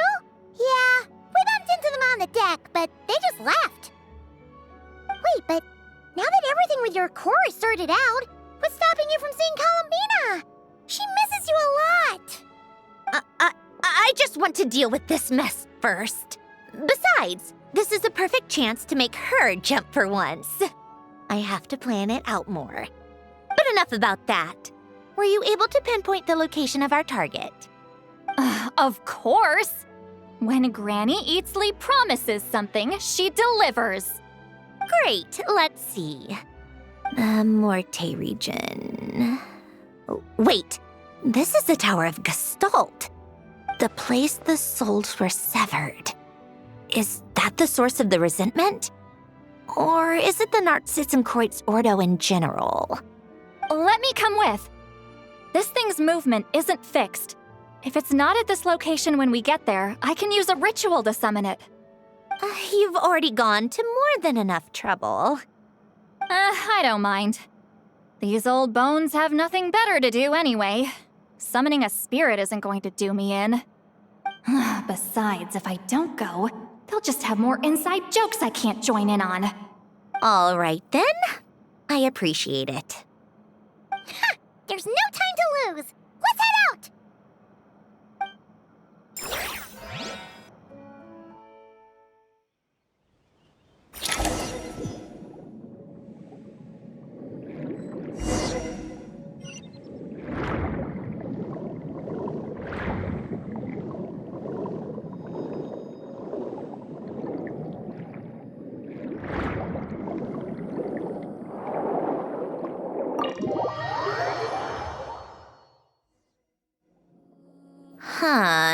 [SPEAKER 2] Yeah, we bumped into them on the deck, but they just left. Wait, but now that everything with your core is sorted out, what's stopping you from seeing Columbina? She misses you a lot.
[SPEAKER 9] I just want to deal with this mess first. Besides, this is a perfect chance to make her jump for once. I have to plan it out more. But enough about that. Were you able to pinpoint the location of our target?
[SPEAKER 5] Of course! When Granny Eatsley promises something, she delivers.
[SPEAKER 9] Great, let's see. The Morte region. Wait, this is the Tower of Gestalt. The place the souls were severed. Is that the source of the resentment? Or is it the Narcissenkreuz Ordo in general?
[SPEAKER 5] Let me come with. This thing's movement isn't fixed.
[SPEAKER 16] If it's not at this location when we get there, I can use a ritual to summon it.
[SPEAKER 9] You've already gone to more than enough trouble.
[SPEAKER 16] I don't mind. These old bones have nothing better to do anyway. Summoning a spirit isn't going to do me in. Besides, if I don't go, they'll just have more inside jokes I can't join in on.
[SPEAKER 9] All right then. I appreciate it.
[SPEAKER 2] Ha! There's no time to lose! Let's head out!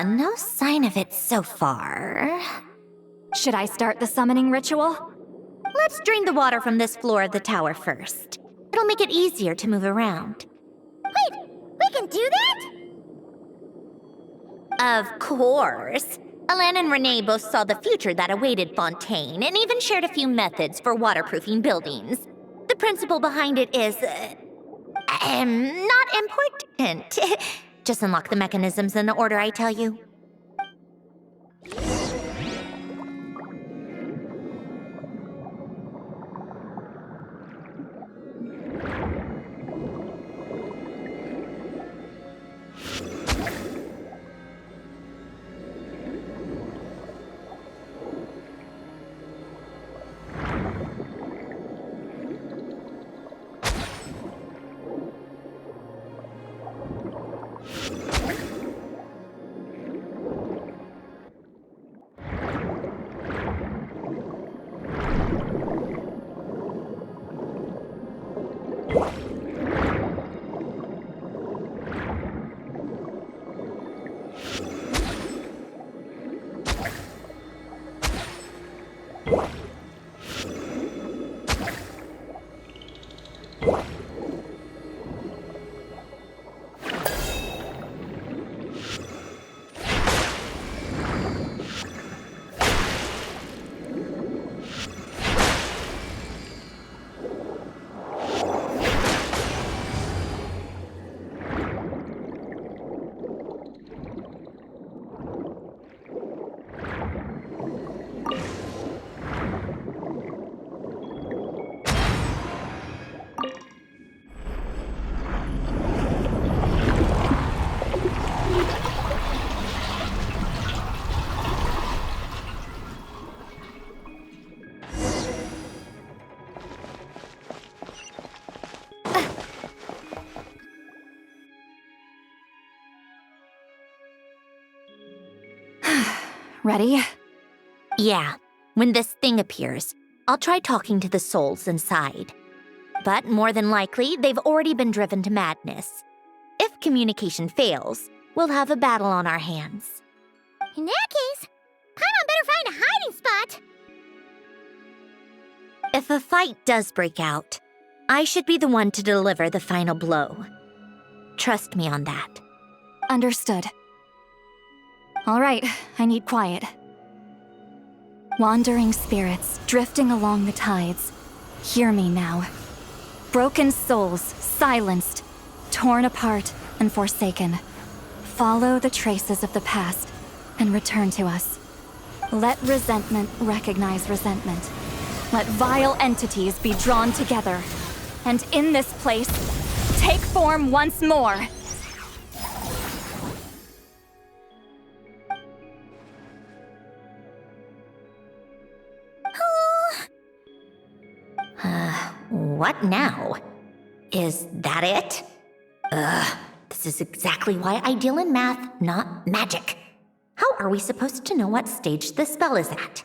[SPEAKER 9] No sign of it so far.
[SPEAKER 16] Should I start the summoning ritual?
[SPEAKER 9] Let's drain the water from this floor of the tower first. It'll make it easier to move around.
[SPEAKER 2] Wait, we can do that?
[SPEAKER 9] Of course. Alan and Renee both saw the future that awaited Fontaine and even shared a few methods for waterproofing buildings. The principle behind it is... not important. Just unlock the mechanisms in the order I tell you.
[SPEAKER 16] Ready?
[SPEAKER 9] Yeah. When this thing appears, I'll try talking to the souls inside. But more than likely, they've already been driven to madness. If communication fails, we'll have a battle on our hands.
[SPEAKER 2] In that case, Paimon better find a hiding spot.
[SPEAKER 9] If a fight does break out, I should be the one to deliver the final blow. Trust me on that.
[SPEAKER 16] Understood. All right, I need quiet. Wandering spirits drifting along the tides. Hear me now. Broken souls, silenced, torn apart and forsaken. Follow the traces of the past and return to us. Let resentment recognize resentment. Let vile entities be drawn together. And in this place, take form once more.
[SPEAKER 9] What now? Is that it? This is exactly why I deal in math, not magic. How are we supposed to know what stage the spell is at?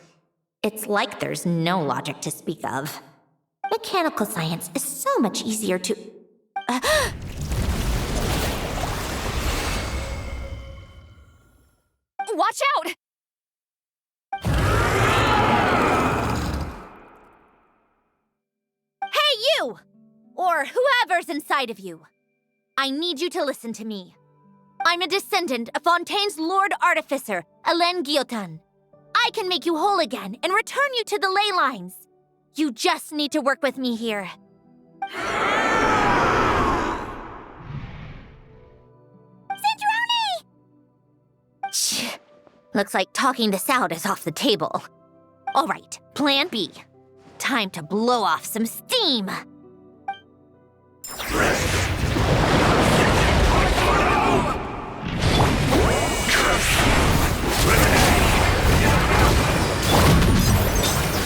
[SPEAKER 9] It's like there's no logic to speak of. Mechanical science is so much easier to...
[SPEAKER 16] Watch out!
[SPEAKER 9] Hey, you! Or whoever's inside of you. I need you to listen to me.
[SPEAKER 2] I'm a descendant of Fontaine's Lord Artificer, Alain Guillotin. I can make you whole again and return you to the ley lines. You just need to work with me here. Sandrone! Shh. Looks like talking this out is off the table. All right, plan B. Time to blow off some steam.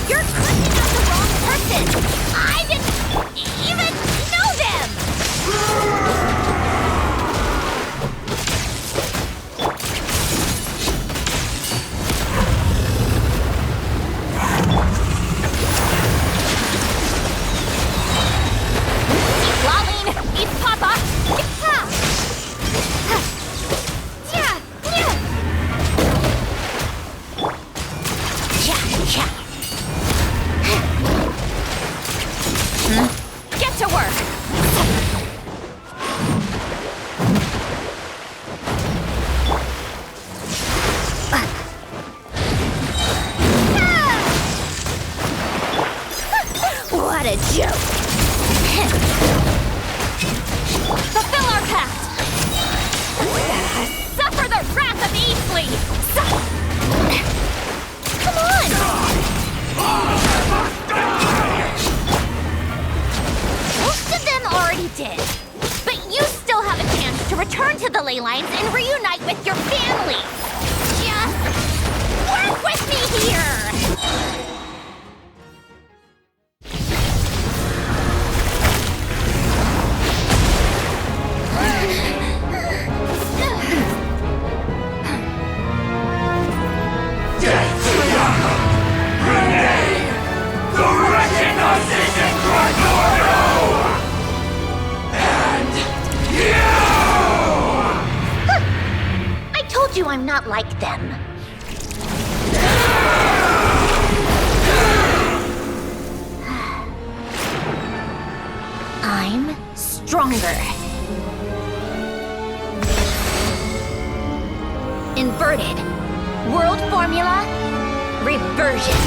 [SPEAKER 2] You're clicking out the wrong person! I didn't even know them! It's Lalene! It's Papa! It's Ha! Get to work! What a joke! Fulfill our pact! Suffer the wrath of Easley! Come on! Most of them already did. But you still have a chance to return to the ley lines and reunite with your family. Just work with me here! I told you I'm not like them. I'm stronger. Inverted. World formula. Reversion.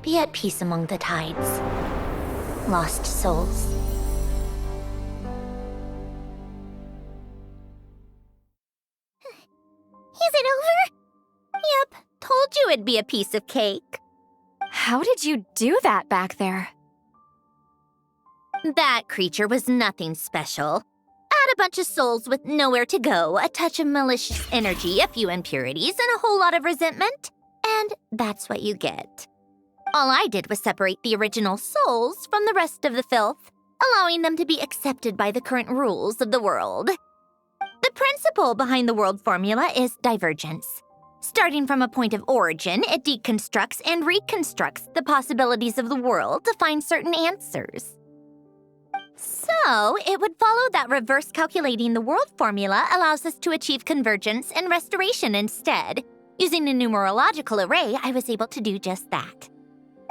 [SPEAKER 2] Be at peace among the tides, lost souls. Is it over? Yep, told you it'd be a piece of cake.
[SPEAKER 16] How did you do that back there?
[SPEAKER 2] That creature was nothing special. Add a bunch of souls with nowhere to go, a touch of malicious energy, a few impurities, and a whole lot of resentment. And that's what you get. All I did was separate the original souls from the rest of the filth, allowing them to be accepted by the current rules of the world. The principle behind the world formula is divergence. Starting from a point of origin, it deconstructs and reconstructs the possibilities of the world to find certain answers. So, it would follow that reverse calculating the world formula allows us to achieve convergence and restoration instead. Using a numerological array, I was able to do just that.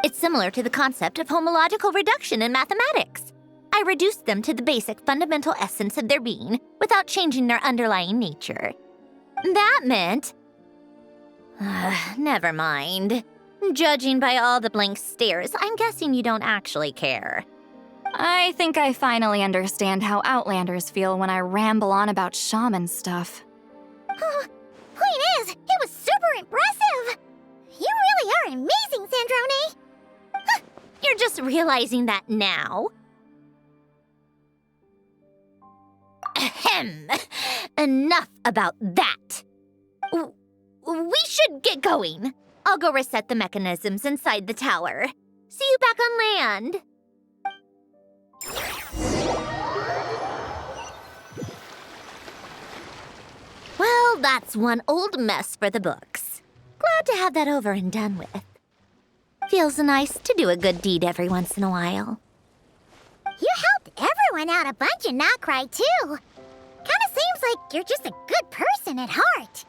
[SPEAKER 2] It's similar to the concept of homological reduction in mathematics. I reduced them to the basic fundamental essence of their being without changing their underlying nature. That meant... never mind. Judging by all the blank stares, I'm guessing you don't actually care.
[SPEAKER 16] I think I finally understand how Outlanders feel when I ramble on about shaman stuff.
[SPEAKER 2] Point is, it was super impressive! You really are amazing, Sandrone! You're just realizing that now. Ahem. Enough about that. We should get going. I'll go reset the mechanisms inside the tower. See you back on land.
[SPEAKER 9] Well, that's one old mess for the books. Glad to have that over and done with. Feels nice to do a good deed every once in a while.
[SPEAKER 2] You helped everyone out a bunch and not cry, too. Kinda seems like you're just a good person at heart.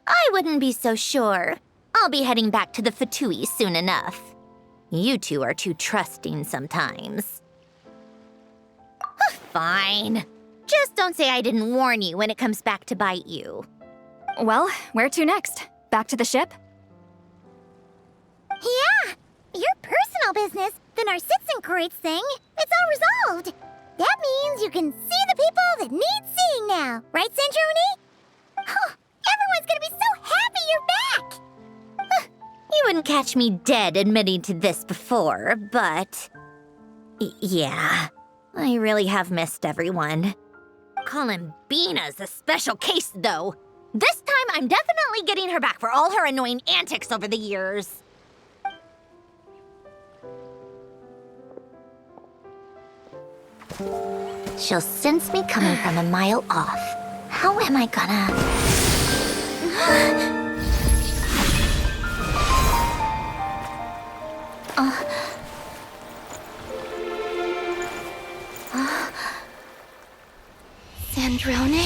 [SPEAKER 9] I wouldn't be so sure. I'll be heading back to the Fatui soon enough. You two are too trusting sometimes. Fine. Just don't say I didn't warn you when it comes back to bite you.
[SPEAKER 16] Well, where to next? Back to the ship?
[SPEAKER 2] Yeah, your personal business, the Narcitsan thing, it's all resolved. That means you can see the people that need seeing now, right, Centroni? Oh, everyone's gonna be so happy you're back!
[SPEAKER 9] You wouldn't catch me dead admitting to this before, but... yeah, I really have missed everyone. Columbina's a special case, though. This time, I'm definitely getting her back for all her annoying antics over the years. She'll sense me coming from a mile off. How am I gonna...
[SPEAKER 6] Sandrone?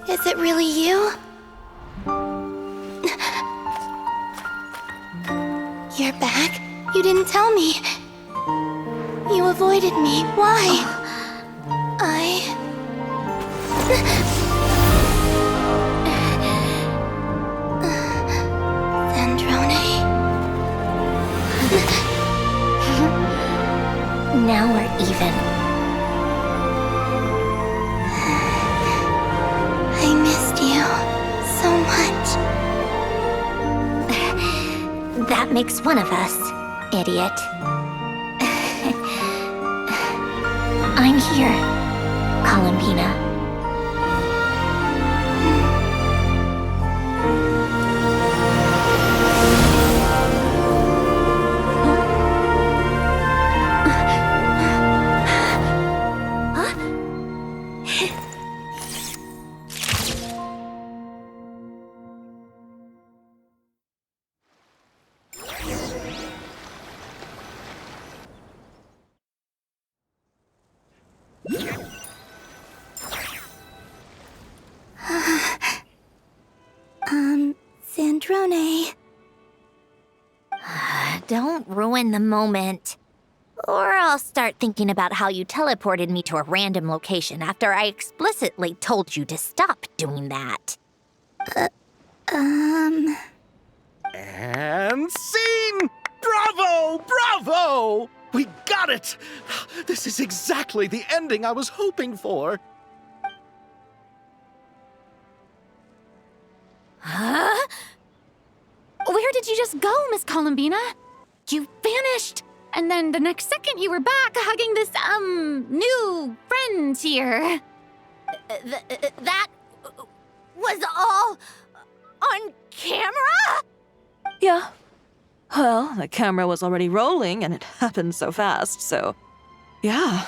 [SPEAKER 6] Is it really you? You're back? You didn't tell me. You avoided me. Why? Sandrone?
[SPEAKER 9] Now we're even.
[SPEAKER 6] I missed you so much.
[SPEAKER 9] That makes one of us, idiot. I'm here, Columbina.
[SPEAKER 6] Sandrone.
[SPEAKER 9] Don't ruin the moment. Or I'll start thinking about how you teleported me to a random location after I explicitly told you to stop doing that.
[SPEAKER 4] And scene! Bravo! Bravo! We got it! This is exactly the ending I was hoping for.
[SPEAKER 5] Huh? Where did you just go, Miss Columbina? You vanished! And then the next second you were back hugging this, new friend here.
[SPEAKER 9] That was all on camera?
[SPEAKER 3] Yeah. Well, the camera was already rolling and it happened so fast, so... yeah.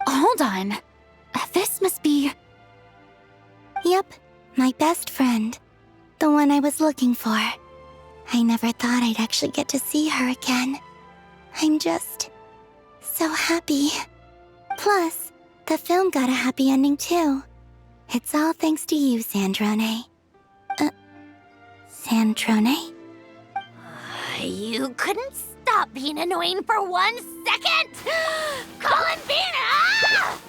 [SPEAKER 5] Hold on. This must be...
[SPEAKER 6] Yep, my best friend. The one I was looking for. I never thought I'd actually get to see her again. I'm just... so happy. Plus, the film got a happy ending too. It's all thanks to you, Sandrone. Sandrone?
[SPEAKER 9] You couldn't stop being annoying for 1 second? Columbina!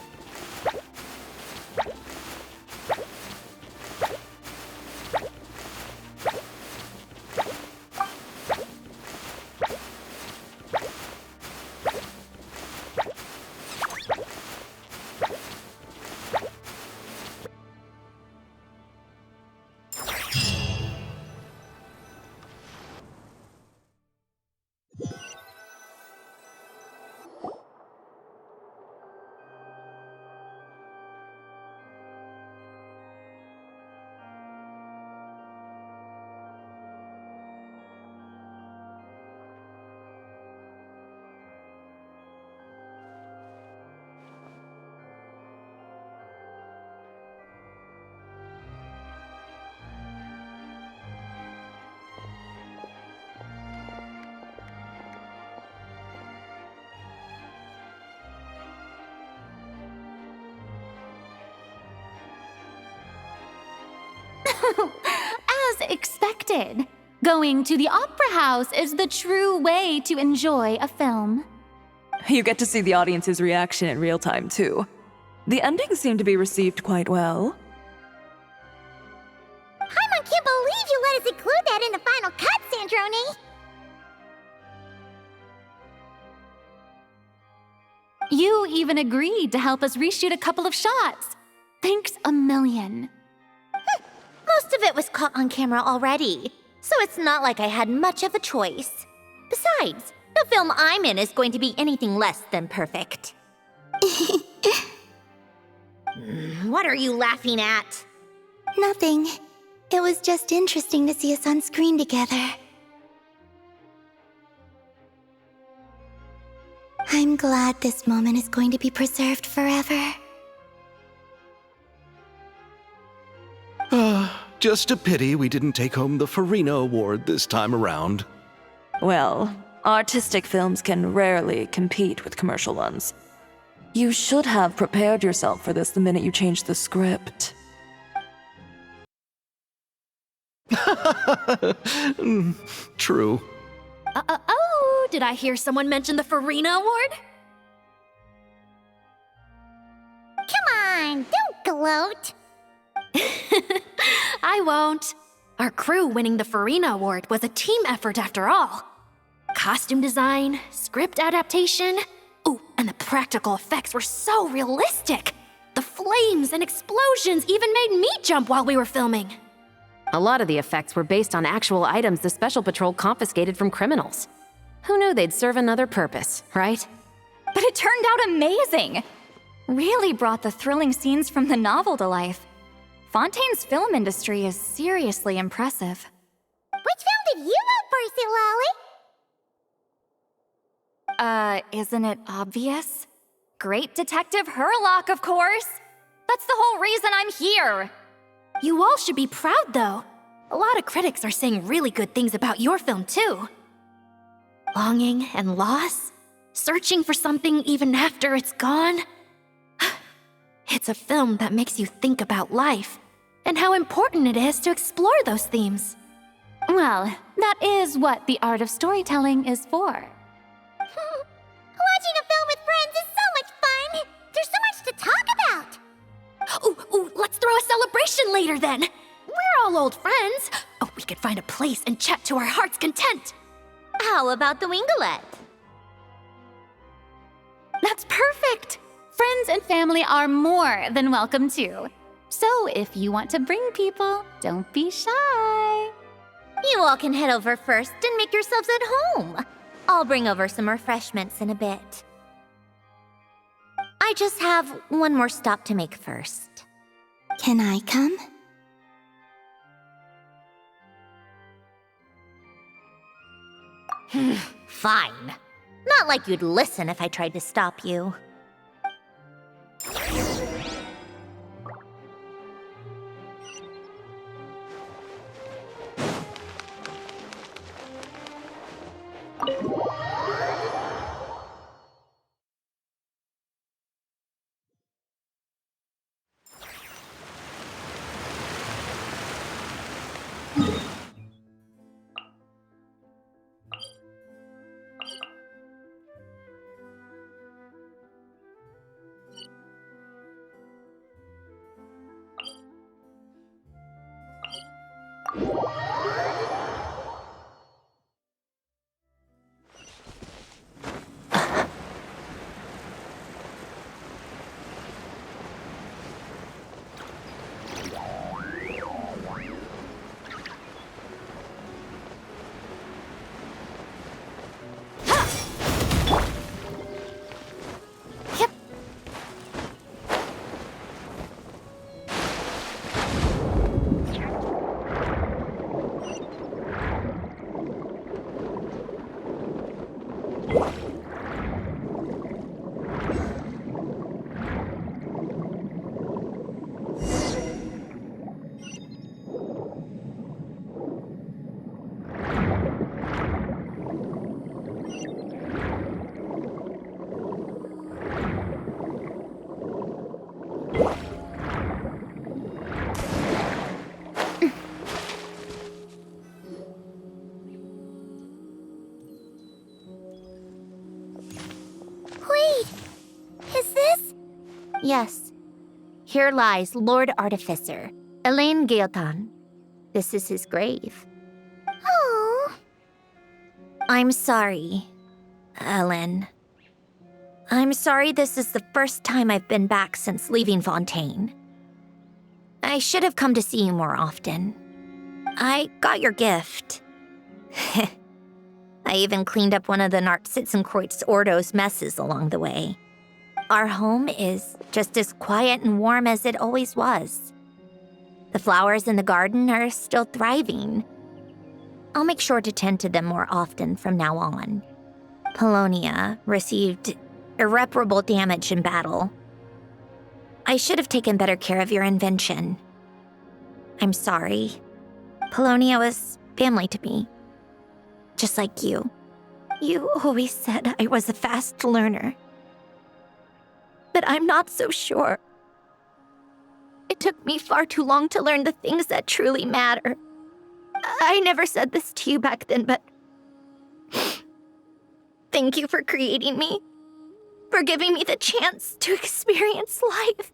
[SPEAKER 5] As expected, going to the opera house is the true way to enjoy a film.
[SPEAKER 3] You get to see the audience's reaction in real time, too. The ending seemed to be received quite well.
[SPEAKER 2] Paimon can't believe you let us include that in the final cut, Sandrone!
[SPEAKER 5] You even agreed to help us reshoot a couple of shots. Thanks a million.
[SPEAKER 9] Most of it was caught on camera already, so it's not like I had much of a choice. Besides, the film I'm in is going to be anything less than perfect. What are you laughing at?
[SPEAKER 6] Nothing. It was just interesting to see us on screen together. I'm glad this moment is going to be preserved forever.
[SPEAKER 4] Just a pity we didn't take home the Farina Award this time around.
[SPEAKER 3] Well, artistic films can rarely compete with commercial ones. You should have prepared yourself for this the minute you changed the script.
[SPEAKER 4] True.
[SPEAKER 10] Oh, did I hear someone mention the Farina Award?
[SPEAKER 2] Come on, don't gloat!
[SPEAKER 10] I won't. Our crew winning the Farina Award was a team effort after all. Costume design, script adaptation. Ooh, and the practical effects were so realistic. The flames and explosions even made me jump while we were filming.
[SPEAKER 7] A lot of the effects were based on actual items the Special Patrol confiscated from criminals. Who knew they'd serve another purpose, right?
[SPEAKER 16] But it turned out amazing! Really brought the thrilling scenes from the novel to life. Fontaine's film industry is seriously impressive.
[SPEAKER 2] Which film did you vote for, Silali?
[SPEAKER 16] Isn't it obvious? Great Detective Herlock, of course! That's the whole reason I'm here!
[SPEAKER 10] You all should be proud, though. A lot of critics are saying really good things about your film, too. Longing and loss, searching for something even after it's gone. It's a film that makes you think about life and how important it is to explore those themes.
[SPEAKER 5] Well, that is what the art of storytelling is for.
[SPEAKER 2] Watching a film with friends is so much fun! There's so much to talk about!
[SPEAKER 10] Ooh, let's throw a celebration later then! We're all old friends! Oh, we could find a place and chat to our heart's content!
[SPEAKER 9] How about the Wingalette?
[SPEAKER 5] That's perfect! Friends and family are more than welcome too. So if you want to bring people, don't be shy.
[SPEAKER 9] You all can head over first and make yourselves at home. I'll bring over some refreshments in a bit. I just have one more stop to make first.
[SPEAKER 6] Can I come?
[SPEAKER 9] Fine. Not like you'd listen if I tried to stop you. Yes. Here lies Lord Artificer, Elaine Guillotin. This is his grave.
[SPEAKER 2] Oh.
[SPEAKER 9] I'm sorry, Ellen. I'm sorry this is the first time I've been back since leaving Fontaine. I should have come to see you more often. I got your gift. I even cleaned up one of the Nartsitzenkreuz Ordo's messes along the way. Our home is just as quiet and warm as it always was. The flowers in the garden are still thriving. I'll make sure to tend to them more often from now on. Polonia received irreparable damage in battle. I should have taken better care of your invention. I'm sorry. Polonia was family to me. Just like you. You always said I was a fast learner. But I'm not so sure. It took me far too long to learn the things that truly matter. I never said this to you back then, but thank you for creating me. For giving me the chance to experience life.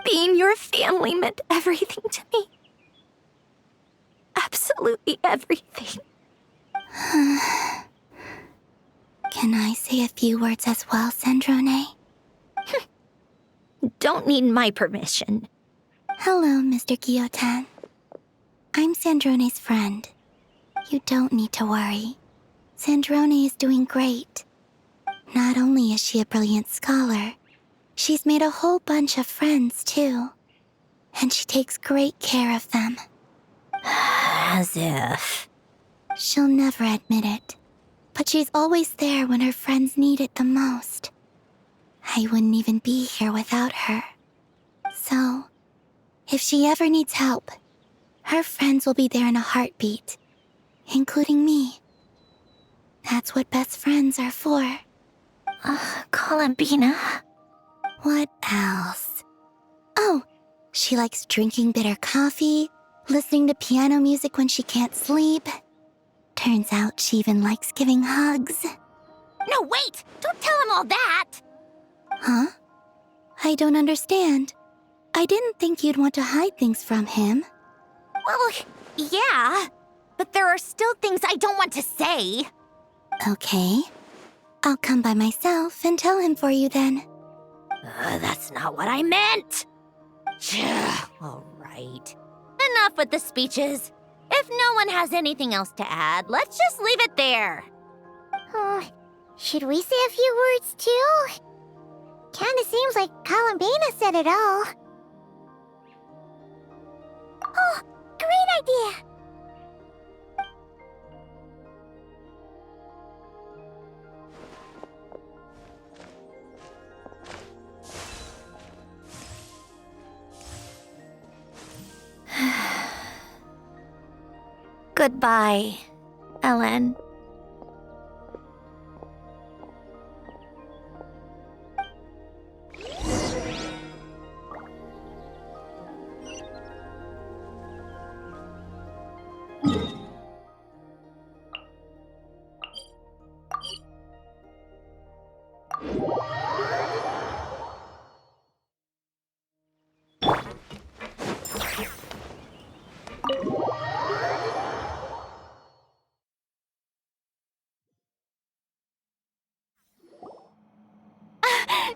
[SPEAKER 9] Being your family meant everything to me. Absolutely everything.
[SPEAKER 6] Can I say a few words as well, Sandrone?
[SPEAKER 9] Don't need my permission.
[SPEAKER 6] Hello, Mr. Guillotin. I'm Sandrone's friend. You don't need to worry. Sandrone is doing great. Not only is she a brilliant scholar, she's made a whole bunch of friends, too. And she takes great care of them.
[SPEAKER 9] As if.
[SPEAKER 6] She'll never admit it, but she's always there when her friends need it the most. I wouldn't even be here without her. So, if she ever needs help, her friends will be there in a heartbeat, including me. That's what best friends are for.
[SPEAKER 9] Columbina.
[SPEAKER 6] What else? Oh, she likes drinking bitter coffee, listening to piano music when she can't sleep. Turns out she even likes giving hugs.
[SPEAKER 2] No, wait! Don't tell him all that!
[SPEAKER 6] Huh? I don't understand. I didn't think you'd want to hide things from him.
[SPEAKER 2] Well, yeah. But there are still things I don't want to say.
[SPEAKER 6] Okay. I'll come by myself and tell him for you then.
[SPEAKER 2] That's not what I meant! All right. Enough with the speeches. If no one has anything else to add, let's just leave it there.
[SPEAKER 17] Should we say a few words too? Kinda seems like Columbina said it all. Oh, great idea!
[SPEAKER 9] Goodbye, Ellen.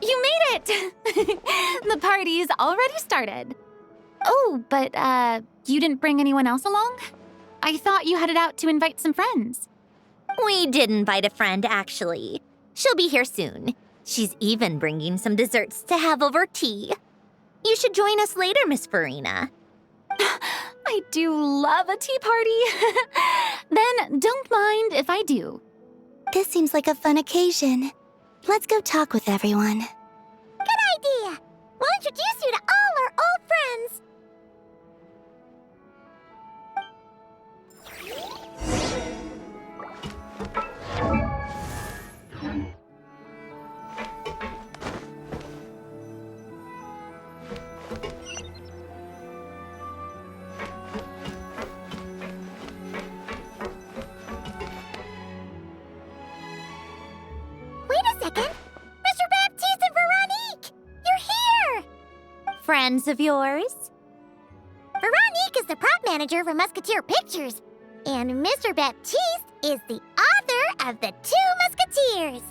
[SPEAKER 5] You made it! The party's already started. Oh, but, you didn't bring anyone else along? I thought you headed out to invite some friends.
[SPEAKER 2] We did invite a friend, actually. She'll be here soon. She's even bringing some desserts to have over tea. You should join us later, Miss Farina.
[SPEAKER 5] I do love a tea party. Then don't mind if I do.
[SPEAKER 6] This seems like a fun occasion. Let's go talk with everyone.
[SPEAKER 17] Good idea! We'll introduce you to all our old friends. Wait a second! Mr. Baptiste and Veronique! You're here! friends of yours? Veronique is the prop manager for Musketeer Pictures, and Mr. Baptiste is the author of The Two Musketeers.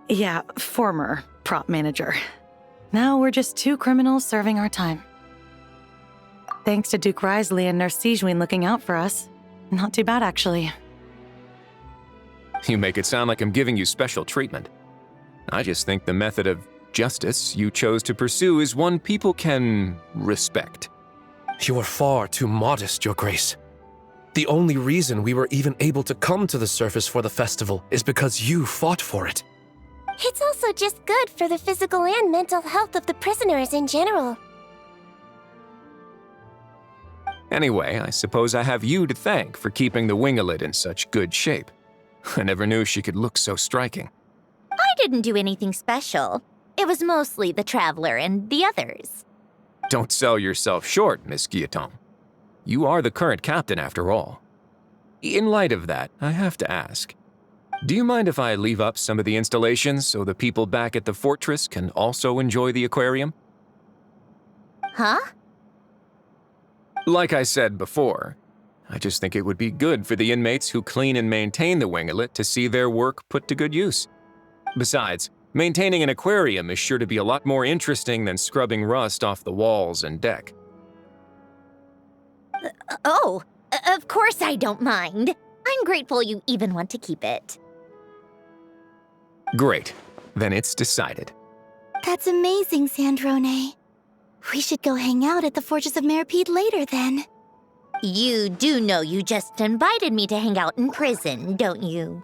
[SPEAKER 18] Yeah, former prop manager. Now we're just two criminals serving our time. Thanks to Duke Risley and Nurse Sijwin looking out for us. Not too bad, actually.
[SPEAKER 8] You make it sound like I'm giving you special treatment. I just think the method of justice you chose to pursue is one people can respect.
[SPEAKER 19] You are far too modest, Your Grace. The only reason we were even able to come to the surface for the festival is because you fought for it.
[SPEAKER 17] It's also just good for the physical and mental health of the prisoners in general.
[SPEAKER 8] Anyway, I suppose I have you to thank for keeping the winglet in such good shape. I never knew she could look so striking.
[SPEAKER 9] I didn't do anything special. It was mostly the Traveler and the others.
[SPEAKER 8] Don't sell yourself short, Miss Guillotin. You are the current captain, after all. In light of that, I have to ask, do you mind if I leave up some of the installations so the people back at the fortress can also enjoy the aquarium?
[SPEAKER 9] Huh?
[SPEAKER 8] Like I said before, I just think it would be good for the inmates who clean and maintain the winglet to see their work put to good use. Besides, maintaining an aquarium is sure to be a lot more interesting than scrubbing rust off the walls and deck.
[SPEAKER 9] Oh, of course I don't mind. I'm grateful you even want to keep it.
[SPEAKER 8] Great. Then it's decided.
[SPEAKER 6] That's amazing, Sandrone. We should go hang out at the Fortress of Meripede later, then.
[SPEAKER 9] You do know you just invited me to hang out in prison, don't you?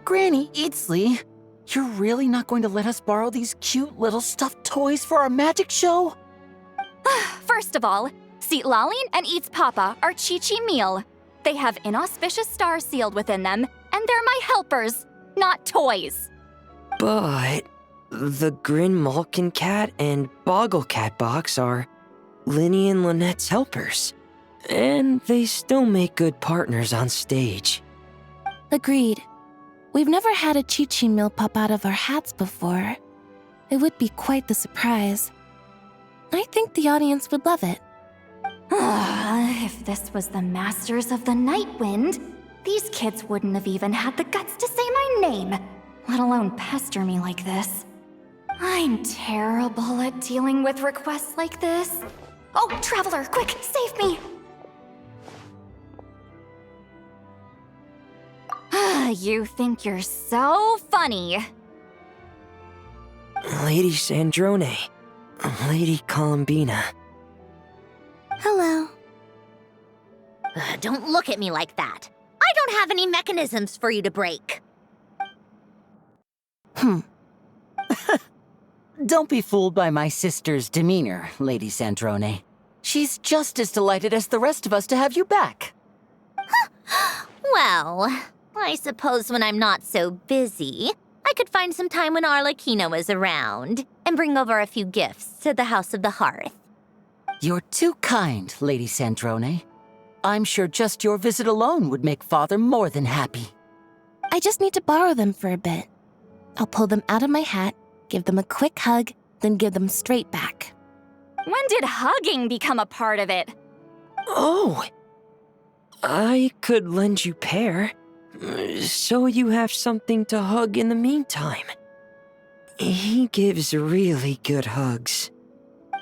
[SPEAKER 20] Granny Eatsley, you're really not going to let us borrow these cute little stuffed toys for our magic show?
[SPEAKER 16] First of all, Seat Lalin and Eats Papa are Chi-Chi meal. They have inauspicious stars sealed within them, and they're my helpers, not toys.
[SPEAKER 21] But the Grin Malkin Cat and Boggle Cat box are Linny and Lynette's helpers. And they still make good partners on stage.
[SPEAKER 5] Agreed. We've never had a Chi-Chi meal pop out of our hats before. It would be quite the surprise. I think the audience would love it.
[SPEAKER 16] If this was the Masters of the Night Wind, these kids wouldn't have even had the guts to say my name, let alone pester me like this. I'm terrible at dealing with requests like this. Oh, Traveler, quick, save me! You think you're so funny.
[SPEAKER 21] Lady Sandrone, Lady Columbina.
[SPEAKER 6] Hello.
[SPEAKER 9] Don't look at me like that. I don't have any mechanisms for you to break.
[SPEAKER 20] Don't be fooled by my sister's demeanor, Lady Sandrone. She's just as delighted as the rest of us to have you back.
[SPEAKER 9] Well, I suppose when I'm not so busy, I could find some time when Arlecchino is around and bring over a few gifts to the House of the Hearth.
[SPEAKER 20] You're too kind, Lady Sandrone. I'm sure just your visit alone would make Father more than happy.
[SPEAKER 5] I just need to borrow them for a bit. I'll pull them out of my hat, give them a quick hug, then give them straight back.
[SPEAKER 16] When did hugging become a part of it?
[SPEAKER 21] Oh! I could lend you Pear, so you have something to hug in the meantime. He gives really good hugs.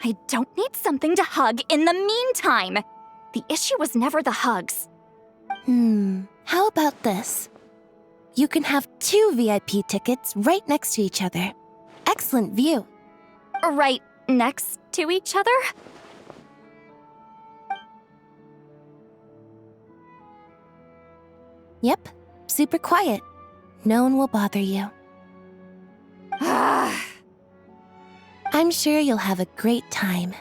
[SPEAKER 16] I don't need something to hug in the meantime. The issue was never the hugs.
[SPEAKER 5] How about this? You can have 2 VIP tickets right next to each other. Excellent view.
[SPEAKER 16] Right next to each other?
[SPEAKER 5] Yep, super quiet. No one will bother you. I'm sure you'll have a great time.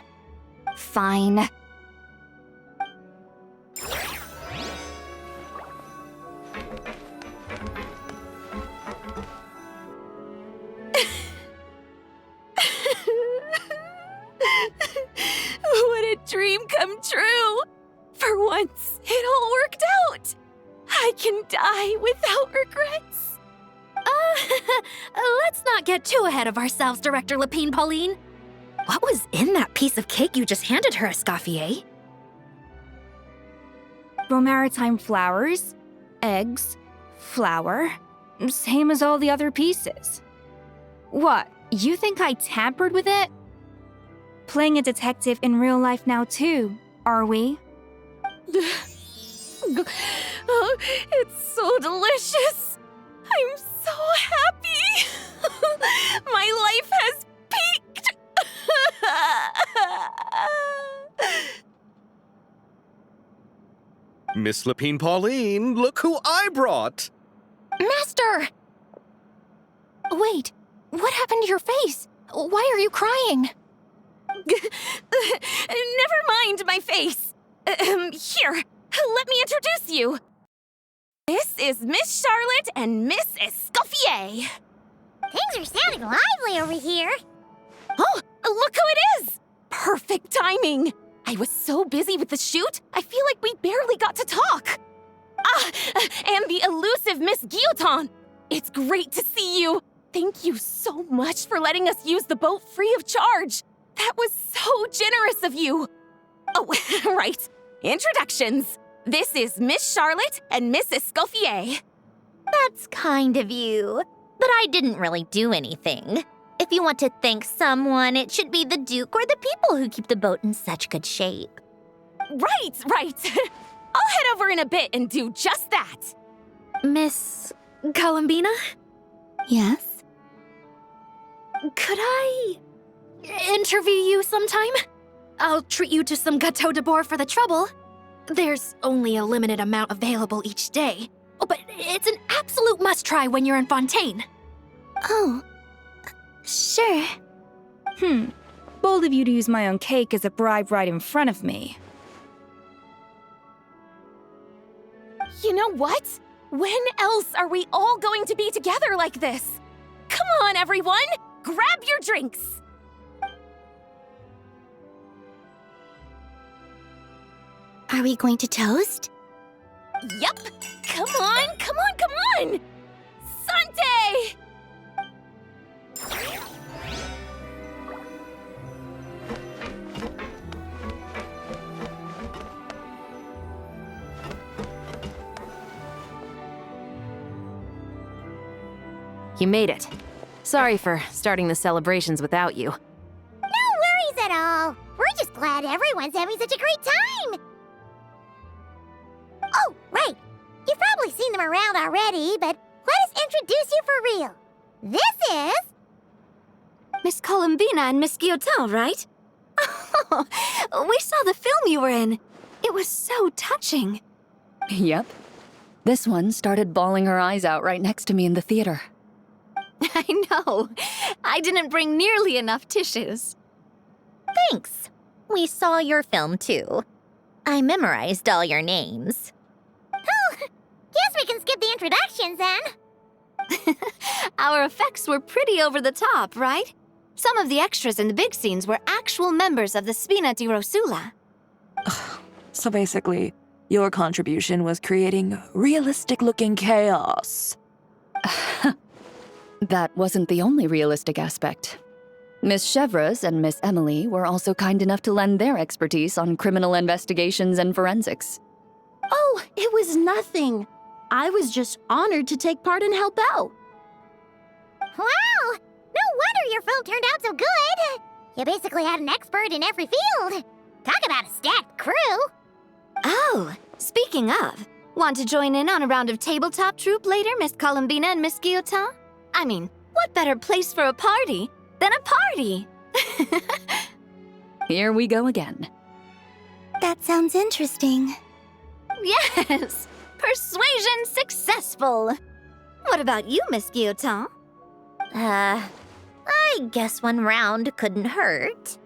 [SPEAKER 16] Fine.
[SPEAKER 5] What a dream come true!
[SPEAKER 10] For once, it all worked out. I can die without regrets. Let's not get too ahead of ourselves, Director Lapine Pauline. What was in that piece of cake you just handed her, Escoffier?
[SPEAKER 1] Romaritime flowers, eggs, flour, same as all the other pieces. What, you think I tampered with it? Playing a detective in real life now too, are we?
[SPEAKER 10] Oh, it's so delicious. I'm so happy. My life has peaked.
[SPEAKER 4] Miss Lapine Pauline, look who I brought!
[SPEAKER 10] Master!
[SPEAKER 1] Wait, what happened to your face? Why are you crying?
[SPEAKER 10] Never mind my face. Here, let me introduce you. This is Miss Charlotte and Miss Escoffier.
[SPEAKER 17] Things are sounding lively over here.
[SPEAKER 10] Oh, look who it is! Perfect timing. I was so busy with the shoot, I feel like we barely got to talk. And the elusive Miss Guillotin. It's great to see you. Thank you so much for letting us use the boat free of charge. That was so generous of you. Oh, right. Introductions. This is Miss Charlotte and Miss Escoffier.
[SPEAKER 2] That's kind of you, but I didn't really do anything. If you want to thank someone, it should be the Duke or the people who keep the boat in such good shape.
[SPEAKER 10] Right. I'll head over in a bit and do just that. Miss Columbina?
[SPEAKER 6] Yes?
[SPEAKER 10] Could I interview you sometime? I'll treat you to some gâteau de bord for the trouble. There's only a limited amount available each day. Oh, but it's an absolute must-try when you're in Fontaine.
[SPEAKER 6] Oh, sure.
[SPEAKER 1] Bold of you to use my own cake as a bribe right in front of me.
[SPEAKER 10] You know what? When else are we all going to be together like this? Come on, everyone! Grab your drinks!
[SPEAKER 6] Are we going to toast?
[SPEAKER 10] Yup! Come on! Sante!
[SPEAKER 7] You made it. Sorry for starting the celebrations without you.
[SPEAKER 17] No worries at all. We're just glad everyone's having such a great time. Oh, right. You've probably seen them around already, but let us introduce you for real. This is...
[SPEAKER 1] Miss Columbina and Miss Guillotin, right? Oh, we saw the film you were in. It was so touching.
[SPEAKER 22] Yep. This one started bawling her eyes out right next to me in the theater.
[SPEAKER 1] I know. I didn't bring nearly enough tissues.
[SPEAKER 2] Thanks. We saw your film too. I memorized all your names.
[SPEAKER 17] Oh, guess we can skip the introductions then.
[SPEAKER 1] Our effects were pretty over the top, right? Some of the extras in the big scenes were actual members of the Spina di Rosula.
[SPEAKER 3] So basically, your contribution was creating realistic-looking chaos.
[SPEAKER 22] That wasn't the only realistic aspect. Miss Chevres and Miss Emily were also kind enough to lend their expertise on criminal investigations and forensics.
[SPEAKER 12] Oh, it was nothing. I was just honored to take part and help out.
[SPEAKER 17] Wow! No wonder your film turned out so good. You basically had an expert in every field. Talk about a stacked crew.
[SPEAKER 1] Oh, speaking of, want to join in on a round of tabletop troupe later, Miss Columbina and Miss Guillotin? I mean, what better place for a party than a party?
[SPEAKER 22] Here we go again.
[SPEAKER 6] That sounds interesting.
[SPEAKER 1] Yes! Persuasion successful! What about you, Miss Guillotin?
[SPEAKER 2] I guess one round couldn't hurt.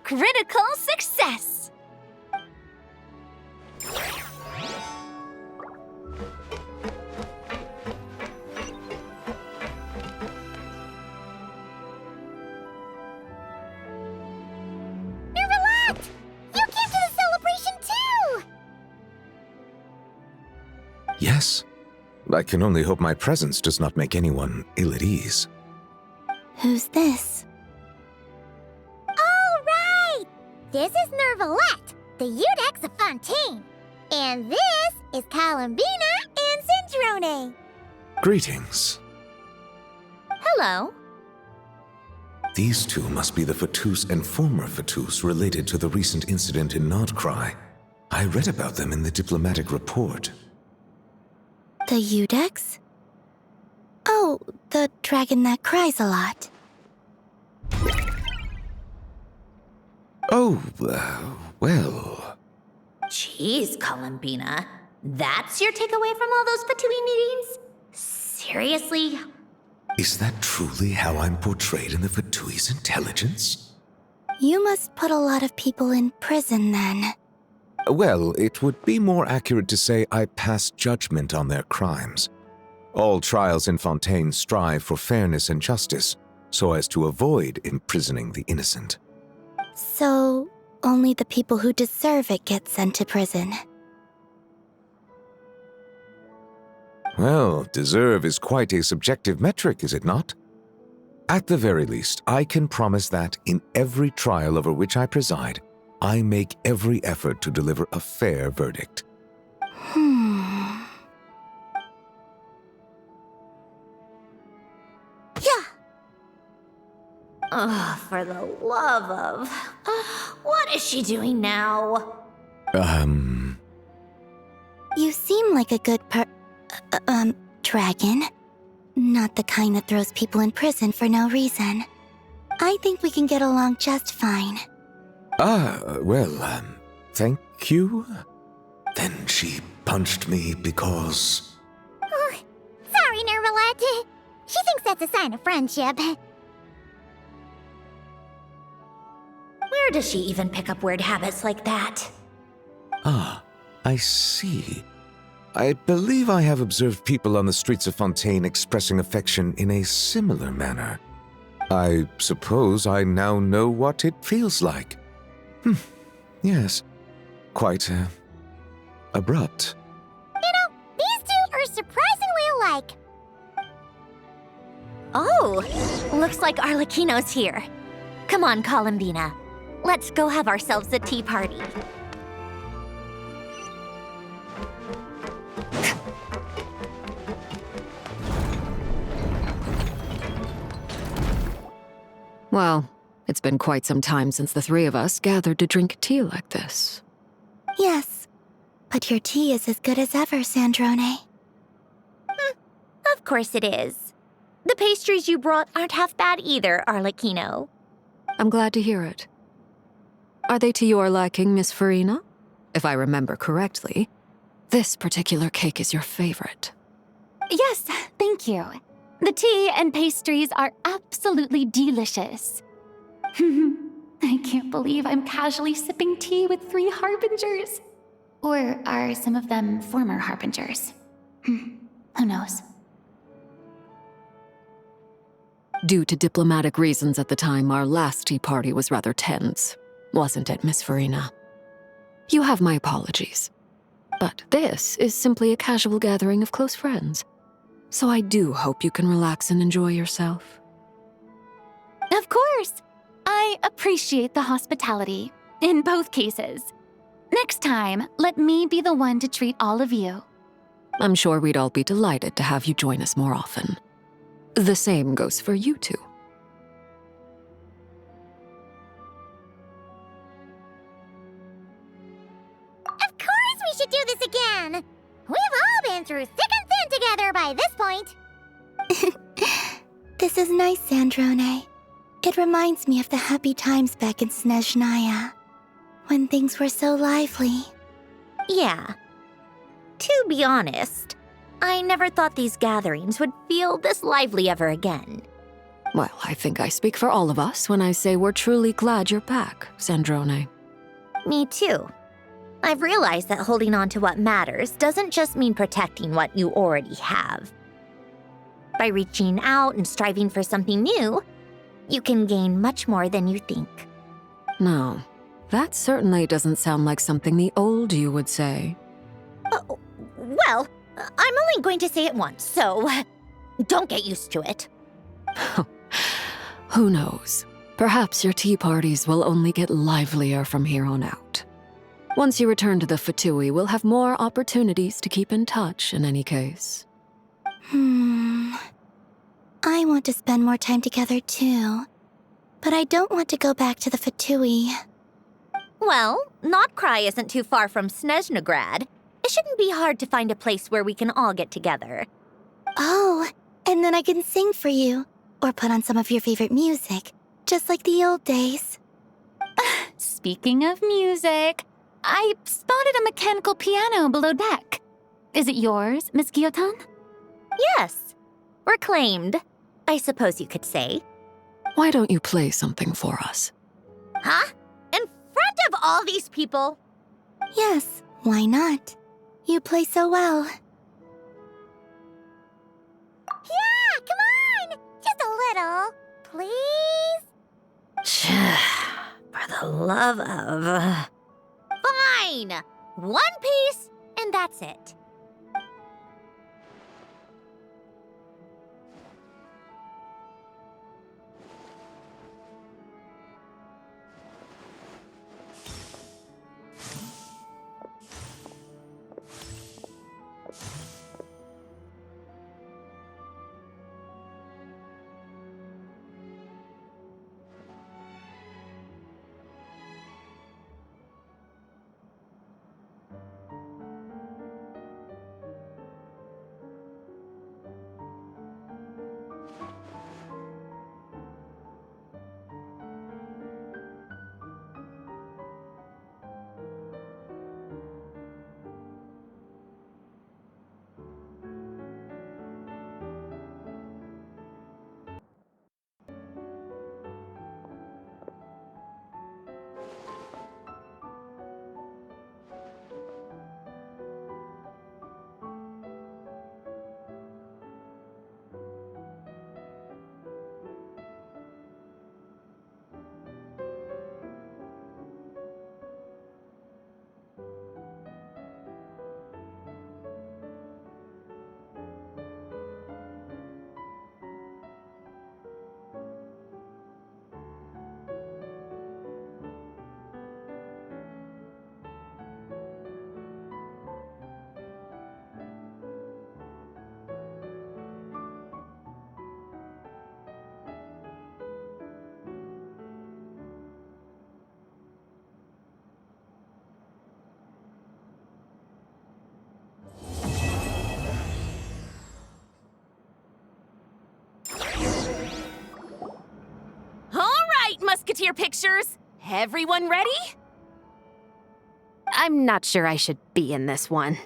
[SPEAKER 1] Critical success!
[SPEAKER 17] Nervalat! You came to the celebration
[SPEAKER 11] Yes. I can only hope my presence does not make anyone ill at ease.
[SPEAKER 6] Who's this?
[SPEAKER 17] All right! This is Nervalette, the Udex of Fontaine. And this is Columbina and Cendrone.
[SPEAKER 11] Greetings.
[SPEAKER 10] Hello.
[SPEAKER 11] These two must be the Fatus and former Fatus related to the recent incident in Nodcry. I read about them in the diplomatic report.
[SPEAKER 6] The Udex? Oh, the dragon that cries a lot.
[SPEAKER 11] Oh, well...
[SPEAKER 10] Jeez, Columbina. That's your takeaway from all those Fatui meetings? Seriously?
[SPEAKER 11] Is that truly how I'm portrayed in the Fatui's intelligence?
[SPEAKER 6] You must put a lot of people in prison then.
[SPEAKER 11] Well, it would be more accurate to say I pass judgment on their crimes. All trials in Fontaine strive for fairness and justice, so as to avoid imprisoning the innocent.
[SPEAKER 6] So, only the people who deserve it get sent to prison.
[SPEAKER 11] Well, deserve is quite a subjective metric, is it not? At the very least, I can promise that in every trial over which I preside, I make every effort to deliver a fair verdict.
[SPEAKER 17] Yeah.
[SPEAKER 10] Ugh, for the love of... what is she doing now?
[SPEAKER 6] You seem like a good dragon. Not the kind that throws people in prison for no reason. I think we can get along just fine.
[SPEAKER 11] Well, thank you. Then she punched me because...
[SPEAKER 17] Oh, sorry, Nervalette. She thinks that's a sign of friendship.
[SPEAKER 10] Where does she even pick up weird habits like that?
[SPEAKER 11] Ah, I see. I believe I have observed people on the streets of Fontaine expressing affection in a similar manner. I suppose I now know what it feels like. Yes. Quite, abrupt.
[SPEAKER 17] You know, these two are surprisingly alike.
[SPEAKER 10] Oh, looks like Arlecchino's here. Come on, Columbina. Let's go have ourselves a tea party.
[SPEAKER 15] Well, it's been quite some time since the three of us gathered to drink tea like this.
[SPEAKER 6] Yes, but your tea is as good as ever, Cendrone.
[SPEAKER 10] Of course it is. The pastries you brought aren't half bad either, Arlecchino.
[SPEAKER 15] I'm glad to hear it. Are they to your liking, Miss Farina? If I remember correctly, this particular cake is your favorite.
[SPEAKER 5] Yes, thank you. The tea and pastries are absolutely delicious. I can't believe I'm casually sipping tea with 3 harbingers. Or are some of them former harbingers? Who knows?
[SPEAKER 15] Due to diplomatic reasons at the time, our last tea party was rather tense, wasn't it, Miss Farina? You have my apologies. But this is simply a casual gathering of close friends. So I do hope you can relax and enjoy yourself.
[SPEAKER 5] Of course! I appreciate the hospitality, in both cases. Next time, let me be the one to treat all of you.
[SPEAKER 15] I'm sure we'd all be delighted to have you join us more often. The same goes for you two.
[SPEAKER 17] Of course we should do this again! We've all been through thick and thin together by this point.
[SPEAKER 6] This is nice, Cendrone. It reminds me of the happy times back in Snezhnaya, when things were so lively.
[SPEAKER 10] Yeah. To be honest, I never thought these gatherings would feel this lively ever again.
[SPEAKER 15] Well, I think I speak for all of us when I say we're truly glad you're back, Cendrone.
[SPEAKER 10] Me too. I've realized that holding on to what matters doesn't just mean protecting what you already have. By reaching out and striving for something new, you can gain much more than you think.
[SPEAKER 15] No, that certainly doesn't sound like something the old you would say.
[SPEAKER 10] Well,
[SPEAKER 13] I'm only going to say it once, so don't get used to it.
[SPEAKER 15] Who knows? Perhaps your tea parties will only get livelier from here on out. Once you return to the Fatui, we'll have more opportunities to keep in touch in any case.
[SPEAKER 6] I want to spend more time together too. But I don't want to go back to the Fatui.
[SPEAKER 13] Well, Notcry isn't too far from Snezhnograd. It shouldn't be hard to find a place where we can all get together.
[SPEAKER 6] Oh, and then I can sing for you. Or put on some of your favorite music. Just like the old days.
[SPEAKER 5] Speaking of music, I spotted a mechanical piano below deck. Is it yours, Miss Guillotin?
[SPEAKER 13] Yes. Reclaimed, I suppose you could say.
[SPEAKER 15] Why don't you play something for us?
[SPEAKER 13] Huh? In front of all these people?
[SPEAKER 6] Yes, why not? You play so well.
[SPEAKER 17] Yeah, come on! Just a little, please?
[SPEAKER 13] For the love of... Fine! One piece, and that's it. Musketeer Pictures! Everyone ready?
[SPEAKER 7] I'm not sure I should be in this one.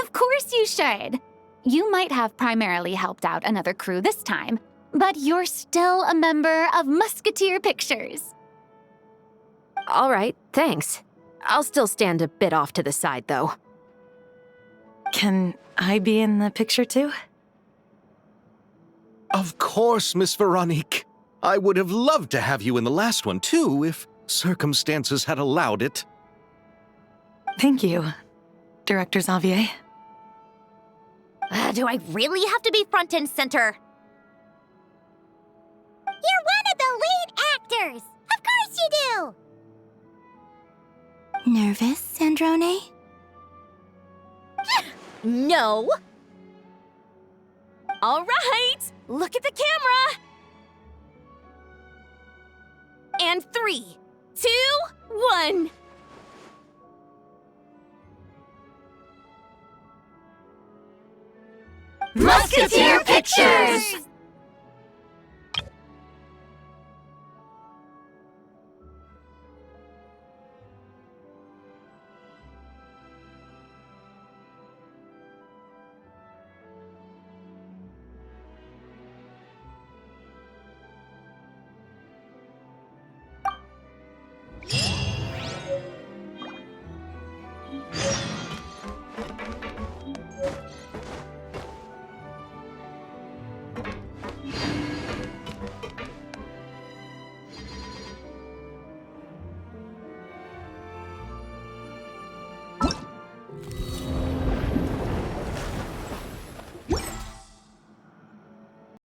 [SPEAKER 5] Of course you should. You might have primarily helped out another crew this time, but you're still a member of Musketeer Pictures.
[SPEAKER 7] All right, thanks. I'll still stand a bit off to the side, though.
[SPEAKER 18] Can I be in the picture too?
[SPEAKER 4] Of course, Miss Veronique. I would have loved to have you in the last one, too, if circumstances had allowed it.
[SPEAKER 18] Thank you, Director Xavier.
[SPEAKER 13] Do I really have to be front and center?
[SPEAKER 17] You're one of the lead actors! Of course you do!
[SPEAKER 6] Nervous, Sandrone?
[SPEAKER 13] No! All right, look at the camera! And 3, 2, 1.
[SPEAKER 17] Musketeer Pictures!